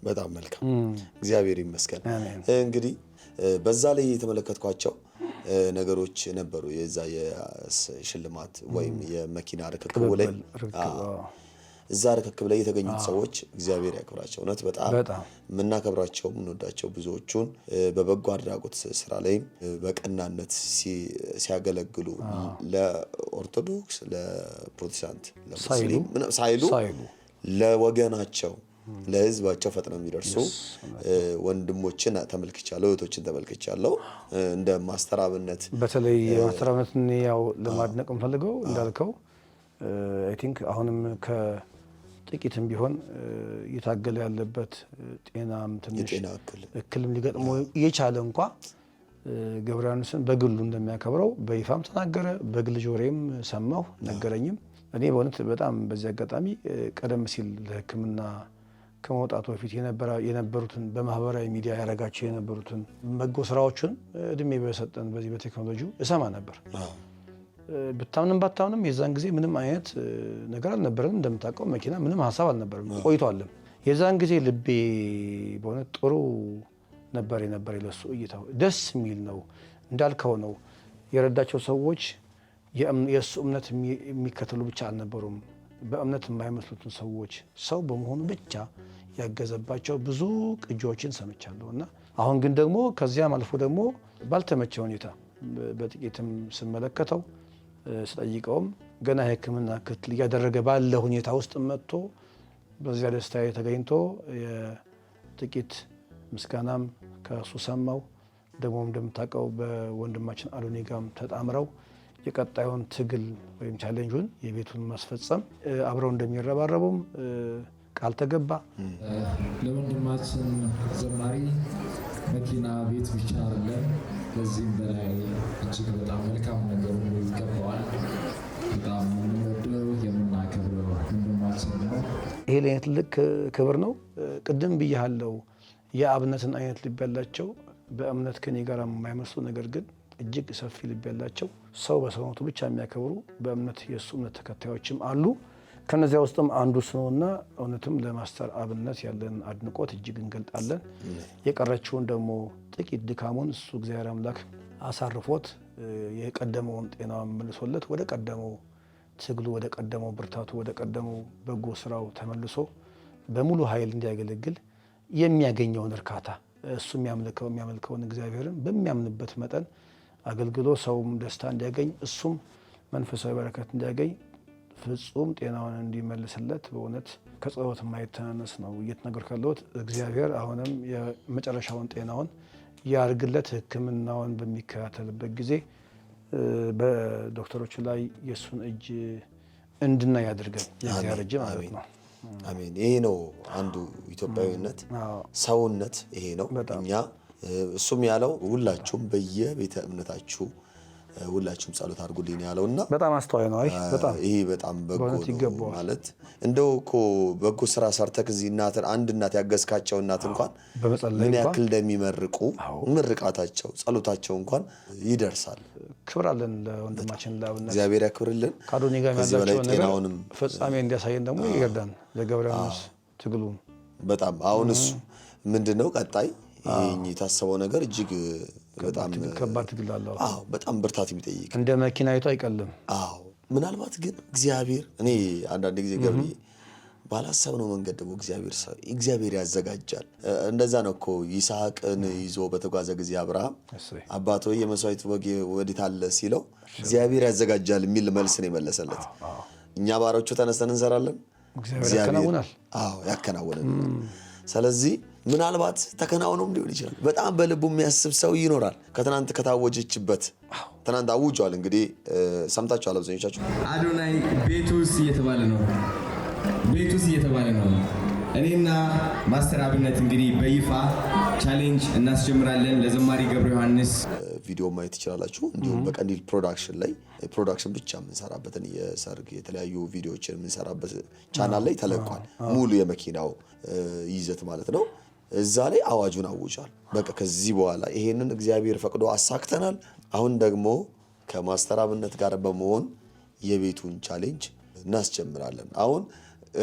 በጣም መልካም እግዚአብሔር ይመስገን። እንግዲህ በዛ ላይ የተመለከትኳቸው ነገሮች ነበሩ። የዛ የሽልማት ወይም የመኪና ርክክቡ ላይ እዛ ርክክብ ላይ የተገኙት ሰዎች እግዚአብሔር ያክብራቸው። እውነት በጣም የምናከብራቸው የምንወዳቸው ብዙዎቹን በበጎ አድራጎት ስራ ላይም በቀናነት ሲያገለግሉ ለኦርቶዶክስ፣ ለፕሮቴስታንት፣ ለሙስሊም ሳይሉ ለወገናቸው ለህዝባቸው ፈጥነው የሚደርሱ ወንድሞችን ተመልክቻለሁ፣ እህቶችን ተመልክቻለሁ። እንደ ማስተራብነት በተለይ ማስተራብነትን ያው ለማድነቅ እንፈልገው እንዳልከው አይ ቲንክ አሁንም ከጥቂትም ቢሆን እየታገለ ያለበት ጤናም ትንሽ እክልም ሊገጥሞ የቻለ እንኳ ገብረ ዮሐንስን በግሉ እንደሚያከብረው በይፋም ተናገረ። በግል ጆሬም ሰማሁ ነገረኝም። እኔ በእውነት በጣም በዚህ አጋጣሚ ቀደም ሲል ለሕክምና ከመውጣቱ በፊት የነበሩትን በማህበራዊ ሚዲያ ያደረጋቸው የነበሩትን በጎ ስራዎችን እድሜ በሰጠን በዚህ በቴክኖሎጂው እሰማ ነበር። ብታምንም ባታምንም የዛን ጊዜ ምንም አይነት ነገር አልነበረም። እንደምታውቀው መኪና ምንም ሀሳብ አልነበረም። ቆይቷልም። የዛን ጊዜ ልቤ በእውነት ጥሩ ነበር የነበር ለሱ እይታው ደስ የሚል ነው። እንዳልከው ነው የረዳቸው ሰዎች የእሱ እምነት የሚከተሉ ብቻ አልነበሩም። በእምነት የማይመስሉትን ሰዎች ሰው በመሆኑ ብቻ ያገዘባቸው ብዙ ቅጂዎችን ሰምቻለሁ እና አሁን ግን ደግሞ ከዚያም አልፎ ደግሞ ባልተመቸ ሁኔታ በጥቂትም ስመለከተው ስጠይቀውም ገና የሕክምና ክትል እያደረገ ባለ ሁኔታ ውስጥ መጥቶ በዚያ ደስታ ተገኝቶ የጥቂት ምስጋናም ከእሱ ሰማው። ደግሞ እንደምታውቀው በወንድማችን አሎኒ ጋርም ተጣምረው የቀጣዩን ትግል ወይም ቻሌንጁን የቤቱን ማስፈጸም አብረው እንደሚረባረቡም ቃል ተገባ። ለወንድማችን ዘማሪ መኪና ቤት ብቻ አይደለም፣ በዚህም በላይ እጅግ በጣም መልካም ነገር ሁሉ ይሄ ለእኔ ትልቅ ክብር ነው። ቅድም ብያለሁ፣ የአብነትን አይነት ልብ ያላቸው በእምነት ከኔ ጋር የማይመስሉ ነገር ግን እጅግ ሰፊ ልብ ያላቸው ሰው በሰውነቱ ብቻ የሚያከብሩ በእምነት የእሱ እምነት ተከታዮችም አሉ። ከነዚያ ውስጥም አንዱ ነውና እውነትም ለማስተር አብነት ያለን አድንቆት እጅግ እንገልጣለን። የቀረችውን ደግሞ ጥቂት ድካሙን እሱ እግዚአብሔር አምላክ አሳርፎት የቀደመውን ጤናውን መልሶለት ወደ ቀደመው ትግሉ፣ ወደ ቀደመው ብርታቱ፣ ወደ ቀደመው በጎ ስራው ተመልሶ በሙሉ ኃይል እንዲያገለግል የሚያገኘውን እርካታ እሱ የሚያመልከውን እግዚአብሔርን በሚያምንበት መጠን አገልግሎ ሰውም ደስታ እንዲያገኝ እሱም መንፈሳዊ በረከት እንዲያገኝ ፍጹም ጤናውን እንዲመልስለት በእውነት ከጸሎት የማይተናነስ ነው እየተናገርኩ ያለሁት። እግዚአብሔር አሁንም የመጨረሻውን ጤናውን ያርግለት። ሕክምናውን በሚከታተልበት ጊዜ በዶክተሮቹ ላይ የእሱን እጅ እንድናይ ያድርገን። የእግዚአብሔር እጅ ማለት ነው። አሜን። ይሄ ነው አንዱ ኢትዮጵያዊነት፣ ሰውነት ይሄ ነው። እኛ እሱም ያለው ሁላችሁም በየቤተ እምነታችሁ ሁላችሁም ጸሎት አድርጉልኝ ያለውና በጣም አስተዋይ ነው። በጣም ይሄ በጣም በጎ ነው ማለት እንደው እኮ በጎ ስራ ሰርተክ እዚህ አንድ እናት ያገዝካቸው እናት እንኳን ምን ያክል እንደሚመርቁ ምርቃታቸው ጸሎታቸው እንኳን ይደርሳል። ክብር አለን ለወንድማችን ለአብነት፣ እግዚአብሔር ያክብርልን። ካዶኒ ጋር ያላቸው ነገር ፍጻሜ እንዲያሳየን ደግሞ ይርዳን። ለገብረያኖስ ትግሉ በጣም አሁን እሱ ምንድነው ቀጣይ ይሄን የታሰበው ነገር እጅግ በጣም ከባድ ትግል አለው። በጣም ብርታት የሚጠይቅ እንደ መኪናይቱ አይቀልም። ምናልባት ግን እግዚአብሔር እኔ አንዳንድ ጊዜ ገብሬ ባላሰብነው መንገድ ደግሞ እግዚአብሔር ያዘጋጃል። እንደዛ ነው እኮ ይስሐቅን ይዞ በተጓዘ ጊዜ አብርሃም አባቶ የመስዋዕት በግ ወዴት አለ ሲለው እግዚአብሔር ያዘጋጃል የሚል መልስ ነው የመለሰለት። እኛ ባሮቹ ተነስተን እንሰራለን፣ እግዚአብሔር ያከናውነናል። ስለዚህ ምናልባት ተከናውኖም ሊሆን ይችላል። በጣም በልቡ የሚያስብ ሰው ይኖራል። ከትናንት ከታወጀችበት ትናንት አውጇል። እንግዲህ ሰምታችኋል አብዛኞቻችሁ። አዶናይ ቤቱስ እየተባለ ነው፣ ቤቱስ እየተባለ ነው። እኔና ማስተር አብነት እንግዲህ በይፋ ቻሌንጅ እናስጀምራለን። ለዘማሪ ገብረ ዮሐንስ ቪዲዮ ማየት ትችላላችሁ። እንዲሁም በቀንዲል ፕሮዳክሽን ላይ ፕሮዳክሽን ብቻ የምንሰራበትን የሰርግ የተለያዩ ቪዲዮዎችን የምንሰራበት ቻናል ላይ ተለቋል። ሙሉ የመኪናው ይዘት ማለት ነው። እዛ ላይ አዋጁን አውጇል። በቃ ከዚህ በኋላ ይሄንን እግዚአብሔር ፈቅዶ አሳክተናል። አሁን ደግሞ ከማስተር አብነት ጋር በመሆን የቤቱን ቻሌንጅ እናስጀምራለን። አሁን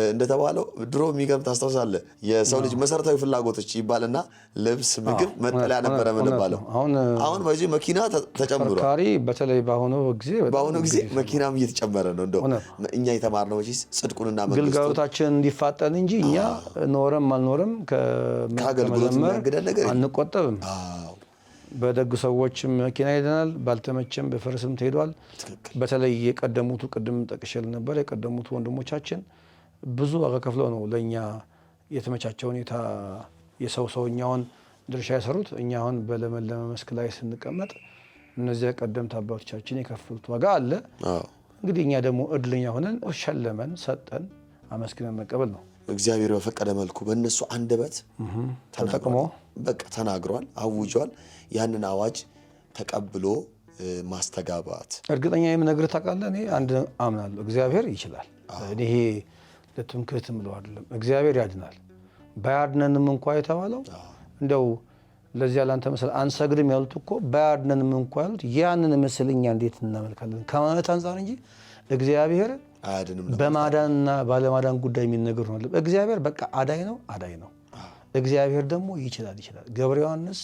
እንደተባለው ድሮ የሚገርም ታስታውሳለህ፣ የሰው ልጅ መሰረታዊ ፍላጎቶች ይባልና ልብስ፣ ምግብ፣ መጠለያ ነበረ የምንባለው። አሁን በዚህ መኪና ተጨምሯል። በተለይ በአሁኑ ጊዜ መኪናም እየተጨመረ ነው። እንደው እኛ የተማርነው መቼስ ጽድቁንና መንግስቱን ግልጋሎታችን እንዲፋጠን እንጂ እኛ ኖረም አልኖረም ከአገልግሎት የሚያግደን ነገር አንቆጠብም። በደግ ሰዎችም መኪና ሄደናል፣ ባልተመቸም በፈረስም ተሄዷል። በተለይ የቀደሙቱ ቅድም ጠቅሼል ነበር፣ የቀደሙቱ ወንድሞቻችን ብዙ ዋጋ ከፍለው ነው ለእኛ የተመቻቸ ሁኔታ የሰውኛውን ድርሻ የሰሩት። እኛ አሁን በለመለመ መስክ ላይ ስንቀመጥ እነዚያ ቀደምት አባቶቻችን የከፈሉት ዋጋ አለ። እንግዲህ እኛ ደግሞ እድለኛ ሆነን ሸለመን፣ ሰጠን፣ አመስግነን መቀበል ነው። እግዚአብሔር በፈቀደ መልኩ በእነሱ አንደበት ተጠቅሞ በቃ ተናግሯል፣ አውጇል። ያንን አዋጅ ተቀብሎ ማስተጋባት እርግጠኛ የምነግርህ ታውቃለህ፣ እኔ አንድ አምናለሁ፣ እግዚአብሔር ይችላል። ይሄ ለትምክህት ምለው አይደለም፣ እግዚአብሔር ያድናል። ባያድነንም እንኳ የተባለው እንደው ለዚያ ላንተ መሰል አንሰግድም ያሉት እኮ ባያድነንም እንኳ ያሉት ያንን ምስል እኛ እንዴት እናመልካለን ከማለት አንጻር እንጂ እግዚአብሔር አያድንም። በማዳንና ባለማዳን ጉዳይ የሚነገር ነው። እግዚአብሔር በቃ አዳኝ ነው። እግዚአብሔር ደግሞ ይችላል። ገብረ ዮሐንስ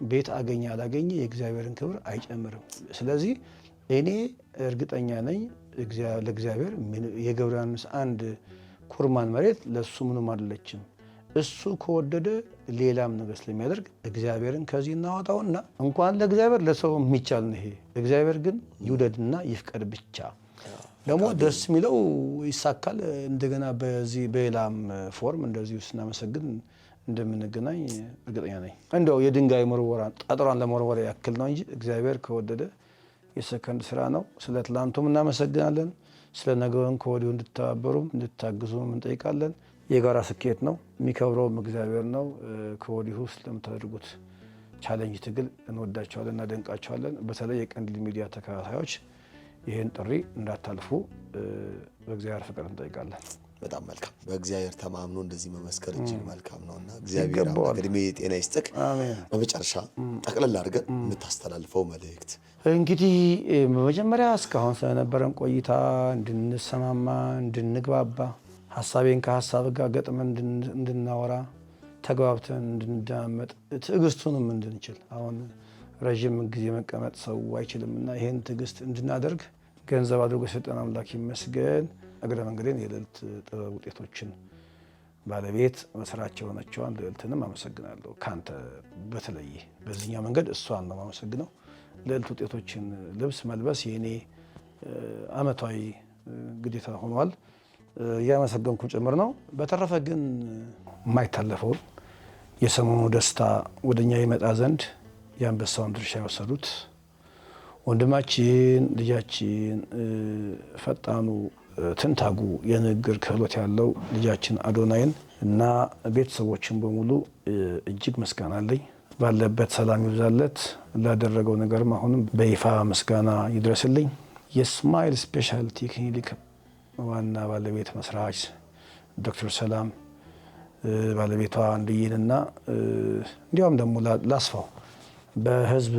ቤት አገኘ አላገኘ የእግዚአብሔርን ክብር አይጨምርም። ስለዚህ እኔ እርግጠኛ ነኝ ለእግዚአብሔር የገብረ ዮሐንስ አንድ ኩርማን መሬት ለሱ ምንም አይደለችም። እሱ ከወደደ ሌላም ነገር ስለሚያደርግ እግዚአብሔርን ከዚህ እናወጣውና እንኳን ለእግዚአብሔር ለሰው የሚቻል ነው ይሄ። እግዚአብሔር ግን ይውደድና ይፍቀድ ብቻ። ደግሞ ደስ የሚለው ይሳካል። እንደገና በዚህ በሌላም ፎርም እንደዚሁ ስናመሰግን እንደምንገናኝ እርግጠኛ ነኝ። እንደው የድንጋይ መወርወራ ጠጠሯን ለመወርወር ያክል ነው እንጂ እግዚአብሔር ከወደደ የሰከንድ ስራ ነው። ስለ ትላንቱም እናመሰግናለን። ስለ ነገሩም ከወዲሁ እንድትተባበሩም እንድታግዙም እንጠይቃለን። የጋራ ስኬት ነው፣ የሚከብረውም እግዚአብሔር ነው። ከወዲሁ ስለምታደርጉት ቻሌንጅ ትግል እንወዳቸዋለን፣ እናደንቃቸዋለን። በተለይ የቀንዲል ሚዲያ ተከታታዮች ይህን ጥሪ እንዳታልፉ በእግዚአብሔር ፍቅር እንጠይቃለን። በጣም መልካም። በእግዚአብሔር ተማምኖ እንደዚህ መመስከር እጅግ መልካም ነውና እግዚአብሔር አምላክ እድሜ ጤና ይስጥክ። አሜን። በመጨረሻ ጠቅለል አድርገን የምታስተላልፈው መልእክት? እንግዲህ በመጀመሪያ እስካሁን ስለነበረን ቆይታ እንድንሰማማ፣ እንድንግባባ፣ ሀሳቤን ከሀሳብ ጋር ገጥመን እንድናወራ፣ ተግባብተን እንድንዳመጥ፣ ትዕግስቱንም እንድንችል አሁን ረዥም ጊዜ መቀመጥ ሰው አይችልምና ይሄን ትዕግስት እንድናደርግ ገንዘብ አድርጎ የሰጠን አምላክ ይመስገን። እግረ መንገዴን የልዕልት ጥበብ ውጤቶችን ባለቤት መስራች የሆነችዋን ልዕልትንም አመሰግናለሁ። ካንተ በተለየ በዚህኛው መንገድ እሷን ነው የማመሰግነው። ልዕልት ውጤቶችን ልብስ መልበስ የኔ አመታዊ ግዴታ ሆኗል። እያመሰገንኩ ጭምር ነው። በተረፈ ግን የማይታለፈውን የሰሞኑ ደስታ ወደኛ ይመጣ ዘንድ የአንበሳውን ድርሻ የወሰዱት ወንድማችን ልጃችን ፈጣኑ ትንታጉ የንግግር ክህሎት ያለው ልጃችን አዶናይን እና ቤተሰቦችን በሙሉ እጅግ ምስጋና አለኝ። ባለበት ሰላም ይብዛለት። ላደረገው ነገርም አሁንም በይፋ ምስጋና ይድረስልኝ። የስማይል ስፔሻሊቲ ክሊኒክ ዋና ባለቤት መስራች ዶክተር ሰላም ባለቤቷ እንድይንና እንዲያውም ደግሞ ላስፋው በህዝብ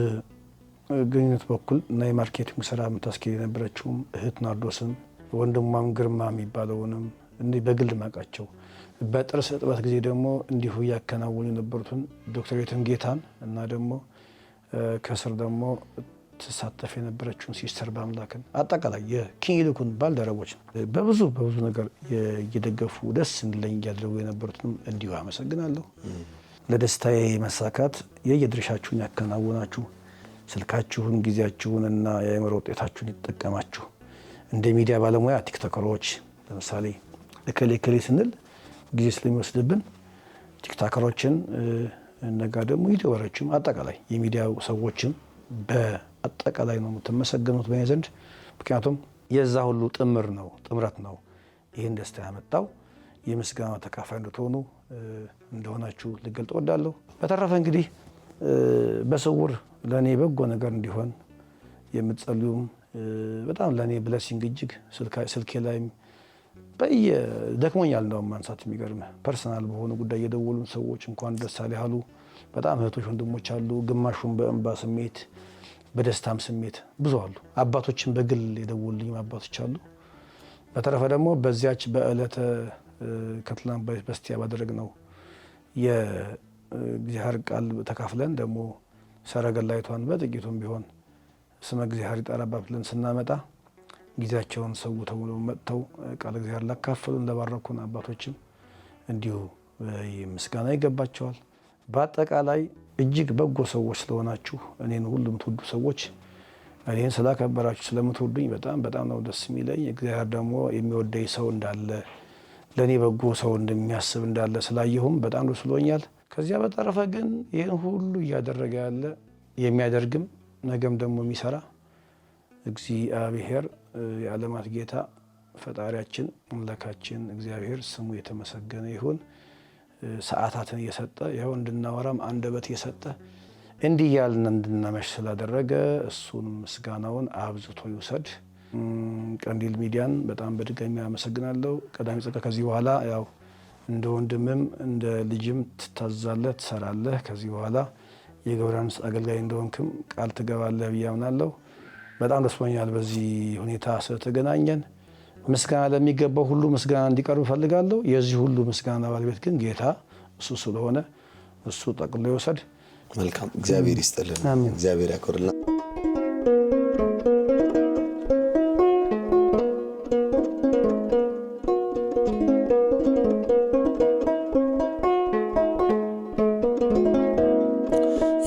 ግንኙነት በኩል እና የማርኬቲንግ ስራ የምታስኬድ የነበረችውም እህት ናርዶስም ወንድሟም ግርማ የሚባለውንም እንዲህ በግል ማቃቸው በጥርስ እጥበት ጊዜ ደግሞ እንዲሁ እያከናወኑ የነበሩትን ዶክተር የትምጌታን እና ደግሞ ከስር ደግሞ ትሳተፍ የነበረችውን ሲስተር በአምላክን አጠቃላይ የክሊኒኩን ባልደረቦች በብዙ ነገር እየደገፉ ደስ እንዲለኝ እያደረጉ የነበሩትንም እንዲሁ አመሰግናለሁ። ለደስታዬ መሳካት የየድርሻችሁን ያከናወናችሁ ስልካችሁን፣ ጊዜያችሁንና የአእምሮ ውጤታችሁን ይጠቀማችሁ እንደ ሚዲያ ባለሙያ ቲክቶከሮች ለምሳሌ እከሌ ስንል ጊዜ ስለሚወስድብን ቲክቶከሮችን እነጋ ደግሞ ዩቲዩበሮችም አጠቃላይ የሚዲያ ሰዎችም በአጠቃላይ ነው የምትመሰገኑት በእኔ ዘንድ። ምክንያቱም የዛ ሁሉ ጥምረት ነው ይህን ደስታ ያመጣው። የምስጋና ተካፋይ እንድትሆኑ እንደሆናችሁ ልገልጥ እወዳለሁ። በተረፈ እንግዲህ በስውር ለእኔ በጎ ነገር እንዲሆን የምትጸልዩም በጣም ለእኔ ብለሲንግ እጅግ ስልኬ ላይም ደክሞኛል እንደውም ማንሳት የሚገርም ፐርሰናል በሆኑ ጉዳይ የደወሉን ሰዎች እንኳን ደስ አለህ ያሉ በጣም እህቶች ወንድሞች አሉ። ግማሹም በእንባ ስሜት በደስታም ስሜት ብዙ አሉ። አባቶችን በግል የደወሉልኝ አባቶች አሉ። በተረፈ ደግሞ በዚያች በዕለተ ከትላንት በስቲያ ባደረግነው የእግዚአብሔር ቃል ተካፍለን ደግሞ ሰረገላይቷን በጥቂቱም ቢሆን ስመ እግዚአብሔር ይጠራባት ብለን ስናመጣ ጊዜያቸውን ሰውተው መጥተው ቃል እግዚአብሔር ላካፈሉን ለባረኩን አባቶችም እንዲሁ ምስጋና ይገባቸዋል። በአጠቃላይ እጅግ በጎ ሰዎች ስለሆናችሁ እኔን ሁሉ የምትወዱ ሰዎች እኔን ስላከበራችሁ ስለምትወዱኝ በጣም ነው ደስ የሚለኝ። እግዚአብሔር ደግሞ የሚወደኝ ሰው እንዳለ ለእኔ በጎ ሰው እንደሚያስብ እንዳለ ስላየሁም በጣም ደስ ብሎኛል። ከዚያ በተረፈ ግን ይህን ሁሉ እያደረገ ያለ የሚያደርግም ነገም ደግሞ የሚሰራ እግዚአብሔር የዓለማት ጌታ ፈጣሪያችን አምላካችን እግዚአብሔር ስሙ የተመሰገነ ይሁን። ሰዓታትን እየሰጠ ይኸው እንድናወራም አንደበት እየሰጠ እንዲህ ያልን እንድናመሽ ስላደረገ እሱን ምስጋናውን አብዝቶ ይውሰድ። ቀንዲል ሚዲያን በጣም በድጋሚ አመሰግናለሁ። ቀዳሚ ጸጋ ከዚህ በኋላ ያው እንደ ወንድምም እንደ ልጅም ትታዛለህ፣ ትሰራለህ። ከዚህ በኋላ የገብረሃንስ አገልጋይ እንደሆንክም ቃል ትገባለህ ብዬ አምናለሁ። በጣም ደስ ብሎኛል በዚህ ሁኔታ ስለተገናኘን። ምስጋና ለሚገባው ሁሉ ምስጋና እንዲቀርብ እፈልጋለሁ። የዚህ ሁሉ ምስጋና ባለቤት ግን ጌታ እሱ ስለሆነ እሱ ጠቅሎ ይወሰድ። መልካም። እግዚአብሔር ይስጥልን፣ እግዚአብሔር ያክብርልን።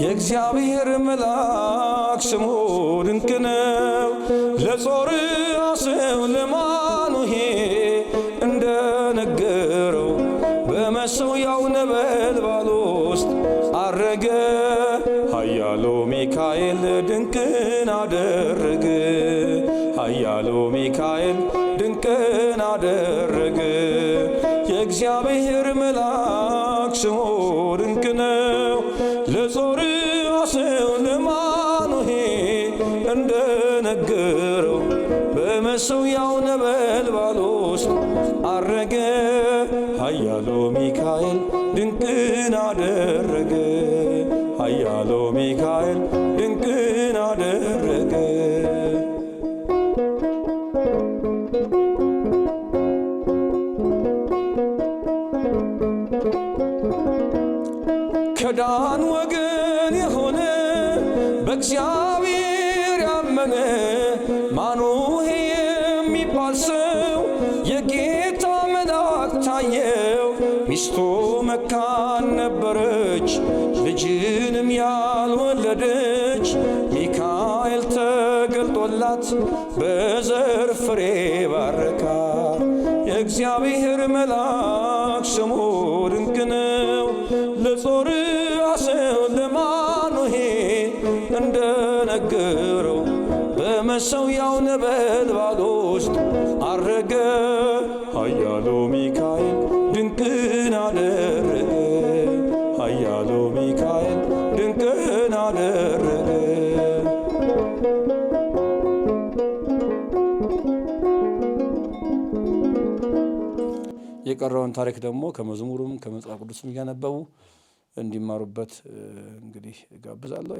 የእግዚአብሔር መልአክ ስሙ ድንቅ ነው። ለጾርዓ ሰው ለማኑሄ እንደነገረው በመሠዊያው ነበልባል ውስጥ አረገ። ኃያሉ ሚካኤል ድንቅን አደረገ። ኃያሉ ሚካኤል ድንቅን አደረገ። የእግዚአብሔር መልአክ ስሙ ድንቅ ነው። ለጾርዓ ሰው ለማኑሄ እንደነገረው በመሠዊያው ነበልባል ውስጥ አረገ። አደረገ ኃያሉ ሚካኤል ድንቅን አደረገ ኃያሉ ሚካኤል ድንቅን አደረገ። ከዳን ወገን የሆነ በእግዚአብሔር ያመነ ማኑሄ የሚባል ሰው የጌታ መልአክ ታየው። ሚስቱ መካን ነበረች ልጅንም ያልወለደች። ሚካኤል ተገልጦላት በዘር ፍሬ ባረካት። የእግዚአብሔር መልአክ ስሙ ድንቅ ነው። ለጾርዓ ሰው ለማኑሄ እንደነገረው በመሠዊያው ነበልባል ውስጥ አረገ ኃያሉ ሚካኤል ድንቅን አደረገ ኃያሉ ሚካኤል ድንቅን አደረገ። የቀረውን ታሪክ ደግሞ ከመዝሙሩም ከመጽሐፍ ቅዱስም እያነበቡ እንዲማሩበት እንግዲህ እጋብዛለሁ።